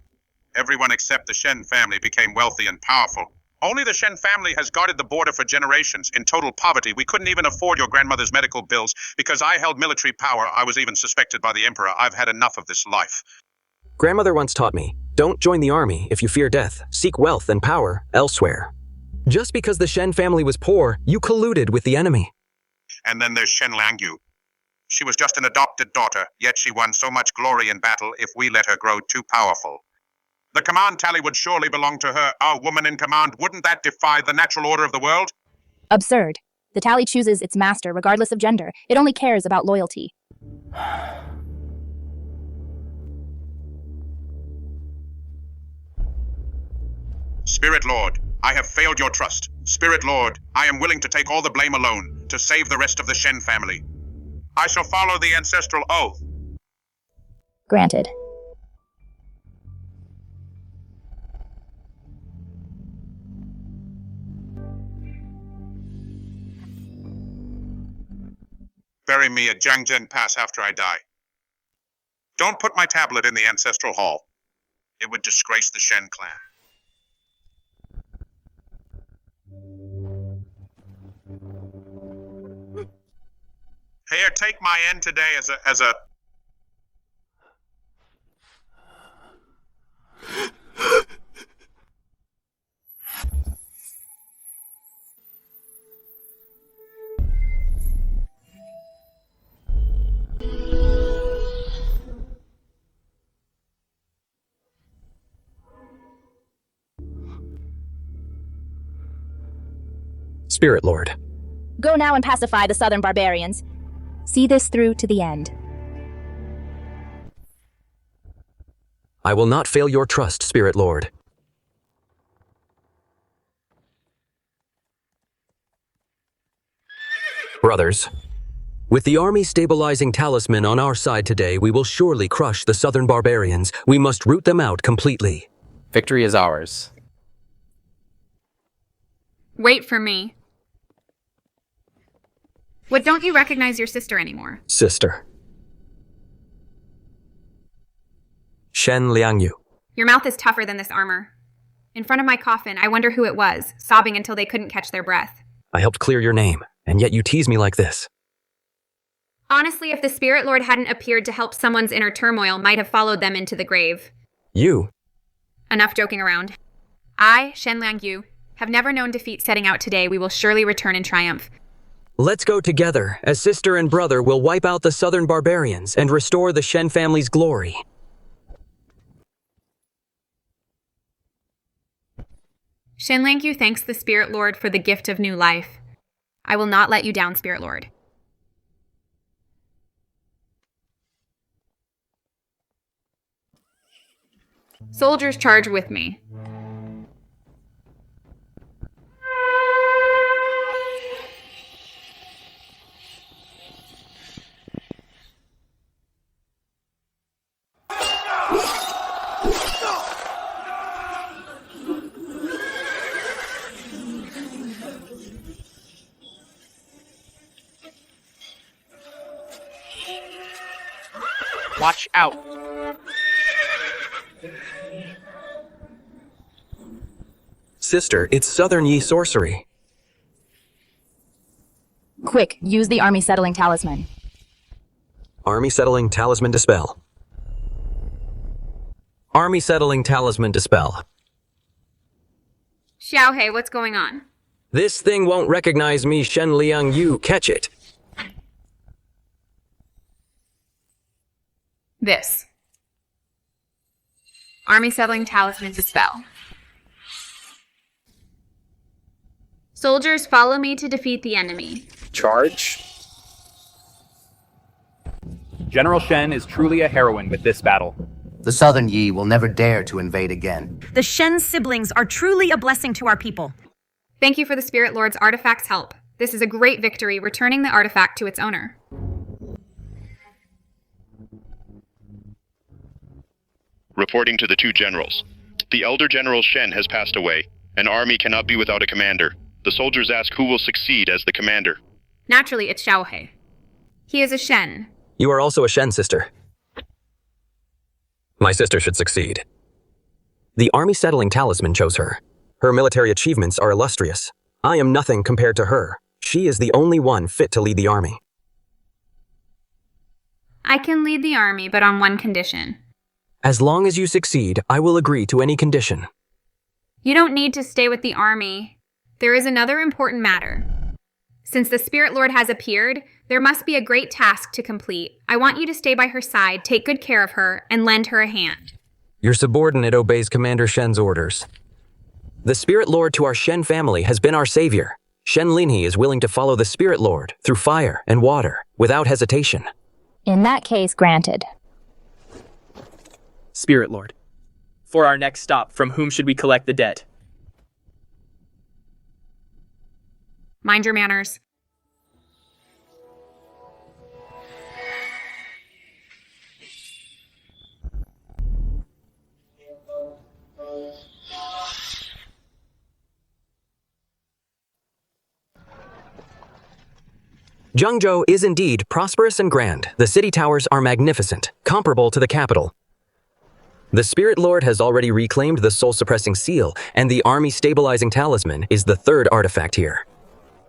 Speaker 1: Everyone except the Shen family became wealthy and powerful. Only the Shen family has guarded the border for generations. In total poverty, we couldn't even afford your grandmother's medical bills. Because I held military power, I was even suspected by the Emperor. I've had enough of this life.
Speaker 2: Grandmother once taught me, don't join the army if you fear death. Seek wealth and power elsewhere. Just because the Shen family was poor, you colluded with the enemy.
Speaker 1: And then there's Shen Liangyu. She was just an adopted daughter, yet she won so much glory in battle if we let her grow too powerful. The command tally would surely belong to her, our woman in command. Wouldn't that defy the natural order of the world?
Speaker 3: Absurd. The tally chooses its master regardless of gender. It only cares about loyalty.
Speaker 1: Spirit Lord, I have failed your trust. Spirit Lord, I am willing to take all the blame alone to save the rest of the Shen family. I shall follow the ancestral oath.
Speaker 3: Granted.
Speaker 1: Bury me at Jiangzhen Pass after I die. Don't put my tablet in the ancestral hall. It would disgrace the Shen clan. Here, take my end today as a...
Speaker 2: Spirit Lord.
Speaker 3: Go now and pacify the southern barbarians. See this through to the end.
Speaker 2: I will not fail your trust, Spirit Lord. Brothers, with the army stabilizing talisman on our side today, we will surely crush the southern barbarians. We must root them out completely.
Speaker 12: Victory is ours.
Speaker 11: Wait for me. What, don't you recognize your sister anymore?
Speaker 2: Sister. Shen Liangyu.
Speaker 11: Your mouth is tougher than this armor. In front of my coffin, I wonder who it was, sobbing until they couldn't catch their breath.
Speaker 2: I helped clear your name, and yet you tease me like this.
Speaker 11: Honestly, if the Spirit Lord hadn't appeared to help someone's inner turmoil, might have followed them into the grave.
Speaker 2: You?
Speaker 11: Enough joking around. I, Shen Liangyu, have never known defeat. Setting out today, we will surely return in triumph.
Speaker 2: Let's go together, as sister and brother will wipe out the southern barbarians and restore the Shen family's glory.
Speaker 11: Shen Liangyu thanks the Spirit Lord for the gift of new life. I will not let you down, Spirit Lord. Soldiers, charge with me.
Speaker 5: Watch out.
Speaker 2: Sister, it's Southern Yi sorcery.
Speaker 3: Quick, use the army settling talisman.
Speaker 2: Army settling talisman dispel. Army settling talisman dispel.
Speaker 11: Xiaohei, what's going on?
Speaker 2: This thing won't recognize me, Shen Liangyu. Catch it.
Speaker 11: This. Army settling talisman dispel. Soldiers, follow me to defeat the enemy.
Speaker 7: Charge. General Shen is truly a heroine with this battle.
Speaker 9: The Southern Yi will never dare to invade again.
Speaker 16: The Shen siblings are truly a blessing to our people.
Speaker 11: Thank you for the Spirit Lord's artifact's help. This is a great victory, returning the artifact to its owner.
Speaker 13: Reporting to the two generals. The elder General Shen has passed away. An army cannot be without a commander. The soldiers ask who will succeed as the commander.
Speaker 11: Naturally, it's Xiaohei. He is a Shen.
Speaker 2: You are also a Shen sister. My sister should succeed. The army settling talisman chose her. Her military achievements are illustrious. I am nothing compared to her. She is the only one fit to lead the army.
Speaker 11: I can lead the army, but on one condition.
Speaker 2: As long as you succeed, I will agree to any condition.
Speaker 11: You don't need to stay with the army. There is another important matter. Since the Spirit Lord has appeared, there must be a great task to complete. I want you to stay by her side, take good care of her, and lend her a hand.
Speaker 2: Your subordinate obeys Commander Shen's orders. The Spirit Lord to our Shen family has been our savior. Shen Linhe is willing to follow the Spirit Lord through fire and water, without hesitation.
Speaker 3: In that case, granted.
Speaker 23: Spirit Lord. For our next stop, from whom should we collect the debt?
Speaker 11: Mind your manners.
Speaker 2: Zhengzhou is indeed prosperous and grand. The city towers are magnificent, comparable to the capital. The Spirit Lord has already reclaimed the soul-suppressing seal, and the army stabilizing talisman is the third artifact here.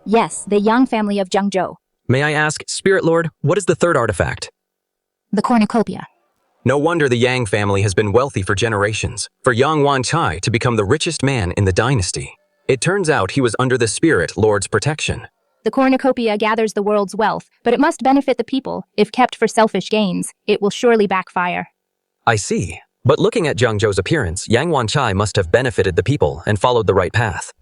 Speaker 3: Yes, the Yang family of Zhengzhou.
Speaker 2: May I ask, Spirit Lord, what is the third artifact?
Speaker 3: The cornucopia.
Speaker 2: No wonder the Yang family has been wealthy for generations. For Yang Wanchai to become the richest man in the dynasty, it turns out he was under the Spirit Lord's protection.
Speaker 3: The cornucopia gathers the world's wealth, but it must benefit the people. If kept for selfish gains, it will surely backfire.
Speaker 2: I see. But looking at Zhengzhou's appearance, Yang Wanchai must have benefited the people and followed the right path.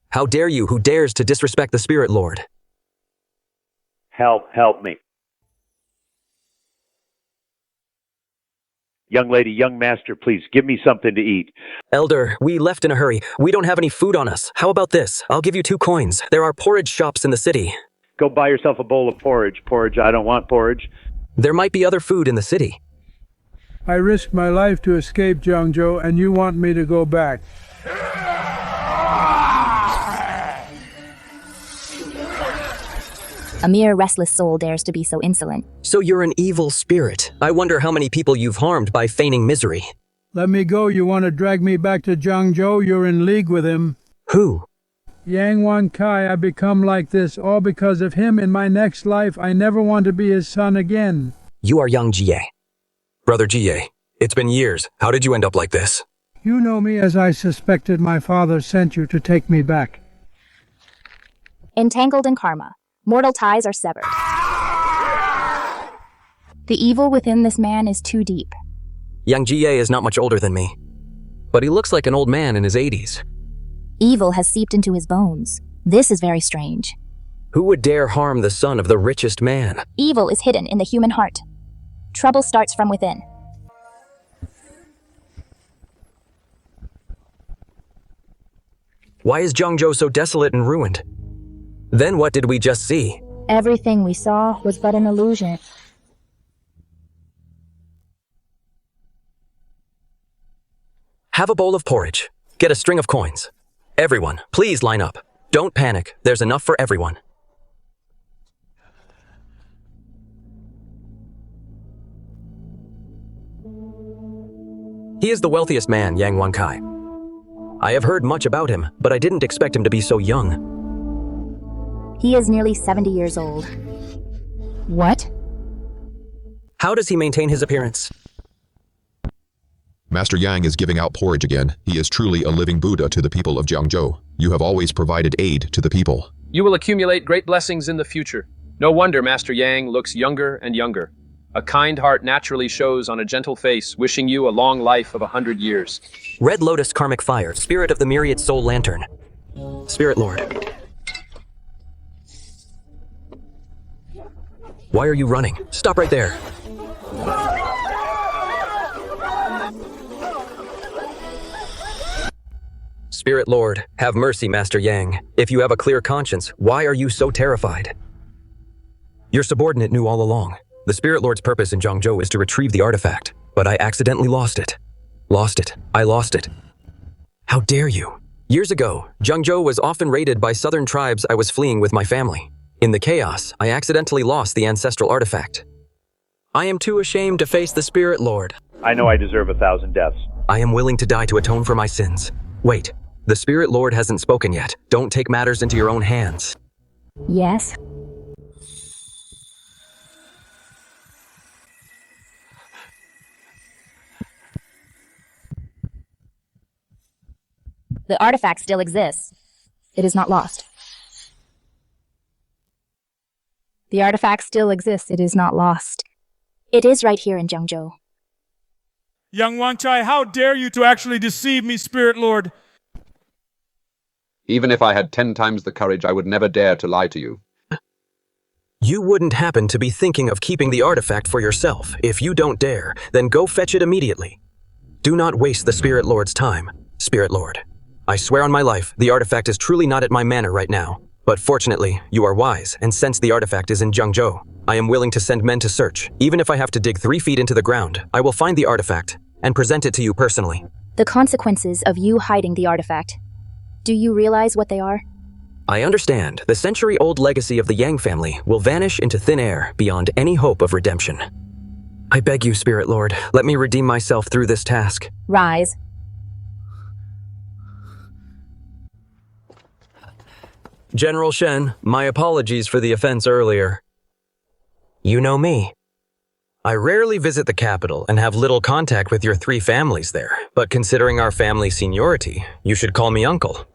Speaker 2: How dare you who dares to disrespect the Spirit Lord?
Speaker 20: Help me. Young lady, young master, please give me something to eat.
Speaker 2: Elder, we left in a hurry. We don't have any food on us. How about this? I'll give you 2 coins. There are porridge shops in the city.
Speaker 20: Go buy yourself a bowl of porridge. Porridge, I don't want porridge.
Speaker 2: There might be other food in the city.
Speaker 24: I risked my life to escape Zhengzhou, and you want me to go back.
Speaker 3: A mere restless soul dares to be so insolent.
Speaker 2: So you're an evil spirit. I wonder how many people you've harmed by feigning misery.
Speaker 24: Let me go. You want to drag me back to Jiangzhou? You're in league with him.
Speaker 2: Who?
Speaker 24: Yang Wankai. I become like this all because of him. In my next life, I never want to be his son again.
Speaker 2: You are young Jie. Brother Jie, it's been years. How did you end up like this?
Speaker 24: You know me as I suspected. My father sent you to take me back.
Speaker 3: Entangled in karma, mortal ties are severed. The evil within this man is too deep.
Speaker 2: Young Jie is not much older than me, but he looks like an old man in his 80s.
Speaker 3: Evil has seeped into his bones. This is very strange.
Speaker 2: Who would dare harm the son of the richest man?
Speaker 3: Evil is hidden in the human heart. Trouble starts from within.
Speaker 2: Why is Jiangzhou so desolate and ruined? Then what did we just see?
Speaker 3: Everything we saw was but an illusion.
Speaker 2: Have a bowl of porridge. Get a string of coins. Everyone, please line up. Don't panic. There's enough for everyone. He is the wealthiest man, Yang Wankai. I have heard much about him, but I didn't expect him to be so young.
Speaker 3: He is nearly 70 years old. What?
Speaker 2: How does he maintain his appearance?
Speaker 4: Master Yang is giving out porridge again. He is truly a living Buddha to the people of Jiangzhou. You have always provided aid to the people.
Speaker 22: You will accumulate great blessings in the future. No wonder Master Yang looks younger and younger. A kind heart naturally shows on a gentle face, wishing you a long life of 100 years.
Speaker 2: Red Lotus Karmic Fire, Spirit of the Myriad Soul Lantern. Spirit Lord. Why are you running? Stop right there. Spirit Lord, have mercy, Master Yang. If you have a clear conscience, why are you so terrified? Your subordinate knew all along. The Spirit Lord's purpose in Jiangzhou is to retrieve the artifact, but I accidentally lost it. I lost it. How dare you? Years ago, Jiangzhou was often raided by southern tribes I was fleeing with my family. In the chaos, I accidentally lost the ancestral artifact. I am too ashamed to face the Spirit Lord.
Speaker 20: I know I deserve 1,000 deaths.
Speaker 2: I am willing to die to atone for my sins. Wait, the Spirit Lord hasn't spoken yet. Don't take matters into your own hands.
Speaker 3: Yes? The artifact still exists. It is not lost. The artifact still exists. It is not lost. It is right here in Jiangzhou.
Speaker 8: Young Wanchai, how dare you to actually deceive me, Spirit Lord?
Speaker 18: Even if I had 10 times the courage, I would never dare to lie to you.
Speaker 2: You wouldn't happen to be thinking of keeping the artifact for yourself. If you don't dare, then go fetch it immediately. Do not waste the Spirit Lord's time, Spirit Lord. I swear on my life, the artifact is truly not at my manor right now. But fortunately, you are wise, and since the artifact is in Jiangzhou, I am willing to send men to search. Even if I have to dig 3 feet into the ground, I will find the artifact and present it to you personally.
Speaker 3: The consequences of you hiding the artifact. Do you realize what they are?
Speaker 2: I understand. The century-old legacy of the Yang family will vanish into thin air beyond any hope of redemption. I beg you, Spirit Lord, let me redeem myself through this task.
Speaker 3: Rise.
Speaker 2: General Shen, my apologies for the offense earlier. You know me. I rarely visit the capital and have little contact with your 3 families there, but considering our family seniority, you should call me uncle.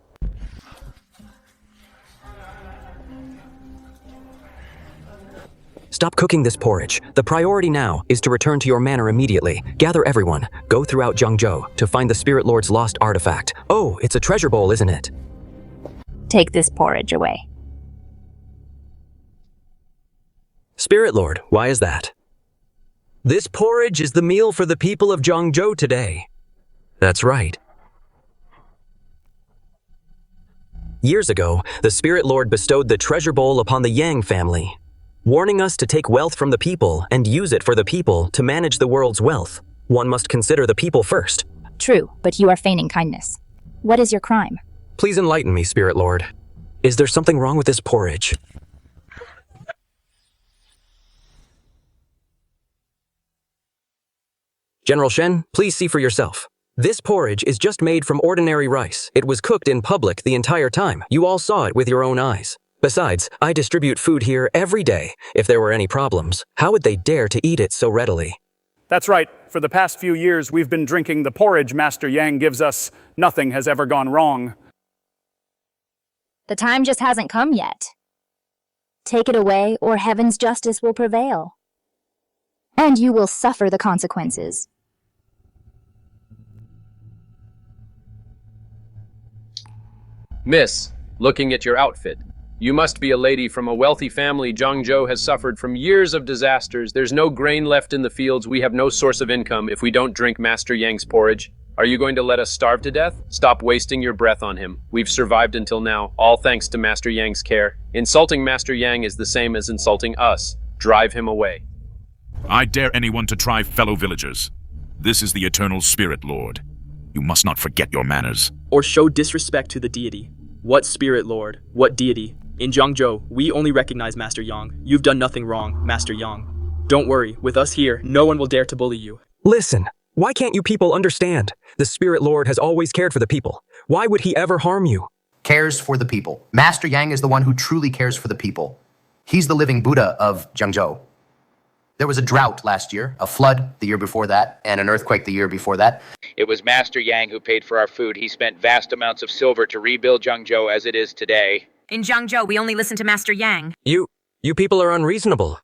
Speaker 2: Stop cooking this porridge. The priority now is to return to your manor immediately. Gather everyone. Go throughout Jiangzhou to find the Spirit Lord's lost artifact. Oh, it's a treasure bowl, isn't it?
Speaker 3: Take this porridge away.
Speaker 2: Spirit Lord, why is that? This porridge is the meal for the people of Jiangzhou today. That's right. Years ago, the Spirit Lord bestowed the treasure bowl upon the Yang family, warning us to take wealth from the people and use it for the people to manage the world's wealth. One must consider the people first.
Speaker 3: True, but you are feigning kindness. What is your crime?
Speaker 2: Please enlighten me, Spirit Lord. Is there something wrong with this porridge? General Shen, please see for yourself. This porridge is just made from ordinary rice. It was cooked in public the entire time. You all saw it with your own eyes. Besides, I distribute food here every day. If there were any problems, how would they dare to eat it so readily?
Speaker 10: That's right. For the past few years, we've been drinking the porridge Master Yang gives us. Nothing has ever gone wrong.
Speaker 3: The time just hasn't come yet. Take it away, or heaven's justice will prevail. And you will suffer the consequences.
Speaker 22: Miss, looking at your outfit, you must be a lady from a wealthy family. Jiangzhou has suffered from years of disasters. There's no grain left in the fields. We have no source of income if we don't drink Master Yang's porridge. Are you going to let us starve to death? Stop wasting your breath on him. We've survived until now, all thanks to Master Yang's care. Insulting Master Yang is the same as insulting us. Drive him away.
Speaker 14: I dare anyone to try, fellow villagers. This is the eternal Spirit Lord. You must not forget your manners.
Speaker 23: Or show disrespect to the deity. What Spirit Lord? What deity? In Jiangzhou, we only recognize Master Yang. You've done nothing wrong, Master Yang. Don't worry, with us here, no one will dare to bully you.
Speaker 2: Listen, why can't you people understand? The Spirit Lord has always cared for the people. Why would he ever harm you?
Speaker 9: Cares for the people. Master Yang is the one who truly cares for the people. He's the living Buddha of Jiangzhou. There was a drought last year, a flood the year before that, and an earthquake the year before that.
Speaker 15: It was Master Yang who paid for our food. He spent vast amounts of silver to rebuild Jiangzhou as it is today.
Speaker 16: In Jiangzhou, we only listen to Master Yang.
Speaker 2: You people are unreasonable.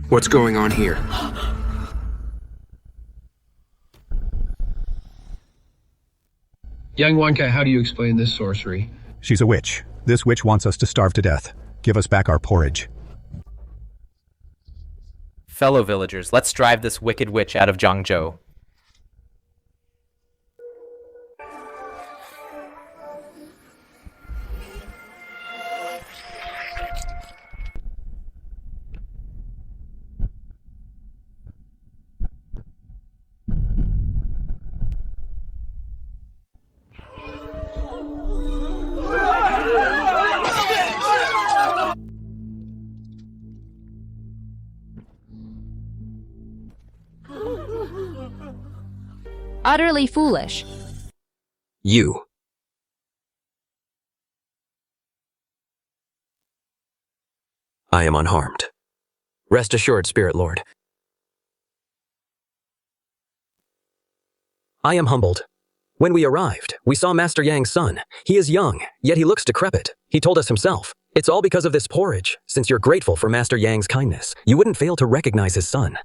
Speaker 17: What's going on here?
Speaker 22: Young Wankai, how do you explain this sorcery?
Speaker 25: She's a witch. This witch wants us to starve to death. Give us back our porridge.
Speaker 12: Fellow villagers, let's drive this wicked witch out of Jiangzhou.
Speaker 3: Utterly foolish.
Speaker 2: You. I am unharmed. Rest assured, Spirit Lord. I am humbled. When we arrived, we saw Master Yang's son. He is young, yet he looks decrepit. He told us himself. It's all because of this porridge. Since you're grateful for Master Yang's kindness, you wouldn't fail to recognize his son.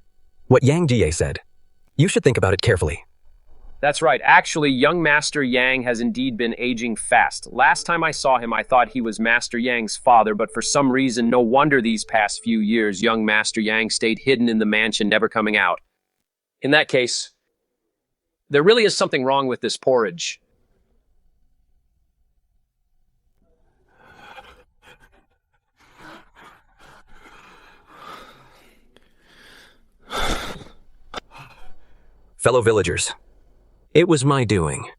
Speaker 2: What Yang Jie said. You should think about it carefully.
Speaker 22: That's right. Actually, young Master Yang has indeed been aging fast. Last time I saw him, I thought he was Master Yang's father, but for some reason, no wonder these past few years, young Master Yang stayed hidden in the mansion, never coming out. In that case, there really is something wrong with this porridge.
Speaker 2: Fellow villagers, it was my doing.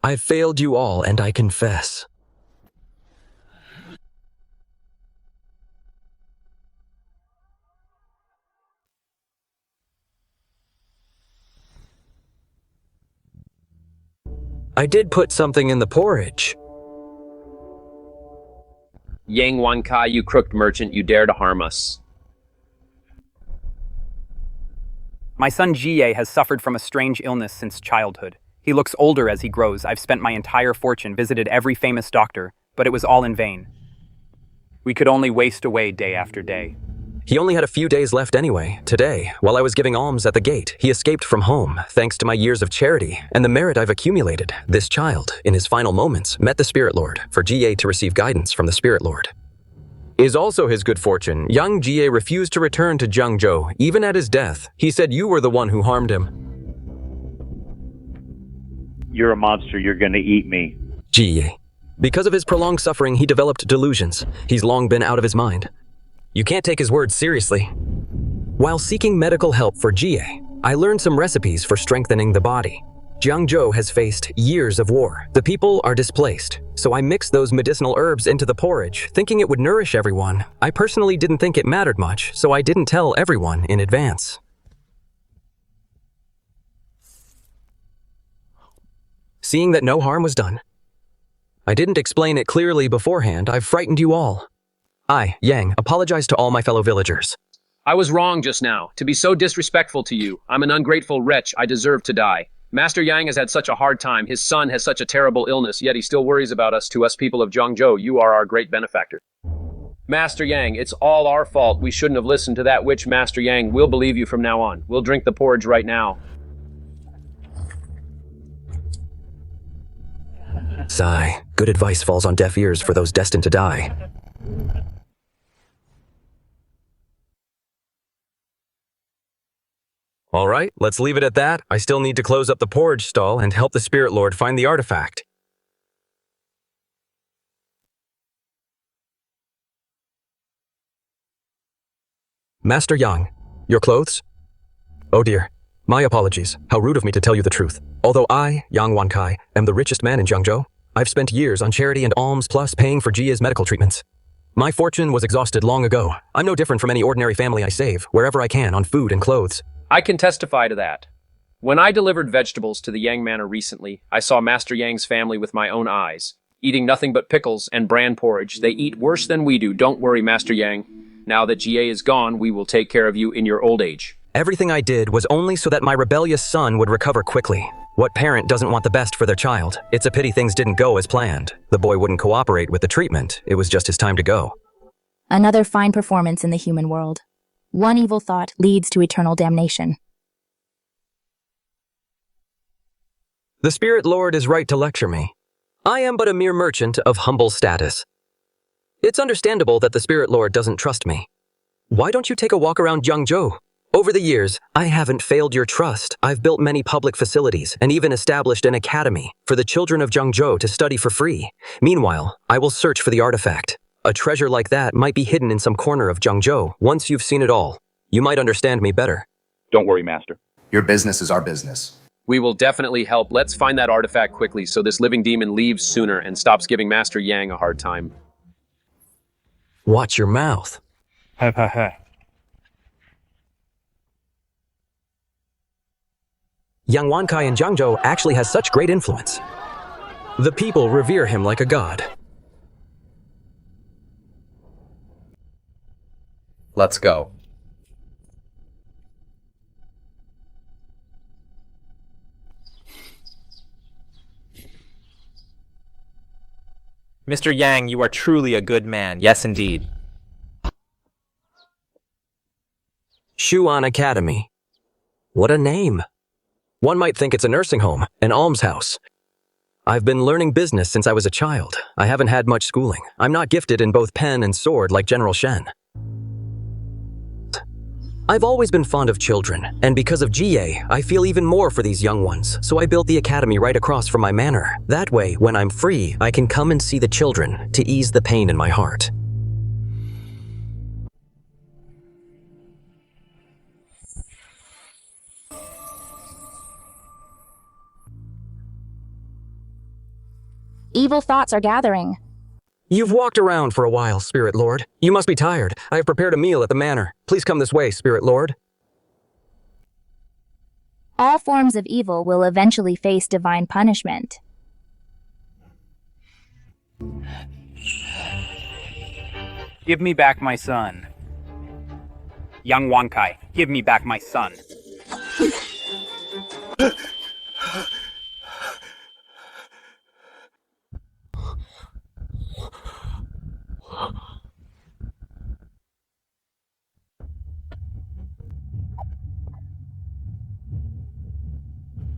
Speaker 2: I failed you all, and I confess. I did put something in the porridge.
Speaker 22: Yang Wankai, you crooked merchant, you dare to harm us.
Speaker 7: My son Jie has suffered from a strange illness since childhood. He looks older as he grows. I've spent my entire fortune, visited every famous doctor, but it was all in vain. We could only waste away day after day.
Speaker 2: He only had a few days left anyway. Today, while I was giving alms at the gate, he escaped from home, thanks to my years of charity and the merit I've accumulated. This child, in his final moments, met the Spirit Lord, for Jie to receive guidance from the Spirit Lord. Is also his good fortune, young Jie refused to return to Jiangzhou, even at his death. He said you were the one who harmed him.
Speaker 26: You're a monster, you're gonna eat me.
Speaker 2: Jie. Because of his prolonged suffering, he developed delusions. He's long been out of his mind. You can't take his words seriously. While seeking medical help for Jie, I learned some recipes for strengthening the body. Jiangzhou has faced years of war. The people are displaced, so I mixed those medicinal herbs into the porridge, thinking it would nourish everyone. I personally didn't think it mattered much, so I didn't tell everyone in advance. Seeing that no harm was done, I didn't explain it clearly beforehand. I've frightened you all. I, Yang, apologize to all my fellow villagers.
Speaker 22: I was wrong just now. To be so disrespectful to you. I'm an ungrateful wretch. I deserve to die. Master Yang has had such a hard time. His son has such a terrible illness, yet he still worries about us. To us people of Jiangzhou, you are our great benefactor. Master Yang, it's all our fault. We shouldn't have listened to that witch, Master Yang. We'll believe you from now on. We'll drink the porridge right now.
Speaker 2: Sigh. Good advice falls on deaf ears for those destined to die. All right, let's leave it at that. I still need to close up the porridge stall and help the Spirit Lord find the artifact. Master Yang, your clothes? Oh dear, my apologies. How rude of me to tell you the truth. Although I, Yang Wankai, am the richest man in Jiangzhou, I've spent years on charity and alms plus paying for Jia's medical treatments. My fortune was exhausted long ago. I'm no different from any ordinary family. I save, wherever I can, on food and clothes.
Speaker 22: I can testify to that. When I delivered vegetables to the Yang Manor recently, I saw Master Yang's family with my own eyes, eating nothing but pickles and bran porridge. They eat worse than we do. Don't worry, Master Yang. Now that Jie is gone, we will take care of you in your old age.
Speaker 2: Everything I did was only so that my rebellious son would recover quickly. What parent doesn't want the best for their child? It's a pity things didn't go as planned. The boy wouldn't cooperate with the treatment. It was just his time to go.
Speaker 3: Another fine performance in the human world. One evil thought leads to eternal damnation.
Speaker 2: The Spirit Lord is right to lecture me. I am but a mere merchant of humble status. It's understandable that the Spirit Lord doesn't trust me. Why don't you take a walk around Jiangzhou? Over the years, I haven't failed your trust. I've built many public facilities and even established an academy for the children of Jiangzhou to study for free. Meanwhile, I will search for the artifact. A treasure like that might be hidden in some corner of Jiangzhou. Once you've seen it all, you might understand me better.
Speaker 20: Don't worry, Master.
Speaker 9: Your business is our business.
Speaker 22: We will definitely help. Let's find that artifact quickly so this living demon leaves sooner and stops giving Master Yang a hard time.
Speaker 2: Watch your mouth.
Speaker 8: Have.
Speaker 2: Yang Wankai in Jiangzhou actually has such great influence. The people revere him like a god.
Speaker 12: Let's go. Mr. Yang, you are truly a good man. Yes, indeed.
Speaker 2: Shuan Academy. What a name. One might think it's a nursing home, an almshouse. I've been learning business since I was a child. I haven't had much schooling. I'm not gifted in both pen and sword like General Shen. I've always been fond of children, and because of Jie, I feel even more for these young ones, so I built the academy right across from my manor. That way, when I'm free, I can come and see the children to ease the pain in my heart.
Speaker 3: Evil thoughts are gathering.
Speaker 2: You've walked around for a while, Spirit Lord. You must be tired. I have prepared a meal at the manor. Please come this way, Spirit Lord.
Speaker 3: All forms of evil will eventually face divine punishment.
Speaker 7: Give me back my son. Yang Wankai, give me back my son.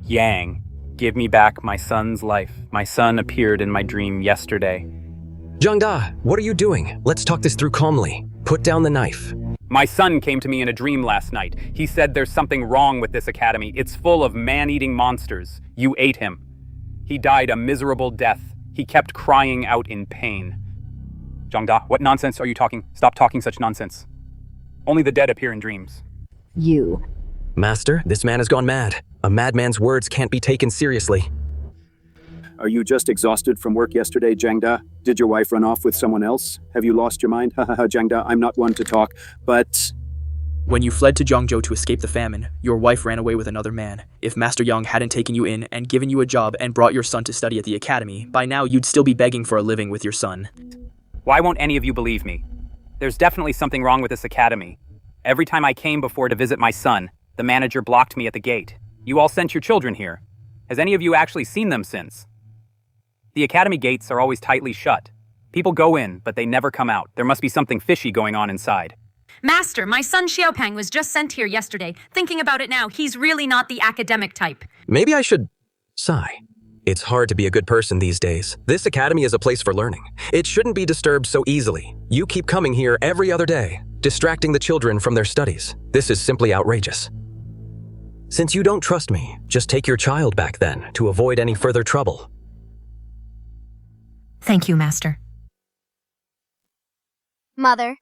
Speaker 7: Yang, give me back my son's life. My son appeared in my dream yesterday.
Speaker 2: Zhangda, what are you doing? Let's talk this through calmly. Put down the knife.
Speaker 7: My son came to me in a dream last night. He said there's something wrong with this academy. It's full of man-eating monsters. You ate him. He died a miserable death. He kept crying out in pain. Zhangda, what nonsense are you talking? Stop talking such nonsense. Only the dead appear in dreams.
Speaker 3: You.
Speaker 2: Master, this man has gone mad. A madman's words can't be taken seriously.
Speaker 1: Are you just exhausted from work yesterday, Jiangda? Did your wife run off with someone else? Have you lost your mind? Hahaha, Jiangda, I'm not one to talk, but...
Speaker 23: When you fled to Zhangzhou to escape the famine, your wife ran away with another man. If Master Yang hadn't taken you in and given you a job and brought your son to study at the academy, by now you'd still be begging for a living with your son.
Speaker 7: Why won't any of you believe me? There's definitely something wrong with this academy. Every time I came before to visit my son, the manager blocked me at the gate. You all sent your children here. Has any of you actually seen them since? The academy gates are always tightly shut. People go in, but they never come out. There must be something fishy going on inside.
Speaker 16: Master, my son Xiaopeng was just sent here yesterday. Thinking about it now, he's really not the academic type.
Speaker 2: Maybe I should sigh. It's hard to be a good person these days. This academy is a place for learning. It shouldn't be disturbed so easily. You keep coming here every other day, distracting the children from their studies. This is simply outrageous. Since you don't trust me, just take your child back then, to avoid any further trouble.
Speaker 16: Thank you, Master.
Speaker 5: Mother.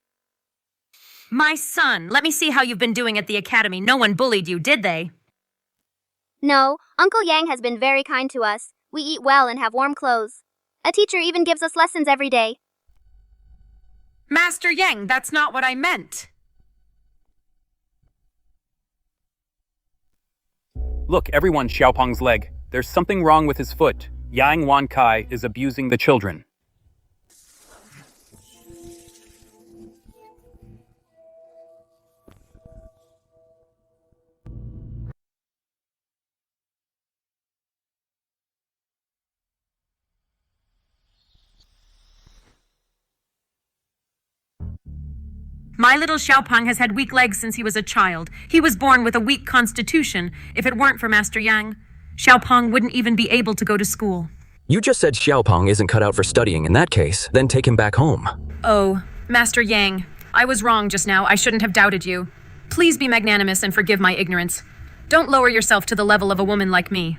Speaker 16: My son, let me see how you've been doing at the academy. No one bullied you, did they?
Speaker 5: No, Uncle Yang has been very kind to us. We eat well and have warm clothes. A teacher even gives us lessons every day.
Speaker 16: Master Yang, that's not what I meant.
Speaker 7: Look, everyone, Xiaopeng's leg. There's something wrong with his foot. Yang Wankai is abusing the children.
Speaker 16: My little Xiaopeng has had weak legs since he was a child. He was born with a weak constitution. If it weren't for Master Yang, Xiaopeng wouldn't even be able to go to school.
Speaker 2: You just said Xiaopeng isn't cut out for studying. In that case, then take him back home.
Speaker 16: Oh, Master Yang, I was wrong just now. I shouldn't have doubted you. Please be magnanimous and forgive my ignorance. Don't lower yourself to the level of a woman like me.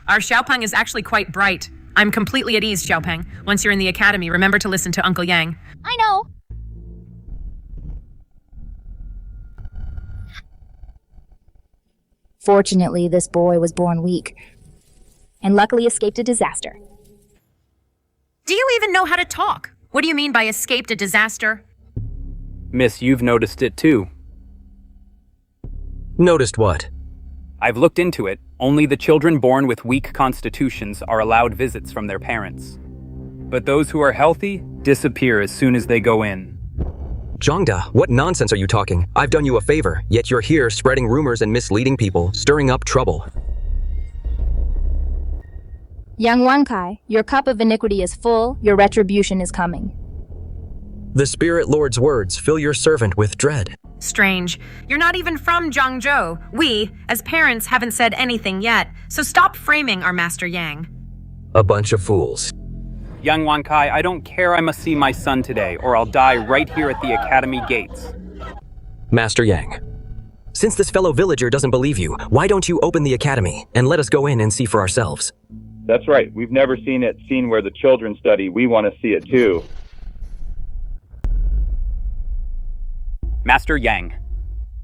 Speaker 16: Our Xiaopeng is actually quite bright. I'm completely at ease, Xiaopeng. Once you're in the academy, remember to listen to Uncle Yang.
Speaker 5: I know.
Speaker 3: Fortunately, this boy was born weak, and luckily escaped a disaster.
Speaker 16: Do you even know how to talk? What do you mean by escaped a disaster?
Speaker 7: Miss, you've noticed it too.
Speaker 2: Noticed what?
Speaker 7: I've looked into it. Only the children born with weak constitutions are allowed visits from their parents. But those who are healthy disappear as soon as they go in.
Speaker 2: Jiangda, what nonsense are you talking? I've done you a favor, yet you're here spreading rumors and misleading people, stirring up trouble.
Speaker 3: Young Wankai, your cup of iniquity is full, your retribution is coming.
Speaker 2: The Spirit Lord's words fill your servant with dread.
Speaker 16: Strange. You're not even from Zhangzhou. We, as parents, haven't said anything yet, so stop framing our Master Yang.
Speaker 2: A bunch of fools.
Speaker 7: Young Wankai, I don't care. I must see my son today, or I'll die right here at the academy gates.
Speaker 2: Master Yang, since this fellow villager doesn't believe you, why don't you open the academy and let us go in and see for ourselves?
Speaker 20: That's right. We've never seen where the children study. We want to see it too.
Speaker 7: Master Yang,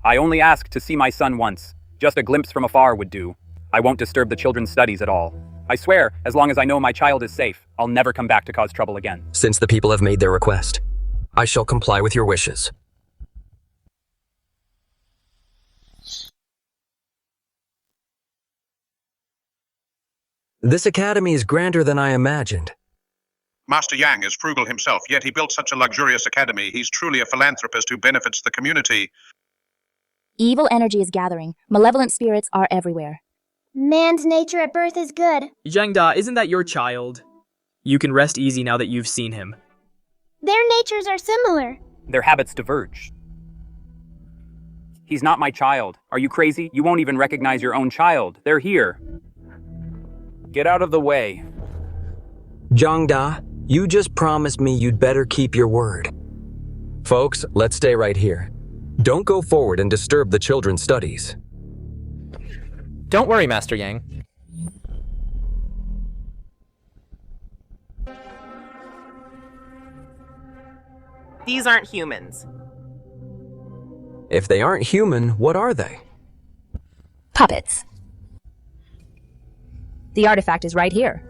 Speaker 7: I only asked to see my son once. Just a glimpse from afar would do. I won't disturb the children's studies at all. I swear, as long as I know my child is safe, I'll never come back to cause trouble again.
Speaker 2: Since the people have made their request, I shall comply with your wishes. This academy is grander than I imagined.
Speaker 6: Master Yang is frugal himself, yet he built such a luxurious academy. He's truly a philanthropist who benefits the community.
Speaker 3: Evil energy is gathering. Malevolent spirits are everywhere.
Speaker 5: Man's nature at birth is good.
Speaker 23: Jiangda, isn't that your child? You can rest easy now that you've seen him.
Speaker 5: Their natures are similar.
Speaker 7: Their habits diverge. He's not my child. Are you crazy? You won't even recognize your own child. They're here. Get out of the way.
Speaker 2: Jiangda, you just promised me you'd better keep your word. Folks, let's stay right here. Don't go forward and disturb the children's studies.
Speaker 12: Don't worry, Master Yang.
Speaker 17: These aren't humans.
Speaker 2: If they aren't human, what are they?
Speaker 3: Puppets. The artifact is right here.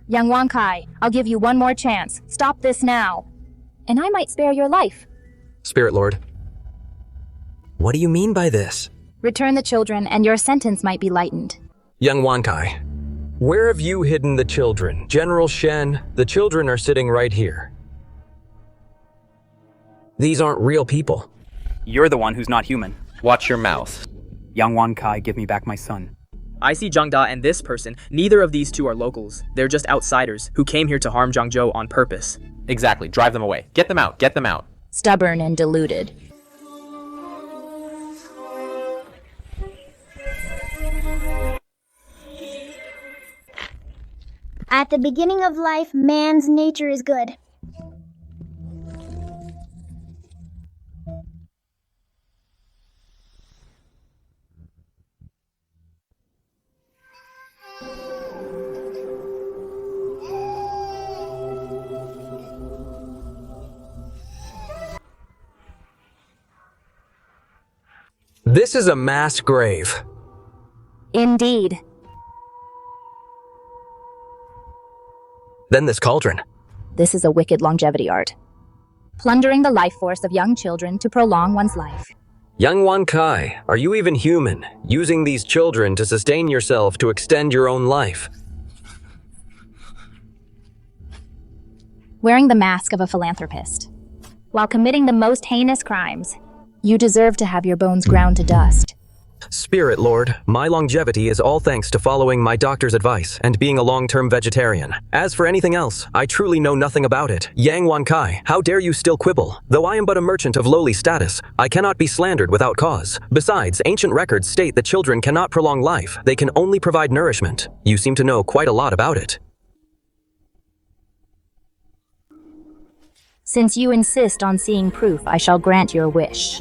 Speaker 3: Young Wankai, I'll give you one more chance. Stop this now. And I might spare your life.
Speaker 2: Spirit Lord. What do you mean by this?
Speaker 3: Return the children and your sentence might be lightened.
Speaker 2: Young Wankai, where have you hidden the children? General Shen, the children are sitting right here. These aren't real people.
Speaker 7: You're the one who's not human.
Speaker 12: Watch your mouth.
Speaker 7: Young Wankai, give me back my son.
Speaker 23: I see Zhang Da and this person. Neither of these two are locals. They're just outsiders who came here to harm Zhangzhou on purpose.
Speaker 12: Exactly. Drive them away. Get them out. Get them out.
Speaker 3: Stubborn and deluded.
Speaker 11: At the beginning of life, man's nature is good.
Speaker 2: This is a mass grave.
Speaker 3: Indeed.
Speaker 2: Then this cauldron.
Speaker 3: This is a wicked longevity art. Plundering the life force of young children to prolong one's life.
Speaker 2: Young Wankai, are you even human? Using these children to sustain yourself to extend your own life.
Speaker 3: Wearing the mask of a philanthropist. While committing the most heinous crimes. You deserve to have your bones ground to dust.
Speaker 2: Spirit Lord, my longevity is all thanks to following my doctor's advice and being a long-term vegetarian. As for anything else, I truly know nothing about it. Yang Wankai, how dare you still quibble? Though I am but a merchant of lowly status, I cannot be slandered without cause. Besides, ancient records state that children cannot prolong life. They can only provide nourishment. You seem to know quite a lot about it.
Speaker 3: Since you insist on seeing proof, I shall grant your wish.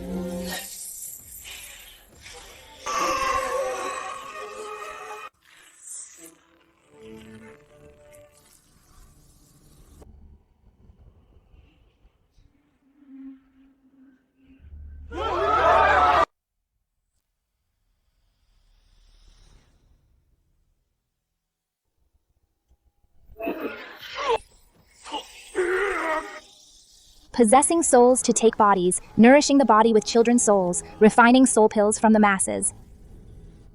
Speaker 3: Possessing souls to take bodies, nourishing the body with children's souls, refining soul pills from the masses.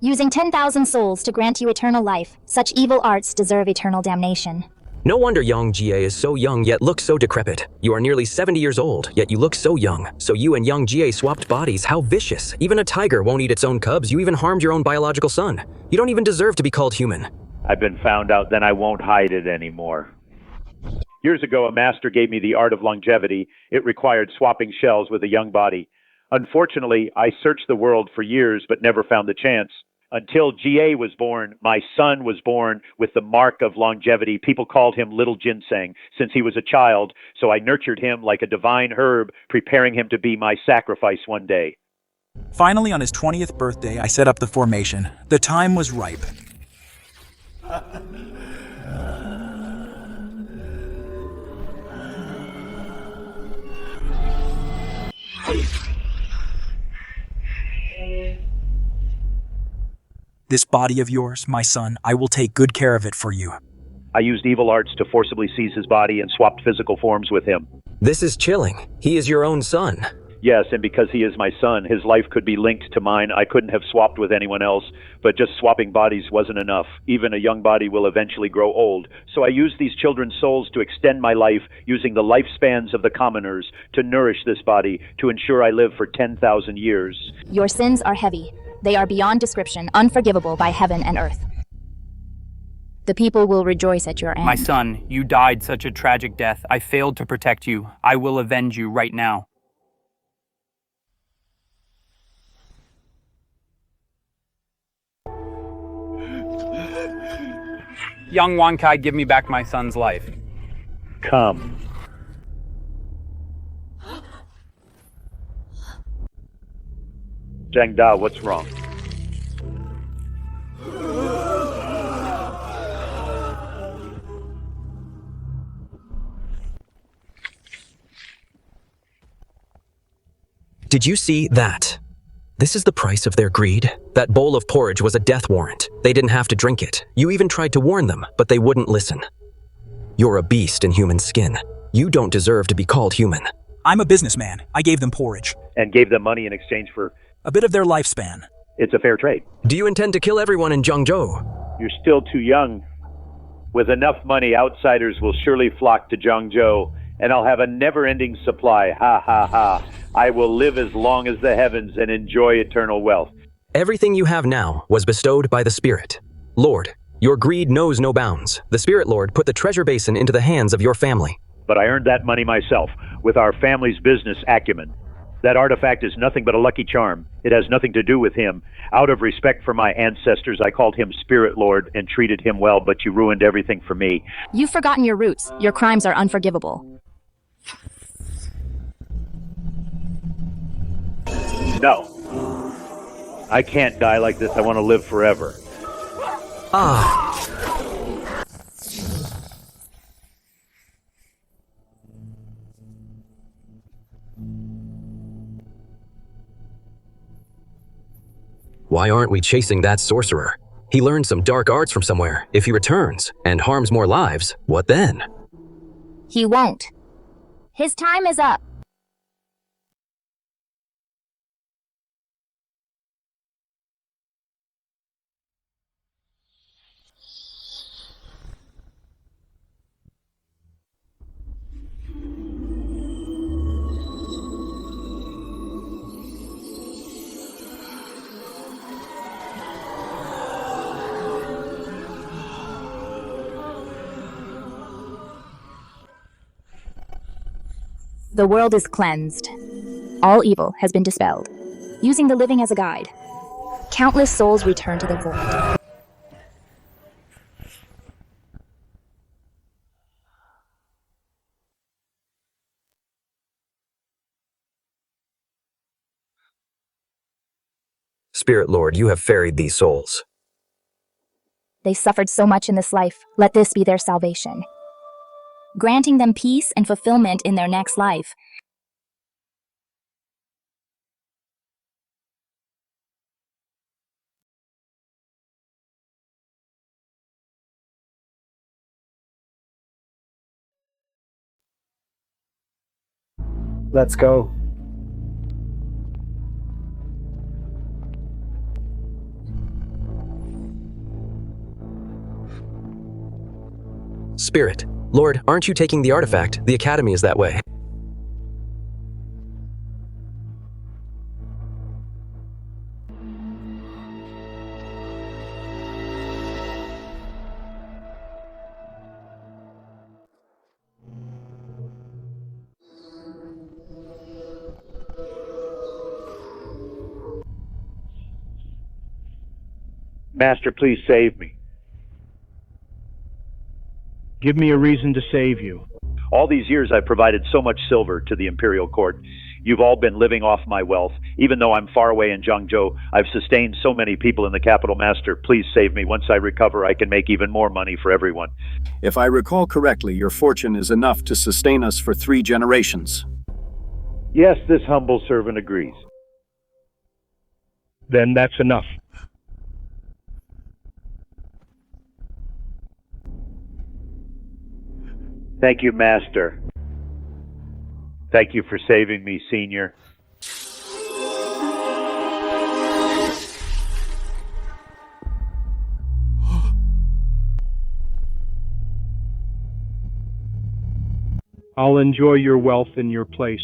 Speaker 3: Using 10,000 souls to grant you eternal life, such evil arts deserve eternal damnation.
Speaker 2: No wonder Yang Jie is so young yet looks so decrepit. You are nearly 70 years old, yet you look so young. So you and Yang Jie swapped bodies, how vicious. Even a tiger won't eat its own cubs. You even harmed your own biological son. You don't even deserve to be called human.
Speaker 26: I've been found out, then I won't hide it anymore. Years ago, a master gave me the art of longevity. It required swapping shells with a young body. Unfortunately, I searched the world for years but never found the chance. Until GA was born, my son was born with the mark of longevity. People called him Little Ginseng since he was a child, so I nurtured him like a divine herb, preparing him to be my sacrifice one day.
Speaker 13: Finally, on his 20th birthday, I set up the formation. The time was ripe. This body of yours, my son, I will take good care of it for you.
Speaker 26: I used evil arts to forcibly seize his body and swapped physical forms with him.
Speaker 2: This is chilling. He is your own son.
Speaker 26: Yes, and because he is my son, his life could be linked to mine. I couldn't have swapped with anyone else, but just swapping bodies wasn't enough. Even a young body will eventually grow old. So I used these children's souls to extend my life, using the lifespans of the commoners to nourish this body, to ensure I live for 10,000 years.
Speaker 3: Your sins are heavy. They are beyond description, unforgivable by heaven and earth. The people will rejoice at your end.
Speaker 7: My son, you died such a tragic death. I failed to protect you. I will avenge you right now. Young Wankai, give me back my son's life.
Speaker 26: Come. Zhang Da, what's wrong?
Speaker 2: Did you see that? This is the price of their greed. That bowl of porridge was a death warrant. They didn't have to drink it. You even tried to warn them, but they wouldn't listen. You're a beast in human skin. You don't deserve to be called human.
Speaker 13: I'm a businessman. I gave them porridge.
Speaker 26: And gave them money in exchange for
Speaker 13: a bit of their lifespan.
Speaker 26: It's a fair trade.
Speaker 2: Do you intend to kill everyone in Zhangzhou?
Speaker 26: You're still too young. With enough money, outsiders will surely flock to Zhangzhou, and I'll have a never-ending supply. Ha ha ha. I will live as long as the heavens and enjoy eternal wealth.
Speaker 2: Everything you have now was bestowed by the Spirit. Lord, your greed knows no bounds. The Spirit Lord put the treasure basin into the hands of your family.
Speaker 26: But I earned that money myself, with our family's business acumen. That artifact is nothing but a lucky charm. It has nothing to do with him. Out of respect for my ancestors, I called him Spirit Lord and treated him well, but you ruined everything for me.
Speaker 3: You've forgotten your roots. Your crimes are unforgivable.
Speaker 26: No. I can't die like this. I want to live forever.
Speaker 2: Why aren't we chasing that sorcerer? He learned some dark arts from somewhere. If he returns and harms more lives, what then?
Speaker 3: He won't. His time is up. The world is cleansed. All evil has been dispelled. Using the living as a guide, countless souls return to the void.
Speaker 2: Spirit Lord, you have ferried these souls.
Speaker 3: They suffered so much in this life. Let this be their salvation, granting them peace and fulfillment in their next life.
Speaker 4: Let's go.
Speaker 2: Spirit, Lord, aren't you taking the artifact? The Academy is that way.
Speaker 26: Master, please save me.
Speaker 4: Give me a reason to save you.
Speaker 26: All these years I've provided so much silver to the Imperial Court. You've all been living off my wealth. Even though I'm far away in Zhangzhou, I've sustained so many people in the capital. Master, please save me. Once I recover, I can make even more money for everyone.
Speaker 1: If I recall correctly, your fortune is enough to sustain us for 3 generations.
Speaker 26: Yes, this humble servant agrees.
Speaker 4: Then that's enough.
Speaker 26: Thank you, Master. Thank you for saving me, Senior.
Speaker 4: I'll enjoy your wealth in your place.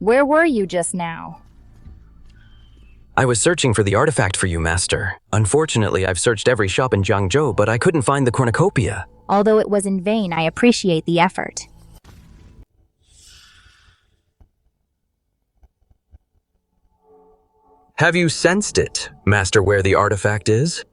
Speaker 3: Where were you just now?
Speaker 2: I was searching for the artifact for you, Master. Unfortunately, I've searched every shop in Zhangzhou, but I couldn't find the cornucopia.
Speaker 3: Although it was in vain, I appreciate the effort.
Speaker 2: Have you sensed it, Master, where the artifact is?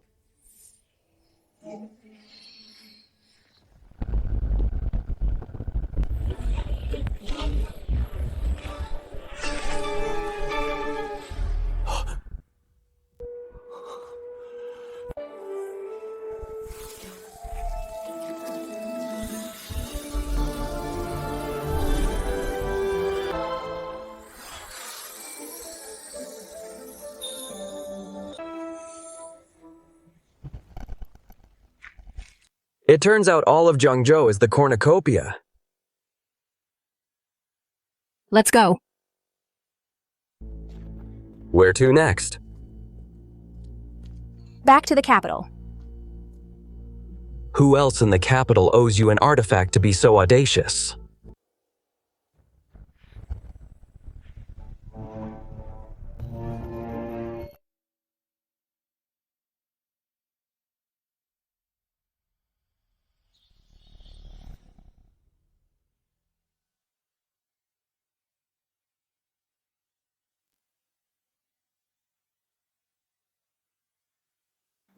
Speaker 2: It turns out all of Zhengzhou is the cornucopia.
Speaker 3: Let's go.
Speaker 2: Where to next?
Speaker 3: Back to the capital.
Speaker 2: Who else in the capital owes you an artifact to be so audacious?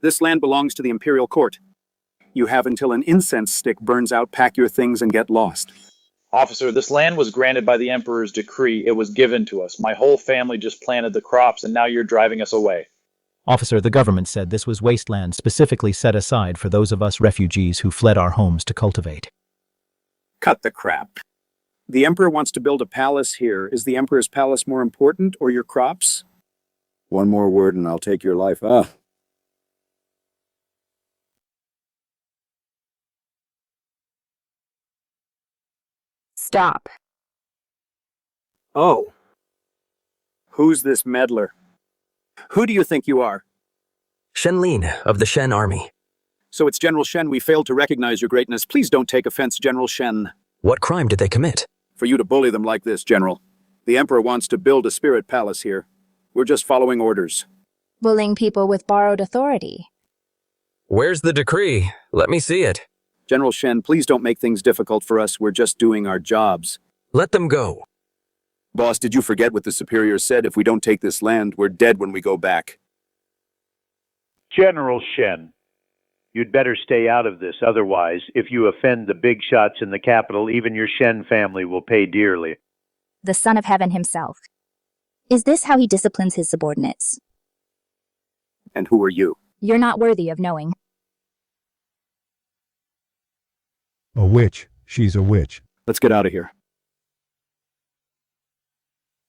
Speaker 1: This land belongs to the imperial court. You have until an incense stick burns out, pack your things, and get lost.
Speaker 10: Officer, this land was granted by the Emperor's decree. It was given to us. My whole family just planted the crops, and now you're driving us away.
Speaker 17: Officer, the government said this was wasteland specifically set aside for those of us refugees who fled our homes to cultivate.
Speaker 1: Cut the crap. The Emperor wants to build a palace here. Is the Emperor's palace more important, or your crops?
Speaker 18: One more word and I'll take your life.
Speaker 3: Stop.
Speaker 1: Oh. Who's this meddler? Who do you think you are?
Speaker 2: Shen Lin of the Shen army.
Speaker 1: So it's General Shen. We failed to recognize your greatness. Please don't take offense, General Shen.
Speaker 2: What crime did they commit?
Speaker 1: For you to bully them like this, General. The Emperor wants to build a spirit palace here. We're just following orders.
Speaker 3: Bullying people with borrowed authority.
Speaker 2: Where's the decree? Let me see it.
Speaker 1: General Shen, please don't make things difficult for us. We're just doing our jobs.
Speaker 2: Let them go.
Speaker 18: Boss, did you forget what the superior said? If we don't take this land, we're dead when we go back.
Speaker 26: General Shen, you'd better stay out of this. Otherwise, if you offend the big shots in the capital, even your Shen family will pay dearly.
Speaker 3: The Son of Heaven himself. Is this how he disciplines his subordinates?
Speaker 1: And who are you?
Speaker 3: You're not worthy of knowing.
Speaker 25: A witch. She's a witch.
Speaker 1: Let's get out of here.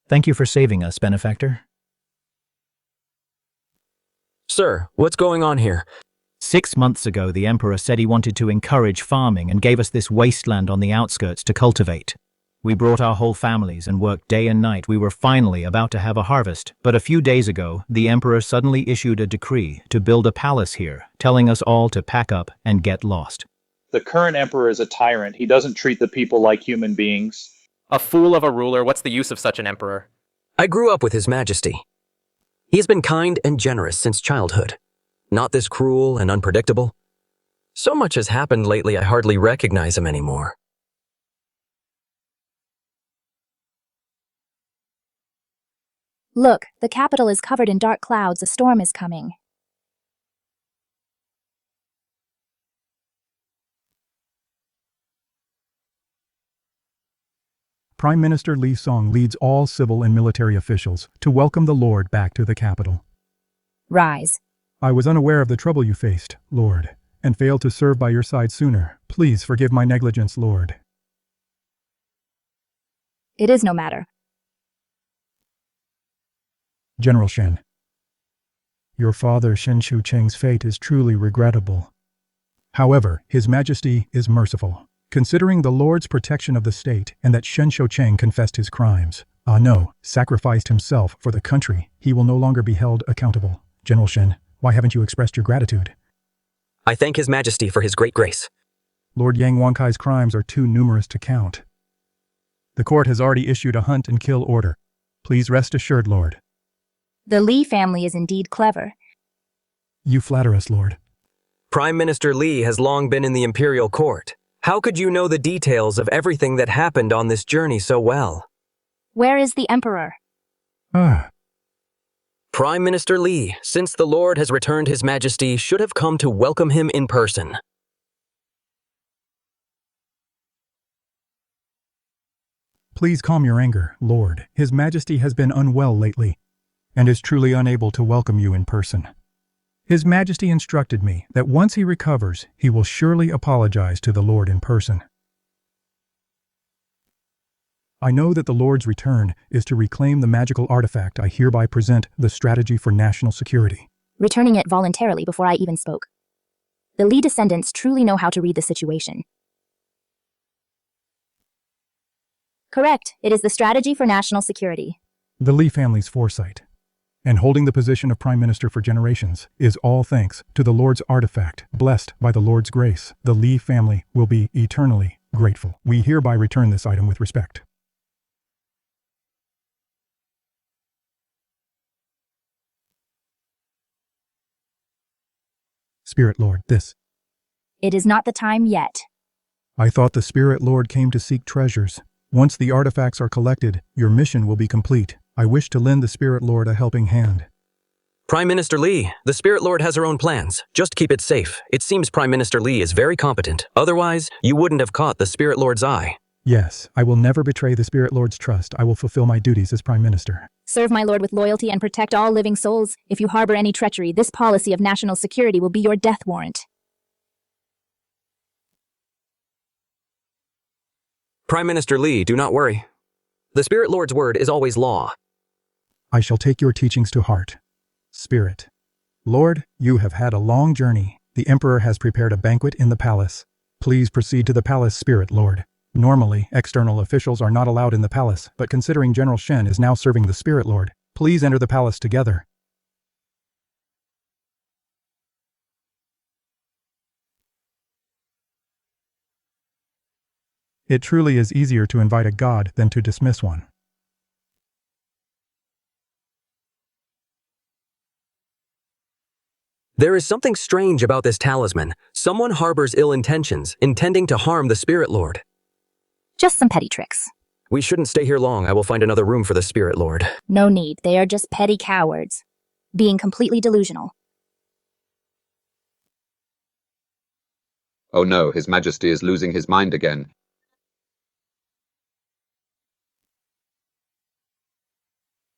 Speaker 17: Thank you for saving us, benefactor.
Speaker 2: Sir, what's going on here?
Speaker 17: 6 months ago, the Emperor said he wanted to encourage farming and gave us this wasteland on the outskirts to cultivate. We brought our whole families and worked day and night. We were finally about to have a harvest, but a few days ago, the Emperor suddenly issued a decree to build a palace here, telling us all to pack up and get lost.
Speaker 10: The current Emperor is a tyrant. He doesn't treat the people like human beings.
Speaker 12: A fool of a ruler, what's the use of such an emperor?
Speaker 2: I grew up with His Majesty. He has been kind and generous since childhood. Not this cruel and unpredictable. So much has happened lately I hardly recognize him anymore.
Speaker 3: Look, the capital is covered in dark clouds. A storm is coming.
Speaker 25: Prime Minister Li Song leads all civil and military officials to welcome the Lord back to the capital.
Speaker 3: Rise.
Speaker 25: I was unaware of the trouble you faced, Lord, and failed to serve by your side sooner. Please forgive my negligence, Lord.
Speaker 3: It is no matter.
Speaker 25: General Shen, your father Shen Shucheng's fate is truly regrettable. However, His Majesty is merciful, considering the Lord's protection of the state and that Shen Shucheng confessed his crimes. Sacrificed himself for the country. He will no longer be held accountable. General Shen, why haven't you expressed your gratitude?
Speaker 2: I thank His Majesty for his great grace.
Speaker 25: Lord Yang Wankai's crimes are too numerous to count. The court has already issued a hunt and kill order. Please rest assured, Lord.
Speaker 3: The Li family is indeed clever.
Speaker 25: You flatter us, Lord.
Speaker 2: Prime Minister Li has long been in the imperial court. How could you know the details of everything that happened on this journey so well?
Speaker 3: Where is the Emperor?
Speaker 2: Prime Minister Li, since the Lord has returned His Majesty, should have come to welcome him in person.
Speaker 25: Please calm your anger, Lord. His Majesty has been unwell lately, and is truly unable to welcome you in person. His Majesty instructed me that once he recovers, he will surely apologize to the Lord in person. I know that the Lord's return is to reclaim the magical artifact. I hereby present the strategy for national security.
Speaker 3: Returning it voluntarily before I even spoke. The Li descendants truly know how to read the situation. Correct. It is the strategy for national security.
Speaker 25: The Li family's foresight, and holding the position of Prime Minister for generations, is all thanks to the Lord's artifact. Blessed by the Lord's grace, the Li family will be eternally grateful. We hereby return this item with respect. Spirit Lord, this.
Speaker 3: It is not the time yet.
Speaker 25: I thought the Spirit Lord came to seek treasures. Once the artifacts are collected, your mission will be complete. I wish to lend the Spirit Lord a helping hand.
Speaker 2: Prime Minister Li, the Spirit Lord has her own plans. Just keep it safe. It seems Prime Minister Li is very competent. Otherwise, you wouldn't have caught the Spirit Lord's eye.
Speaker 25: Yes, I will never betray the Spirit Lord's trust. I will fulfill my duties as Prime Minister.
Speaker 3: Serve my Lord with loyalty and protect all living souls. If you harbor any treachery, this policy of national security will be your death warrant.
Speaker 2: Prime Minister Li, do not worry. The Spirit Lord's word is always law.
Speaker 25: I shall take your teachings to heart. Spirit. Lord, you have had a long journey. The Emperor has prepared a banquet in the palace. Please proceed to the palace, Spirit Lord. Normally, external officials are not allowed in the palace, but considering General Shen is now serving the Spirit Lord, please enter the palace together. It truly is easier to invite a god than to dismiss one.
Speaker 2: There is something strange about this talisman. Someone harbors ill intentions, intending to harm the Spirit Lord.
Speaker 3: Just some petty tricks.
Speaker 2: We shouldn't stay here long. I will find another room for the Spirit Lord.
Speaker 3: No need. They are just petty cowards, being completely delusional.
Speaker 9: Oh no, His Majesty is losing his mind again.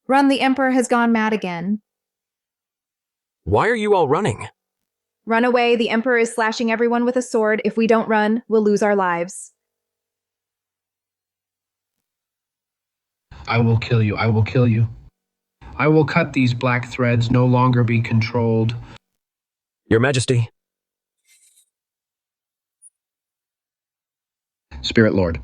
Speaker 14: Run, the Emperor has gone mad again.
Speaker 2: Why are you all running?
Speaker 14: Run away, the Emperor is slashing everyone with a sword. If we don't run, we'll lose our lives.
Speaker 15: I will kill you, I will kill you. I will cut these black threads, no longer be controlled.
Speaker 2: Your Majesty.
Speaker 15: Spirit Lord.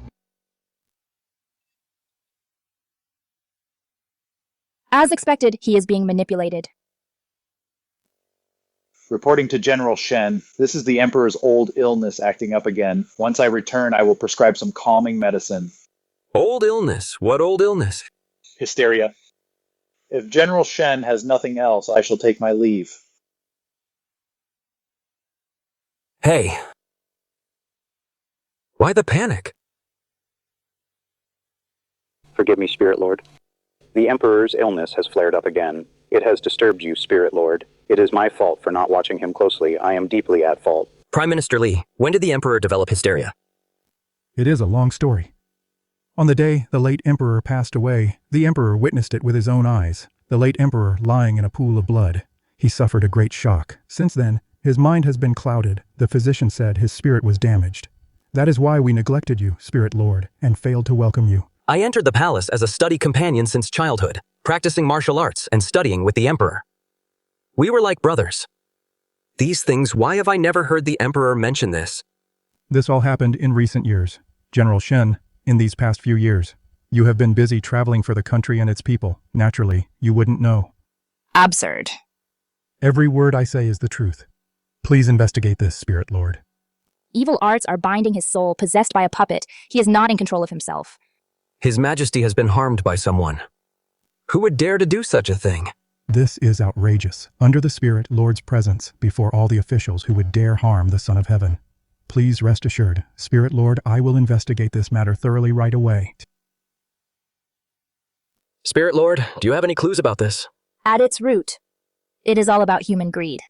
Speaker 3: As expected, he is being manipulated.
Speaker 10: Reporting to General Shen, this is the Emperor's old illness acting up again. Once I return, I will prescribe some calming medicine.
Speaker 2: Old illness? What old illness?
Speaker 10: Hysteria. If General Shen has nothing else, I shall take my leave.
Speaker 2: Hey. Why the panic?
Speaker 1: Forgive me, Spirit Lord. The Emperor's illness has flared up again. It has disturbed you, Spirit Lord. It is my fault for not watching him closely. I am deeply at fault.
Speaker 2: Prime Minister Li, when did the Emperor develop hysteria?
Speaker 25: It is a long story. On the day the late Emperor passed away, the Emperor witnessed it with his own eyes. The late Emperor lying in a pool of blood. He suffered a great shock. Since then, his mind has been clouded. The physician said his spirit was damaged. That is why we neglected you, Spirit Lord, and failed to welcome you.
Speaker 2: I entered the palace as a study companion since childhood, practicing martial arts and studying with the Emperor. We were like brothers. These things, why have I never heard the Emperor mention this?
Speaker 25: This all happened in recent years. General Shen, in these past few years, you have been busy traveling for the country and its people. Naturally, you wouldn't know.
Speaker 3: Absurd.
Speaker 25: Every word I say is the truth. Please investigate this, Spirit Lord.
Speaker 3: Evil arts are binding his soul, possessed by a puppet. He is not in control of himself.
Speaker 2: His Majesty has been harmed by someone. Who would dare to do such a thing?
Speaker 25: This is outrageous. Under the Spirit Lord's presence, before all the officials who would dare harm the Son of Heaven. Please rest assured, Spirit Lord, I will investigate this matter thoroughly right away.
Speaker 2: Spirit Lord, do you have any clues about this?
Speaker 3: At its root, it is all about human greed.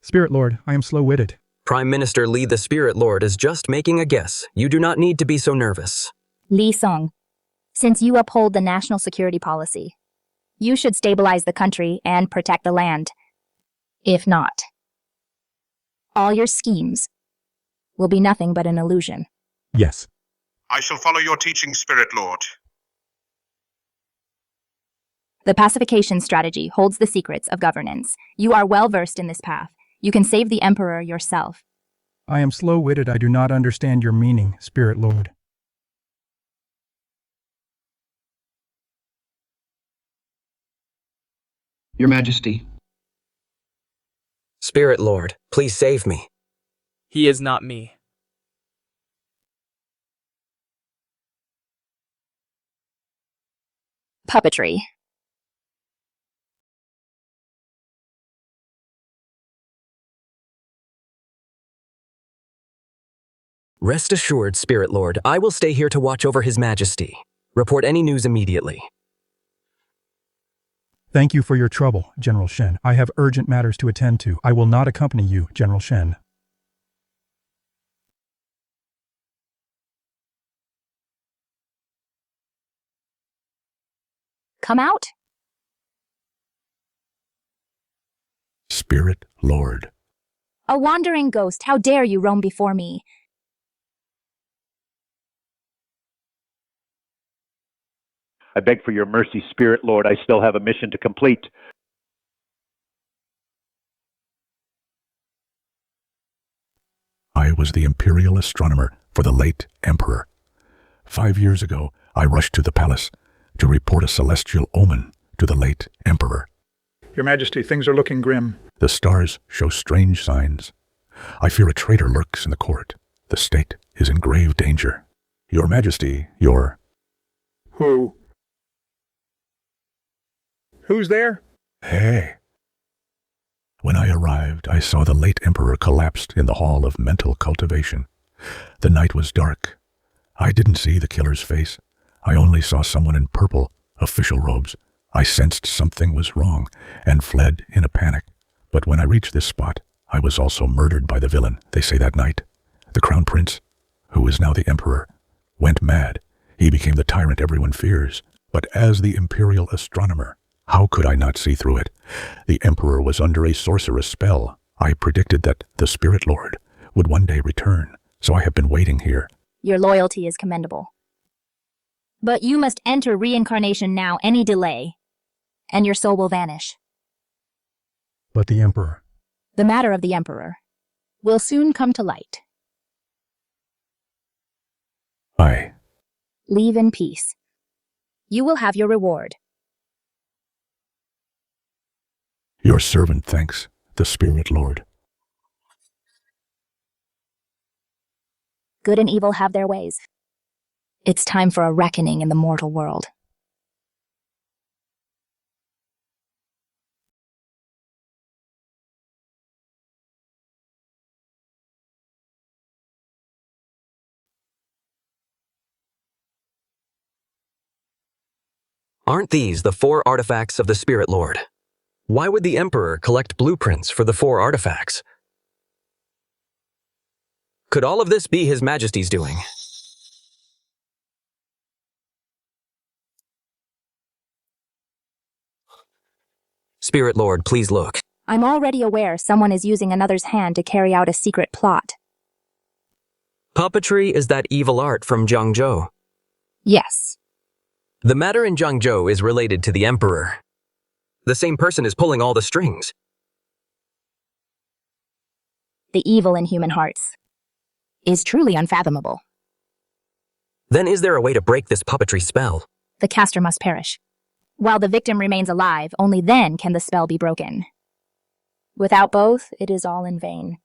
Speaker 25: Spirit Lord, I am slow-witted.
Speaker 2: Prime Minister Li the Spirit Lord is just making a guess. You do not need to be so nervous.
Speaker 3: Li Song, since you uphold the national security policy, you should stabilize the country and protect the land. If not, all your schemes will be nothing but an illusion.
Speaker 25: Yes.
Speaker 6: I shall follow your teaching, Spirit Lord.
Speaker 3: The pacification strategy holds the secrets of governance. You are well versed in this path. You can save the Emperor yourself.
Speaker 25: I am slow-witted. I do not understand your meaning, Spirit Lord.
Speaker 15: Your Majesty.
Speaker 2: Spirit Lord, please save me.
Speaker 23: He is not me.
Speaker 3: Puppetry.
Speaker 2: Rest assured, Spirit Lord, I will stay here to watch over His Majesty. Report any news immediately.
Speaker 25: Thank you for your trouble, General Shen. I have urgent matters to attend to. I will not accompany you, General Shen.
Speaker 3: Come out.
Speaker 8: Spirit Lord.
Speaker 3: A wandering ghost, how dare you roam before me?
Speaker 26: I beg for your mercy, Spirit Lord. I still have a mission to complete.
Speaker 8: I was the imperial astronomer for the late Emperor. 5 years ago, I rushed to the palace to report a celestial omen to the late Emperor.
Speaker 25: Your Majesty, things are looking grim.
Speaker 8: The stars show strange signs. I fear a traitor lurks in the court. The state is in grave danger. Your Majesty, your...
Speaker 25: Who? Who's there?
Speaker 8: Hey. When I arrived, I saw the late Emperor collapsed in the hall of mental cultivation. The night was dark. I didn't see the killer's face. I only saw someone in purple, official robes. I sensed something was wrong and fled in a panic. But when I reached this spot, I was also murdered by the villain. They say that night, the Crown Prince, who is now the Emperor, went mad. He became the tyrant everyone fears. But as the imperial astronomer, how could I not see through it? The Emperor was under a sorceress spell. I predicted that the Spirit Lord would one day return, so I have been waiting here.
Speaker 3: Your loyalty is commendable. But you must enter reincarnation now. Any delay, and your soul will vanish.
Speaker 25: But the Emperor...
Speaker 3: The matter of the Emperor will soon come to light. Leave in peace. You will have your reward.
Speaker 8: Your servant thanks the Spirit Lord.
Speaker 3: Good and evil have their ways. It's time for a reckoning in the mortal world.
Speaker 2: Aren't these the 4 artifacts of the Spirit Lord? Why would the Emperor collect blueprints for the 4 artifacts? Could all of this be His Majesty's doing? Spirit Lord, please look.
Speaker 3: I'm already aware someone is using another's hand to carry out a secret plot.
Speaker 2: Puppetry is that evil art from Zhangzhou.
Speaker 3: Yes.
Speaker 2: The matter in Zhangzhou is related to the Emperor. The same person is pulling all the strings.
Speaker 3: The evil in human hearts is truly unfathomable.
Speaker 2: Then is there a way to break this puppetry spell?
Speaker 3: The caster must perish. While the victim remains alive, only then can the spell be broken. Without both, it is all in vain.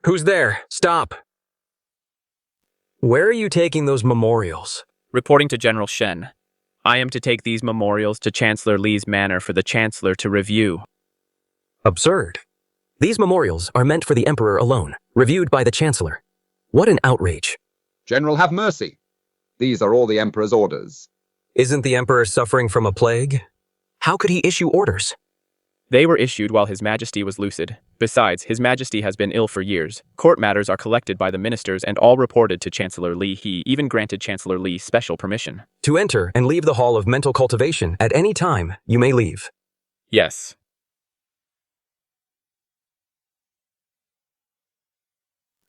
Speaker 2: Who's there? Stop! Where are you taking those memorials?
Speaker 23: Reporting to General Shen. I am to take these memorials to Chancellor Li's manor for the Chancellor to review.
Speaker 2: Absurd. These memorials are meant for the Emperor alone, reviewed by the Chancellor. What an outrage.
Speaker 9: General, have mercy. These are all the Emperor's orders.
Speaker 2: Isn't the Emperor suffering from a plague? How could he issue orders?
Speaker 16: They were issued while His Majesty was lucid. Besides, His Majesty has been ill for years. Court matters are collected by the ministers and all reported to Chancellor Li. He even granted Chancellor Li special permission.
Speaker 2: To enter and leave the Hall of Mental Cultivation at any time, you may leave.
Speaker 16: Yes.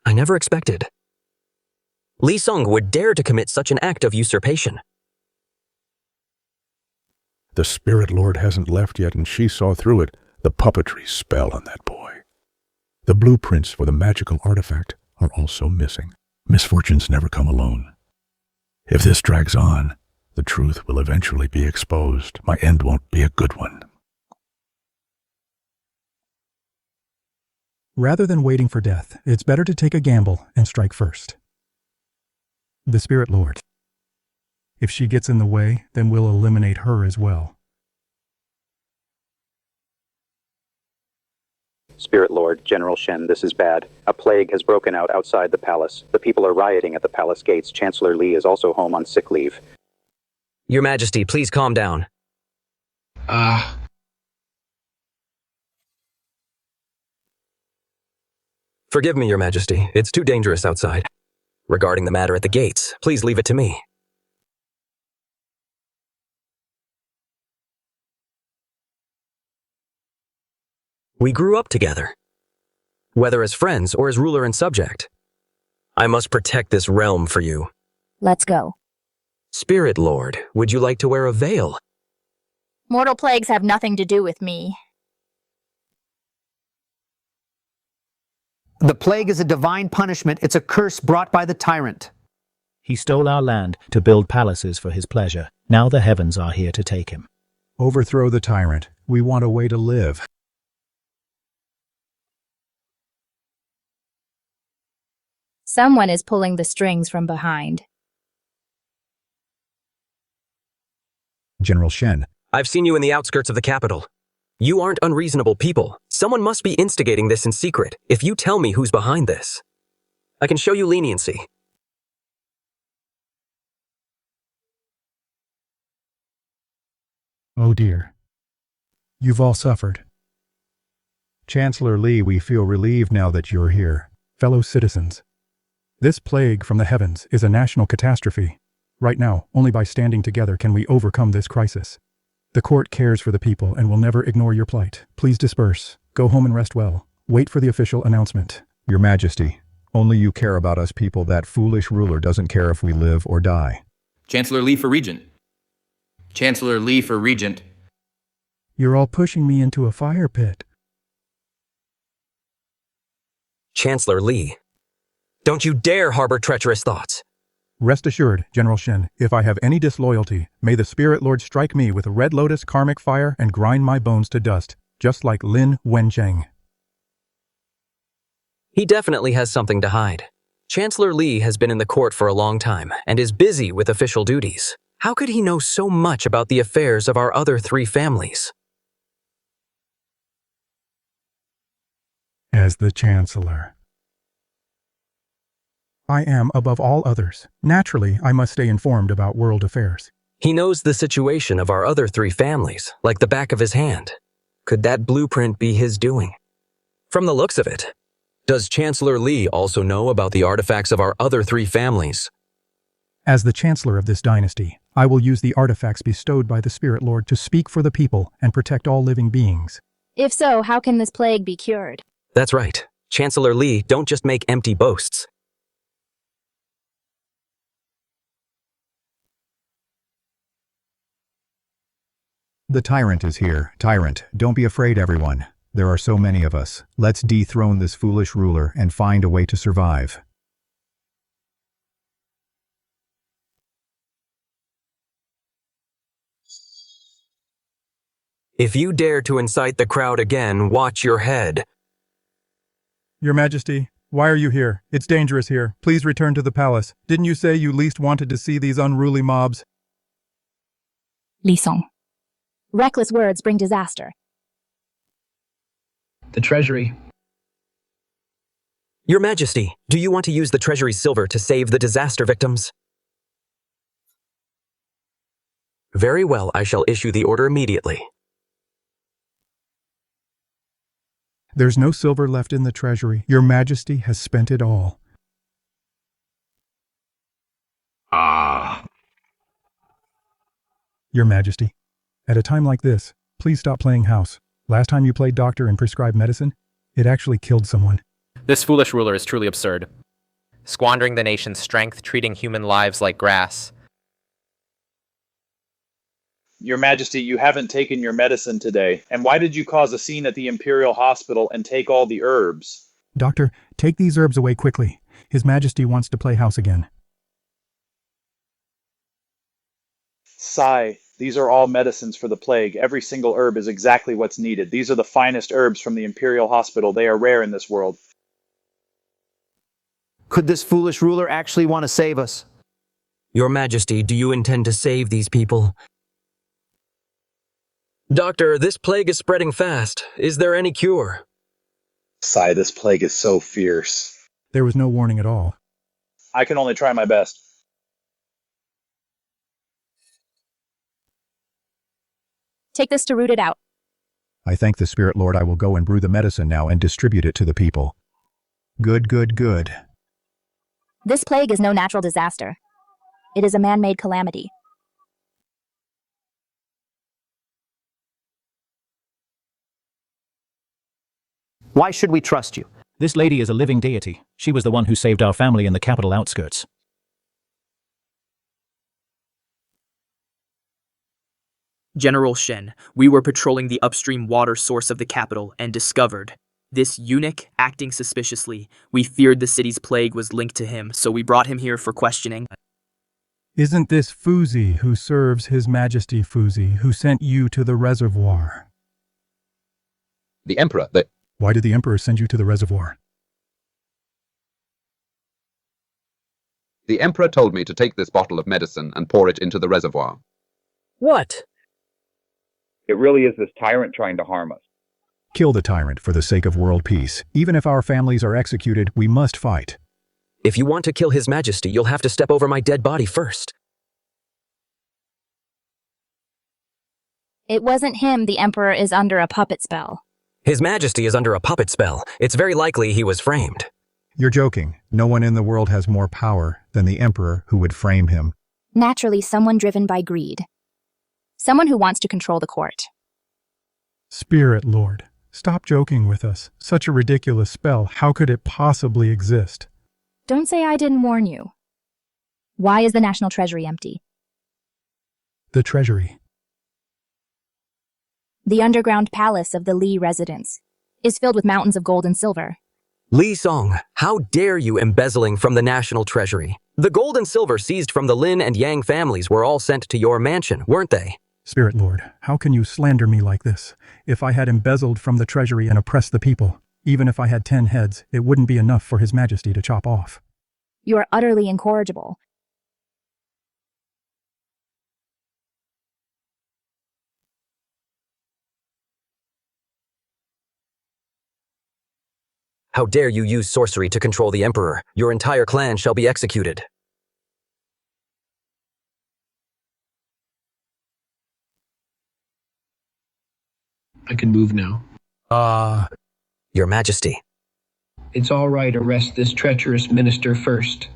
Speaker 2: I never expected. Li Song would dare to commit such an act of usurpation.
Speaker 8: The Spirit Lord hasn't left yet, and she saw through it the puppetry spell on that boy. The blueprints for the magical artifact are also missing. Misfortunes never come alone. If this drags on, the truth will eventually be exposed. My end won't be a good one.
Speaker 25: Rather than waiting for death, it's better to take a gamble and strike first. The Spirit Lord. If she gets in the way, then we'll eliminate her as well.
Speaker 1: Spirit Lord, General Shen, this is bad. A plague has broken out outside the palace. The people are rioting at the palace gates. Chancellor Li is also home on sick leave.
Speaker 2: Your Majesty, please calm down. Forgive me, Your Majesty. It's too dangerous outside. Regarding the matter at the gates, please leave it to me. We grew up together, whether as friends or as ruler and subject. I must protect this realm for you.
Speaker 3: Let's go.
Speaker 2: Spirit Lord, would you like to wear a veil?
Speaker 3: Mortal plagues have nothing to do with me.
Speaker 19: The plague is a divine punishment. It's a curse brought by the tyrant.
Speaker 17: He stole our land to build palaces for his pleasure. Now the heavens are here to take him.
Speaker 25: Overthrow the tyrant. We want a way to live.
Speaker 3: Someone is pulling the strings from behind.
Speaker 25: General Shen.
Speaker 2: I've seen you in the outskirts of the capital. You aren't unreasonable people. Someone must be instigating this in secret. If you tell me who's behind this, I can show you leniency.
Speaker 25: Oh dear. You've all suffered. Chancellor Li, we feel relieved now that you're here. Fellow citizens, this plague from the heavens is a national catastrophe. Right now, only by standing together can we overcome this crisis. The court cares for the people and will never ignore your plight. Please disperse. Go home and rest well. Wait for the official announcement.
Speaker 20: Your Majesty, only you care about us people. That foolish ruler doesn't care if we live or die.
Speaker 21: Chancellor Li for Regent. Chancellor Li for Regent.
Speaker 25: You're all pushing me into a fire pit.
Speaker 2: Chancellor Li, don't you dare harbor treacherous thoughts.
Speaker 25: Rest assured, General Shen, if I have any disloyalty, may the Spirit Lord strike me with a Red Lotus Karmic Fire and grind my bones to dust, just like Lin Wencheng.
Speaker 2: He definitely has something to hide. Chancellor Li has been in the court for a long time and is busy with official duties. How could he know so much about the affairs of our other three families?
Speaker 25: As the Chancellor, I am above all others. Naturally, I must stay informed about world affairs.
Speaker 2: He knows the situation of our other three families, like the back of his hand. Could that blueprint be his doing? From the looks of it, does Chancellor Li also know about the artifacts of our other three families?
Speaker 25: As the Chancellor of this dynasty, I will use the artifacts bestowed by the Spirit Lord to speak for the people and protect all living beings.
Speaker 3: If so, how can this plague be cured?
Speaker 2: That's right. Chancellor Li, don't just make empty boasts.
Speaker 20: The tyrant is here. Tyrant, don't be afraid, everyone. There are so many of us. Let's dethrone this foolish ruler and find a way to survive.
Speaker 2: If you dare to incite the crowd again, watch your head.
Speaker 25: Your Majesty, why are you here? It's dangerous here. Please return to the palace. Didn't you say you least wanted to see these unruly mobs?
Speaker 3: Li Song. Reckless words bring disaster.
Speaker 15: The treasury.
Speaker 2: Your Majesty, do you want to use the treasury's silver to save the disaster victims? Very well, I shall issue the order immediately.
Speaker 25: There's no silver left in the treasury. Your Majesty has spent it all. Your Majesty, at a time like this, please stop playing house. Last time you played doctor and prescribed medicine, it actually killed someone.
Speaker 12: This foolish ruler is truly absurd. Squandering the nation's strength, treating human lives like grass.
Speaker 10: Your Majesty, you haven't taken your medicine today. And why did you cause a scene at the Imperial Hospital and take all the herbs?
Speaker 25: Doctor, take these herbs away quickly. His Majesty wants to play house again.
Speaker 10: Sigh, these are all medicines for the plague. Every single herb is exactly what's needed. These are the finest herbs from the Imperial Hospital. They are rare in this world.
Speaker 19: Could this foolish ruler actually want to save us?
Speaker 2: Your Majesty, do you intend to save these people? Doctor, this plague is spreading fast. Is there any cure?
Speaker 10: Sigh, this plague is so fierce.
Speaker 25: There was no warning at all.
Speaker 10: I can only try my best.
Speaker 3: Take this to root it out.
Speaker 20: I thank the Spirit Lord. I will go and brew the medicine now and distribute it to the people. Good, good, good.
Speaker 3: This plague is no natural disaster. It is a man-made calamity.
Speaker 19: Why should we trust you?
Speaker 17: This lady is a living deity. She was the one who saved our family in the capital outskirts.
Speaker 23: General Shen, we were patrolling the upstream water source of the capital and discovered this eunuch acting suspiciously. We feared the city's plague was linked to him, so we brought him here for questioning.
Speaker 25: Isn't this Fuzi who serves His Majesty Fuzi, who sent you to the reservoir?
Speaker 9: The Emperor,
Speaker 25: Why did the Emperor send you to the reservoir?
Speaker 9: The Emperor told me to take this bottle of medicine and pour it into the reservoir.
Speaker 2: What?
Speaker 5: It really is this tyrant trying to harm us.
Speaker 20: Kill the tyrant for the sake of world peace. Even if our families are executed, we must fight.
Speaker 2: If you want to kill His Majesty, you'll have to step over my dead body first.
Speaker 3: It wasn't him. The Emperor is under a puppet spell.
Speaker 2: His Majesty is under a puppet spell. It's very likely he was framed.
Speaker 20: You're joking. No one in the world has more power than the Emperor who would frame him.
Speaker 3: Naturally, someone driven by greed. Someone who wants to control the court.
Speaker 25: Spirit Lord, stop joking with us. Such a ridiculous spell. How could it possibly exist?
Speaker 3: Don't say I didn't warn you. Why is the National Treasury empty?
Speaker 25: The Treasury.
Speaker 3: The underground palace of the Li residence is filled with mountains of gold and silver.
Speaker 2: Li Song, how dare you embezzling from the National Treasury? The gold and silver seized from the Lin and Yang families were all sent to your mansion, weren't they?
Speaker 25: Spirit Lord, how can you slander me like this? If I had embezzled from the treasury and oppressed the people, even if I had 10 heads, it wouldn't be enough for His Majesty to chop off.
Speaker 3: You are utterly incorrigible.
Speaker 2: How dare you use sorcery to control the Emperor? Your entire clan shall be executed.
Speaker 15: I can move now.
Speaker 2: Your Majesty.
Speaker 15: It's all right, arrest this treacherous minister first.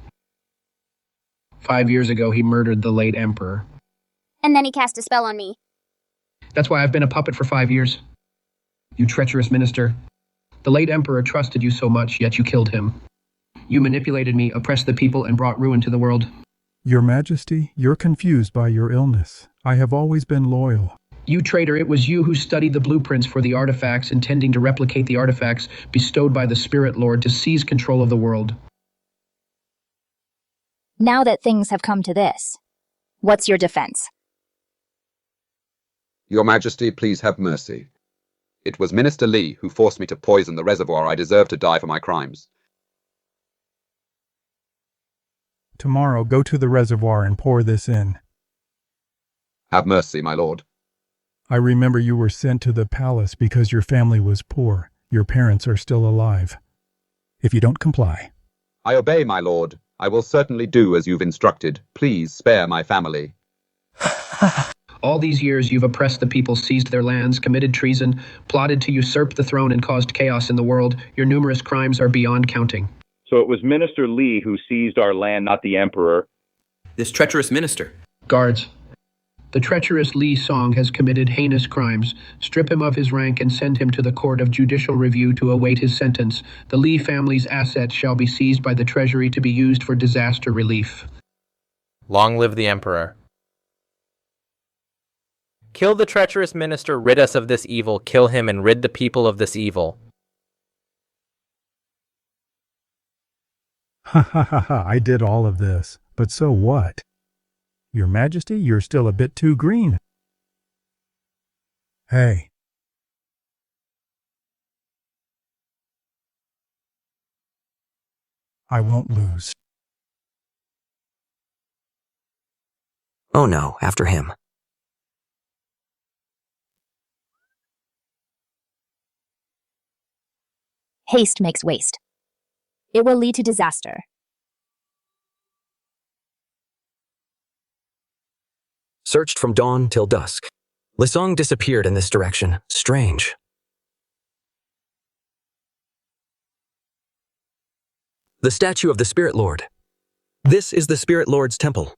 Speaker 15: 5 years ago, he murdered the late emperor.
Speaker 7: And then he cast a spell on me.
Speaker 15: That's why I've been a puppet for 5 years. You treacherous minister. The late emperor trusted you so much, yet you killed him. You manipulated me, oppressed the people, and brought ruin to the world.
Speaker 25: Your Majesty, you're confused by your illness. I have always been loyal.
Speaker 15: You traitor, it was you who studied the blueprints for the artifacts, intending to replicate the artifacts bestowed by the Spirit Lord to seize control of the world.
Speaker 3: Now that things have come to this, what's your defense?
Speaker 9: Your Majesty, please have mercy. It was Minister Li who forced me to poison the reservoir. I deserve to die for my crimes.
Speaker 25: Tomorrow, go to the reservoir and pour this in.
Speaker 9: Have mercy, my lord.
Speaker 25: I remember you were sent to the palace because your family was poor. Your parents are still alive.
Speaker 20: if you don't comply.
Speaker 9: I obey, my lord. I will certainly do as you've instructed. Please spare my family.
Speaker 15: All these years you've oppressed the people, seized their lands, committed treason, plotted to usurp the throne, and caused chaos in the world. Your numerous crimes are beyond counting.
Speaker 5: So it was Minister Li who seized our land, not the emperor.
Speaker 21: This treacherous minister.
Speaker 15: Guards. The treacherous Li Song has committed heinous crimes. Strip him of his rank and send him to the court of judicial review to await his sentence. The Li family's assets shall be seized by the treasury to be used for disaster relief.
Speaker 12: Long live the Emperor. Kill the treacherous minister, rid us of this evil, kill him and rid the people of this evil.
Speaker 25: Ha ha ha ha, I did all of this, but so what? Your Majesty, you're still a bit too green. Hey. I won't lose.
Speaker 2: Oh no, after him.
Speaker 3: Haste makes waste. It will lead to disaster.
Speaker 2: Searched from dawn till dusk. Lisong disappeared in this direction. Strange. The statue of the Spirit Lord. This is the Spirit Lord's temple.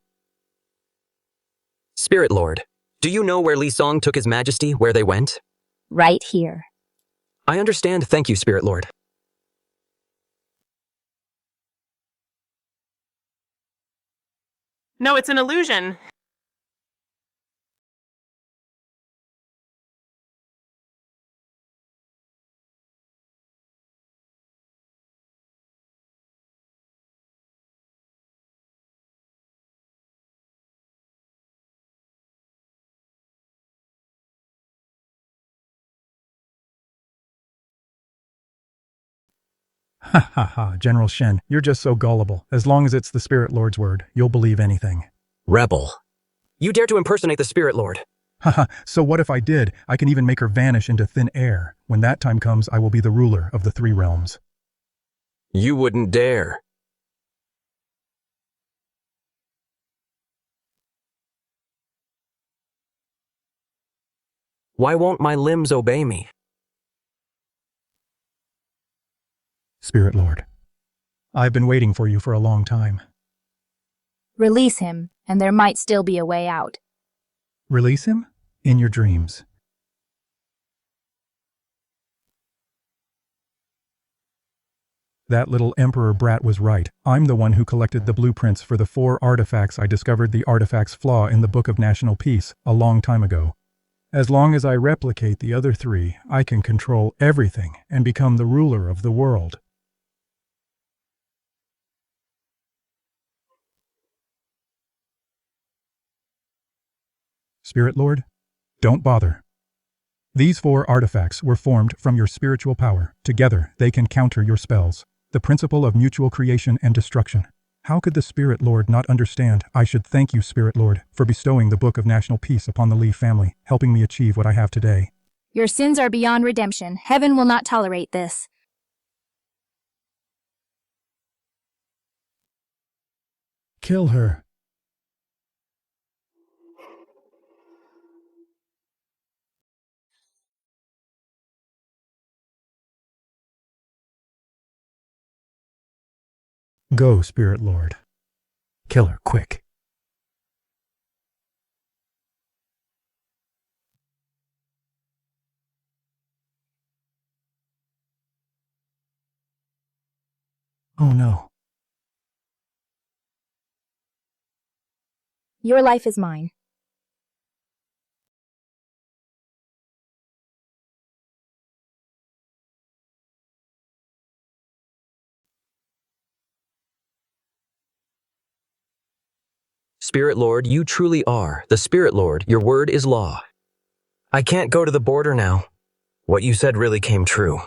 Speaker 2: Spirit Lord, do you know where Lisong took his majesty, where they went?
Speaker 3: Right here.
Speaker 2: I understand, thank you, Spirit Lord.
Speaker 4: No, it's an illusion.
Speaker 25: Ha ha ha, General Shen, you're just so gullible. As long as it's the Spirit Lord's word, you'll believe anything.
Speaker 2: Rebel. You dare to impersonate the Spirit Lord.
Speaker 25: Haha, so what if I did? I can even make her vanish into thin air. When that time comes, I will be the ruler of the three realms.
Speaker 2: You wouldn't dare. Why won't my limbs obey me?
Speaker 25: Spirit Lord, I've been waiting for you for a long time.
Speaker 3: Release him, and there might still be a way out.
Speaker 25: Release him? In your dreams. That little Emperor brat was right. I'm the one who collected the blueprints for the 4 artifacts. I discovered the artifact's flaw in the Book of National Peace a long time ago. As long as I replicate the other 3, I can control everything and become the ruler of the world. Spirit Lord, don't bother. These 4 artifacts were formed from your spiritual power. Together, they can counter your spells. The principle of mutual creation and destruction. How could the Spirit Lord not understand? I should thank you, Spirit Lord, for bestowing the Book of National Peace upon the Li family, helping me achieve what I have today.
Speaker 3: Your sins are beyond redemption. Heaven will not tolerate this.
Speaker 25: Kill her. Go, Spirit Lord. Kill her, quick. Oh no.
Speaker 3: Your life is mine.
Speaker 2: Spirit Lord, you truly are. The Spirit Lord, your word is law. I can't go to the border now. What you said really came true.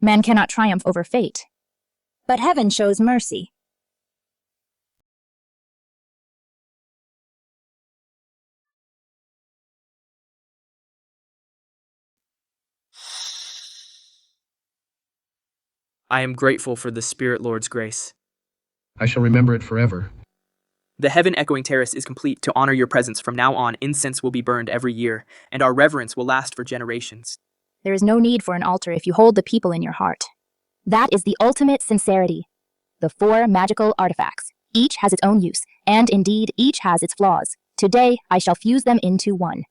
Speaker 3: Man cannot triumph over fate. But heaven shows mercy.
Speaker 23: I am grateful for the Spirit Lord's grace.
Speaker 15: I shall remember it forever.
Speaker 23: The heaven echoing terrace is complete. To honor your presence from now on, incense will be burned every year, and our reverence will last for generations.
Speaker 3: There is no need for an altar if you hold the people in your heart. That is the ultimate sincerity. The 4 magical artifacts. Each has its own use, and indeed, each has its flaws. Today, I shall fuse them into one.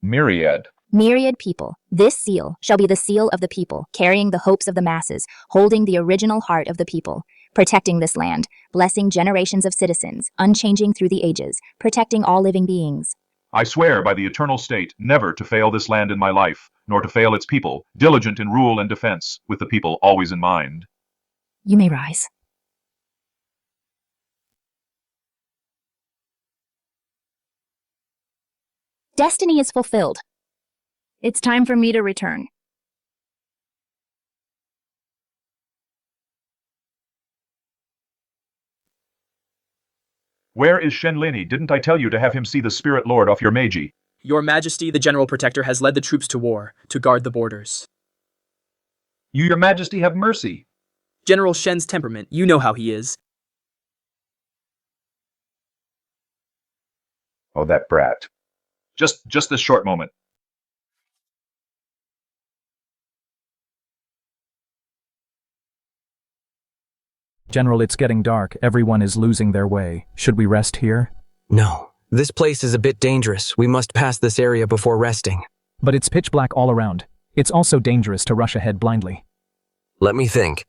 Speaker 4: Myriad.
Speaker 3: Myriad people. This seal shall be the seal of the people, carrying the hopes of the masses, holding the original heart of the people, protecting this land, blessing generations of citizens, unchanging through the ages, protecting all living beings.
Speaker 4: I swear by the eternal state never to fail this land in my life, nor to fail its people, diligent in rule and defense, with the people always in mind.
Speaker 3: You may rise. Destiny is fulfilled. It's time for me to return.
Speaker 4: Where is Shen Lini? Didn't I tell you to have him see the Spirit Lord off your Meiji?
Speaker 23: Your Majesty, the General Protector, has led the troops to war, to guard the borders.
Speaker 4: Your Majesty, have mercy.
Speaker 23: General Shen's temperament, you know how he is.
Speaker 4: Oh, that brat. Just this short moment.
Speaker 11: General, it's getting dark. Everyone is losing their way. Should we rest here?
Speaker 2: No. This place is a bit dangerous. We must pass this area before resting.
Speaker 11: But it's pitch black all around. It's also dangerous to rush ahead blindly.
Speaker 2: Let me think.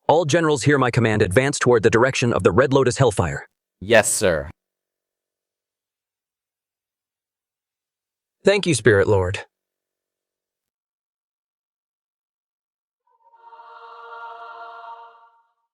Speaker 2: All generals hear my command. Advance toward the direction of the Red Lotus Hellfire.
Speaker 12: Yes, sir.
Speaker 2: Thank you, Spirit Lord.